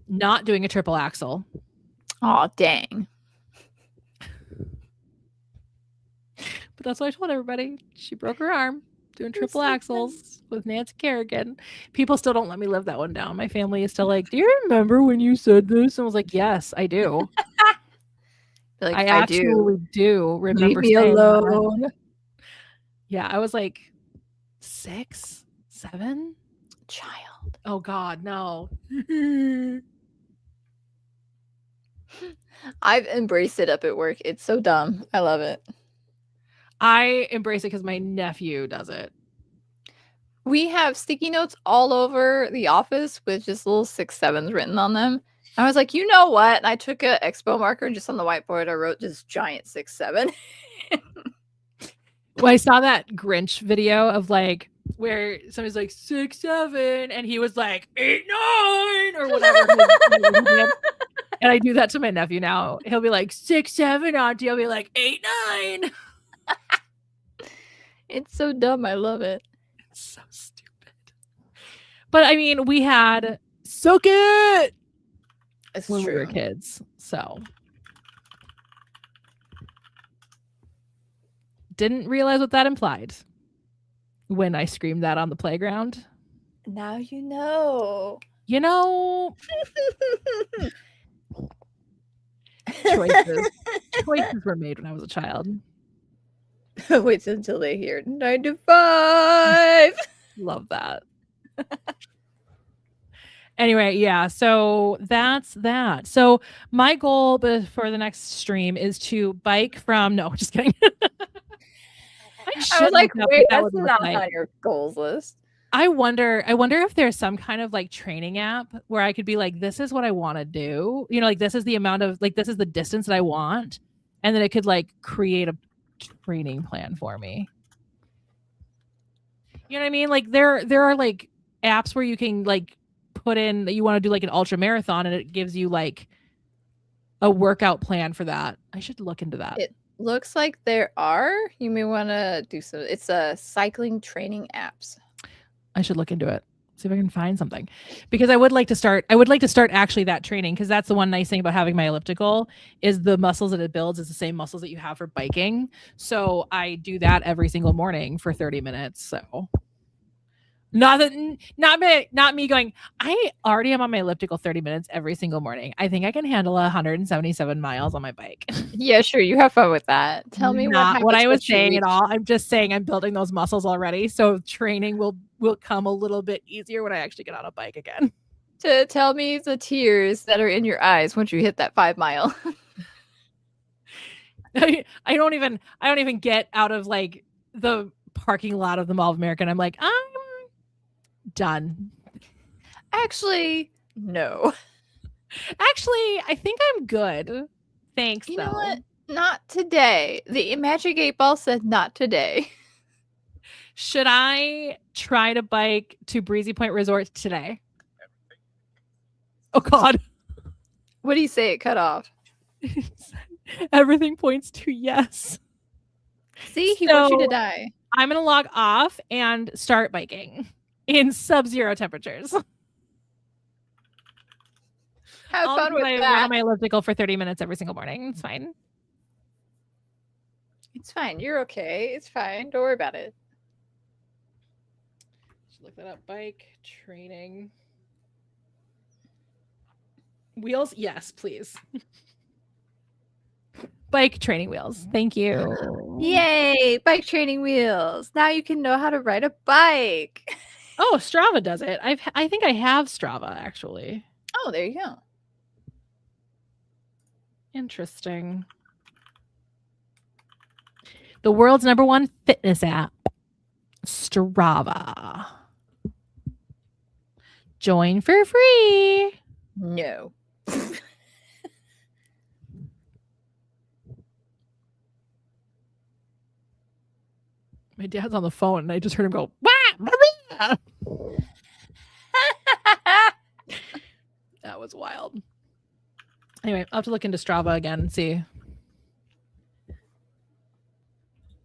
not doing a triple axel. Oh, dang. But that's what I told everybody. She broke her arm doing triple axels with Nancy Kerrigan. People still don't let me live that one down. My family is still like, do you remember when you said this? And I was like, yes, I do. Like, I absolutely do remember Leave me saying alone. that. Yeah, I was like 6, 7. Child. Oh God, no. I've embraced it up at work. It's so dumb. I love it. I embrace it because my nephew does it. We have sticky notes all over the office with just little 6, 7s written on them. I was like, you know what? And I took an expo marker and just on the whiteboard, I wrote just giant 6, 7. Well, I saw that Grinch video of like where somebody's like 6, 7, and he was like 8, 9 or whatever. And I do that to my nephew now. He'll be like 6, 7, auntie. I'll be like 8, 9. It's so dumb. I love it. It's so stupid. But I mean, we had soak it when we were kids. So didn't realize what that implied when I screamed that on the playground. Now you know. You know, choices were made when I was a child. Wait until they hear 9 to 5. Love that. Anyway, yeah, so that's that. So my goal for the next stream is to bike from just kidding. I was like, wait, that's not on your goals list. I wonder if there's some kind of like training app where I could be like, this is what I want to do. You know, like this is the amount of like this is the distance that I want, and then it could like create a training plan for me. You know what I mean? Like there are like apps where you can like put in that you want to do like an ultra marathon, and it gives you like a workout plan for that. I should look into that. It looks like there are. You may want to do so. It's a cycling training apps. I should look into it. See if I can find something, because I would like to start actually that training, because that's the one nice thing about having my elliptical is the muscles that it builds is the same muscles that you have for biking. So I do that every single morning for 30 minutes. So Not me going, I already am on my elliptical 30 minutes every single morning. I think I can handle 177 miles on my bike. Yeah, sure. You have fun with that. Tell me Not what I was once you saying reach- at all. I'm just saying I'm building those muscles already. So training will come a little bit easier when I actually get on a bike again. To tell me the tears that are in your eyes once you hit that 5 mile. I don't even get out of like the parking lot of the Mall of America. And I'm like, I'm done. Actually, no. Actually, I think I'm good. Thanks. You know what? Not today. The Magic 8 Ball said not today. Should I try to bike to Breezy Point Resort today? Oh God. What do you say it cut off? Everything points to yes. See, he wants you to die. I'm going to log off and start biking in sub-zero temperatures. Have fun with run that. on my elliptical for 30 minutes every single morning. It's fine. It's fine. You're okay. It's fine. Don't worry about it. Should look that up. Bike training. Wheels? Yes, please. Bike training wheels. Thank you. Yay! Bike training wheels. Now you can know how to ride a bike. Oh, Strava does it. I think I have Strava actually. Oh, there you go. Interesting. The world's #1 fitness app, Strava. Join for free. No. My dad's on the phone and I just heard him go, wah! That was wild. Anyway, I'll have to look into Strava again and see.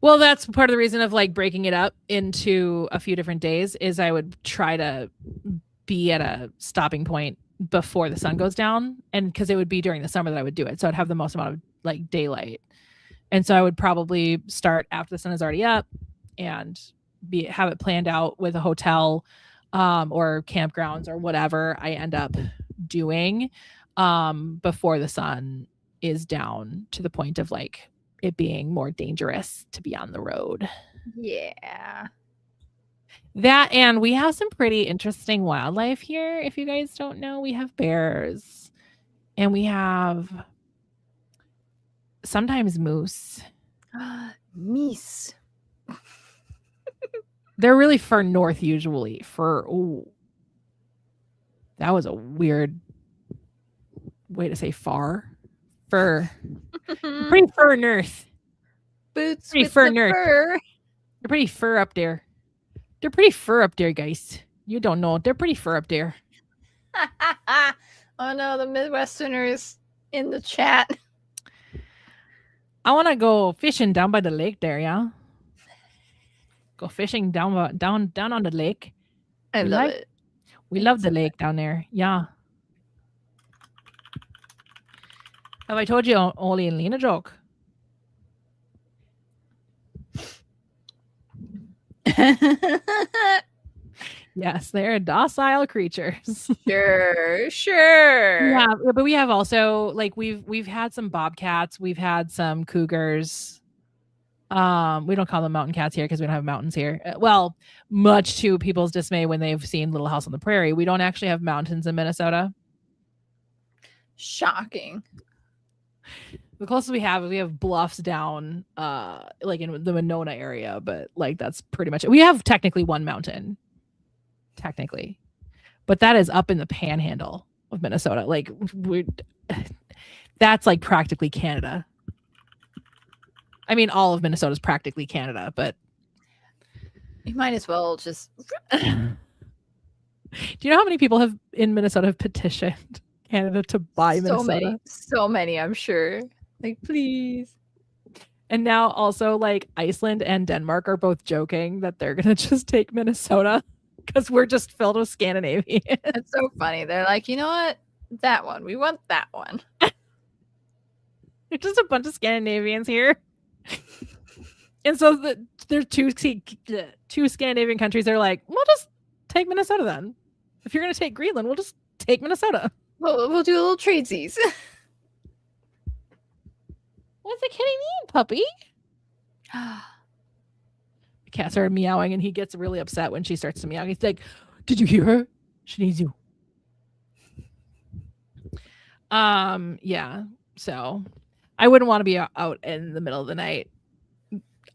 Well, that's part of the reason of like breaking it up into a few different days is I would try to be at a stopping point before the sun goes down. And because it would be during the summer that I would do it. So I'd have the most amount of like daylight. And so I would probably start after the sun is already up and have it planned out with a hotel or campgrounds or whatever I end up doing before the sun is down to the point of like it being more dangerous to be on the road. Yeah. That, and we have some pretty interesting wildlife here. If you guys don't know, we have bears and we have sometimes moose. Meese. They're really far north usually. That was a weird way to say far. Fur. Pretty fur north. Boots Pretty with fur the nerd. fur. They're pretty fur up there. They're pretty fur up there, guys. You don't know. They're pretty fur up there. Oh no, the Midwesterners in the chat. I want to go fishing down by the lake there, yeah. Go fishing down on the lake. I love it. We love the lake down there. Yeah. Have I told you Oli and Lena joke? Yes, they're docile creatures. Sure. Yeah, but we have also like we've had some bobcats, we've had some cougars. We don't call them mountain cats here because we don't have mountains here. Well, much to people's dismay when they've seen Little House on the Prairie, we don't actually have mountains in Minnesota. Shocking. The closest we have bluffs down like in the Monona area, but like that's pretty much it. We have technically one mountain. Technically. But that is up in the panhandle of Minnesota. Like that's like practically Canada. I mean, all of Minnesota is practically Canada, but You might as well just do you know how many people in Minnesota have petitioned Canada to buy Minnesota? So many, I'm sure. Like, please. And now also like Iceland and Denmark are both joking that they're gonna just take Minnesota because we're just filled with Scandinavians. It's so funny. They're like, you know what? That one. We want that one. There's just a bunch of Scandinavians here. And so there's two Scandinavian countries. They're like, we'll just take Minnesota then. If you're gonna take Greenland, we'll just take Minnesota. We'll do a little tradesies. What's the kitty need, puppy? The cat started meowing, and he gets really upset when she starts to meow. He's like, "Did you hear her? She needs you." Yeah. So, I wouldn't want to be out in the middle of the night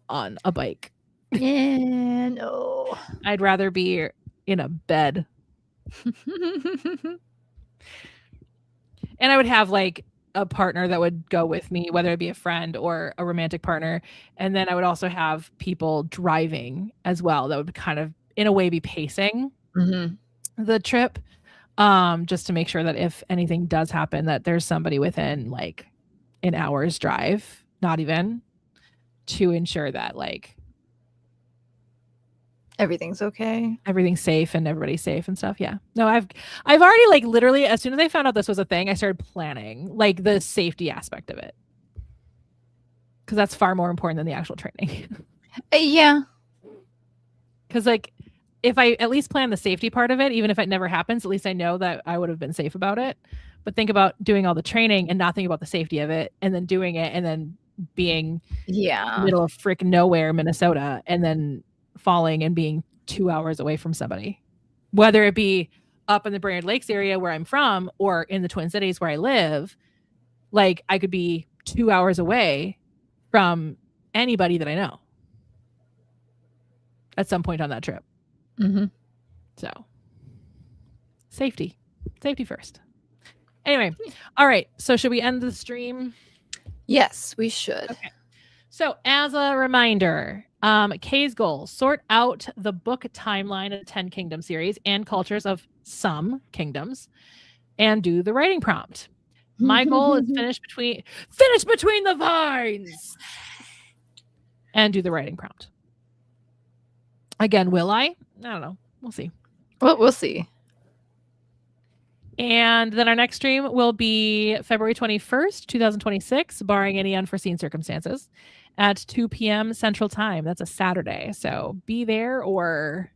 on a bike. Yeah, no. I'd rather be in a bed. And I would have like a partner that would go with me, whether it be a friend or a romantic partner. And then I would also have people driving as well that would kind of, in a way, be pacing the trip, just to make sure that if anything does happen, that there's somebody within like an hour's drive, not even, to ensure that like Everything's okay. everything's safe and everybody's safe and stuff. Yeah. No, I've already like literally as soon as I found out this was a thing, I started planning like the safety aspect of it. Cause that's far more important than the actual training. Yeah. Cause like if I at least plan the safety part of it, even if it never happens, at least I know that I would have been safe about it. But think about doing all the training and not thinking about the safety of it and then doing it and then being in the middle of freaking nowhere, Minnesota, and then falling and being 2 hours away from somebody, whether it be up in the Brainerd Lakes area where I'm from or in the Twin Cities where I live. Like I could be 2 hours away from anybody that I know at some point on that trip. So safety first. Anyway, all right. So should we end the stream? Yes, we should. Okay. So as a reminder, Kay's goal, sort out the book timeline of the 10 Kingdom series and cultures of some kingdoms and do the writing prompt. My goal is finish between the vines and do the writing prompt. Again, will I? I don't know. We'll see. Well, we'll see. And then our next stream will be February 21st, 2026, barring any unforeseen circumstances, at 2 p.m. Central Time. That's a Saturday. So be there or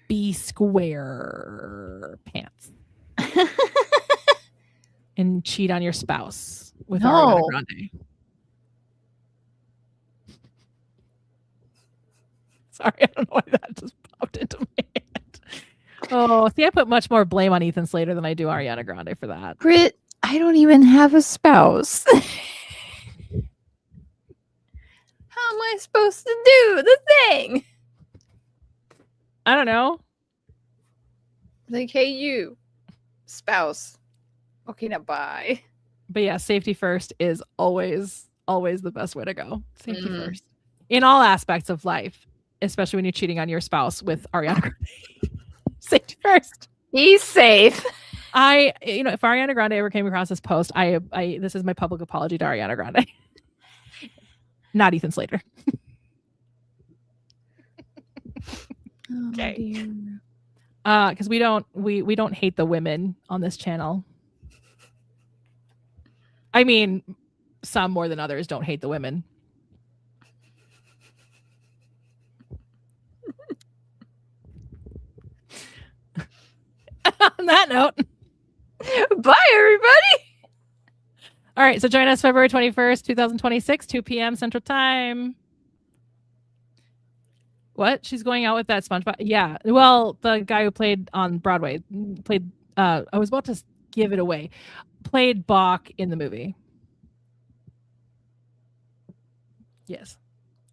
be square pants. And cheat on your spouse with Ariana Grande. Sorry, I don't know why that just popped into my head. Oh, see, I put much more blame on Ethan Slater than I do Ariana Grande for that. Britt, I don't even have a spouse. How am I supposed to do the thing? I don't know. Like, hey, you, spouse. Okay, now bye. But yeah, safety first is always the best way to go. Safety first. In all aspects of life, especially when you're cheating on your spouse with Ariana Grande. Safety first. He's safe. If Ariana Grande ever came across this post, this is my public apology to Ariana Grande. Not Ethan Slater. Okay. Because we don't hate the women on this channel. I mean, some more than others don't hate the women. On that note, bye, everybody. All right, so join us February 21st, 2026, 2 p.m. Central Time. What? She's going out with that SpongeBob? Yeah. Well, the guy who played on Broadway played. I was about to give it away. Played Bach in the movie. Yes,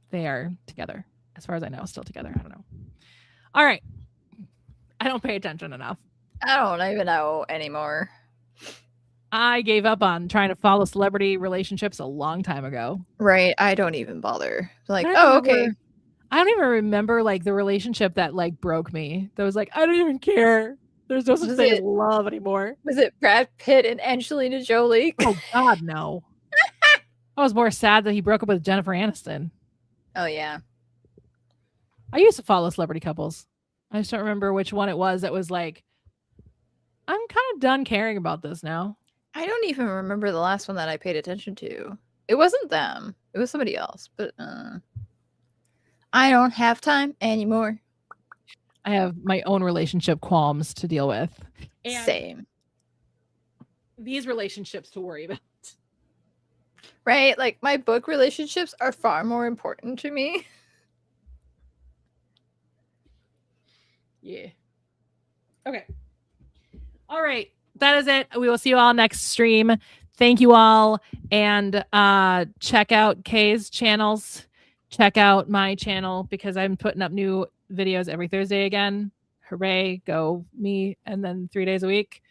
they are together. As far as I know, still together. I don't know. All right. I don't pay attention enough. I don't even know anymore. I gave up on trying to follow celebrity relationships a long time ago. Right. I don't even bother. Like, okay. I don't even remember like the relationship that like broke me. That was like, I don't even care. There's no such thing as love anymore. Was it Brad Pitt and Angelina Jolie? Oh God, no. I was more sad that he broke up with Jennifer Aniston. Oh yeah. I used to follow celebrity couples. I just don't remember which one it was that was like, I'm kind of done caring about this now. I don't even remember the last one that I paid attention to. It wasn't them. It was somebody else. But I don't have time anymore. I have my own relationship qualms to deal with. And Same. these relationships to worry about. Right? Like my book relationships are far more important to me. Yeah. Okay. All right. That is it. We will see you all next stream. Thank you all. And check out Kay's channels. Check out my channel because I'm putting up new videos every Thursday again. Hooray. Go me. And then 3 days a week.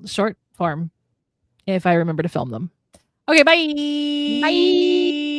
Short form. If I remember to film them. Okay. Bye. Bye.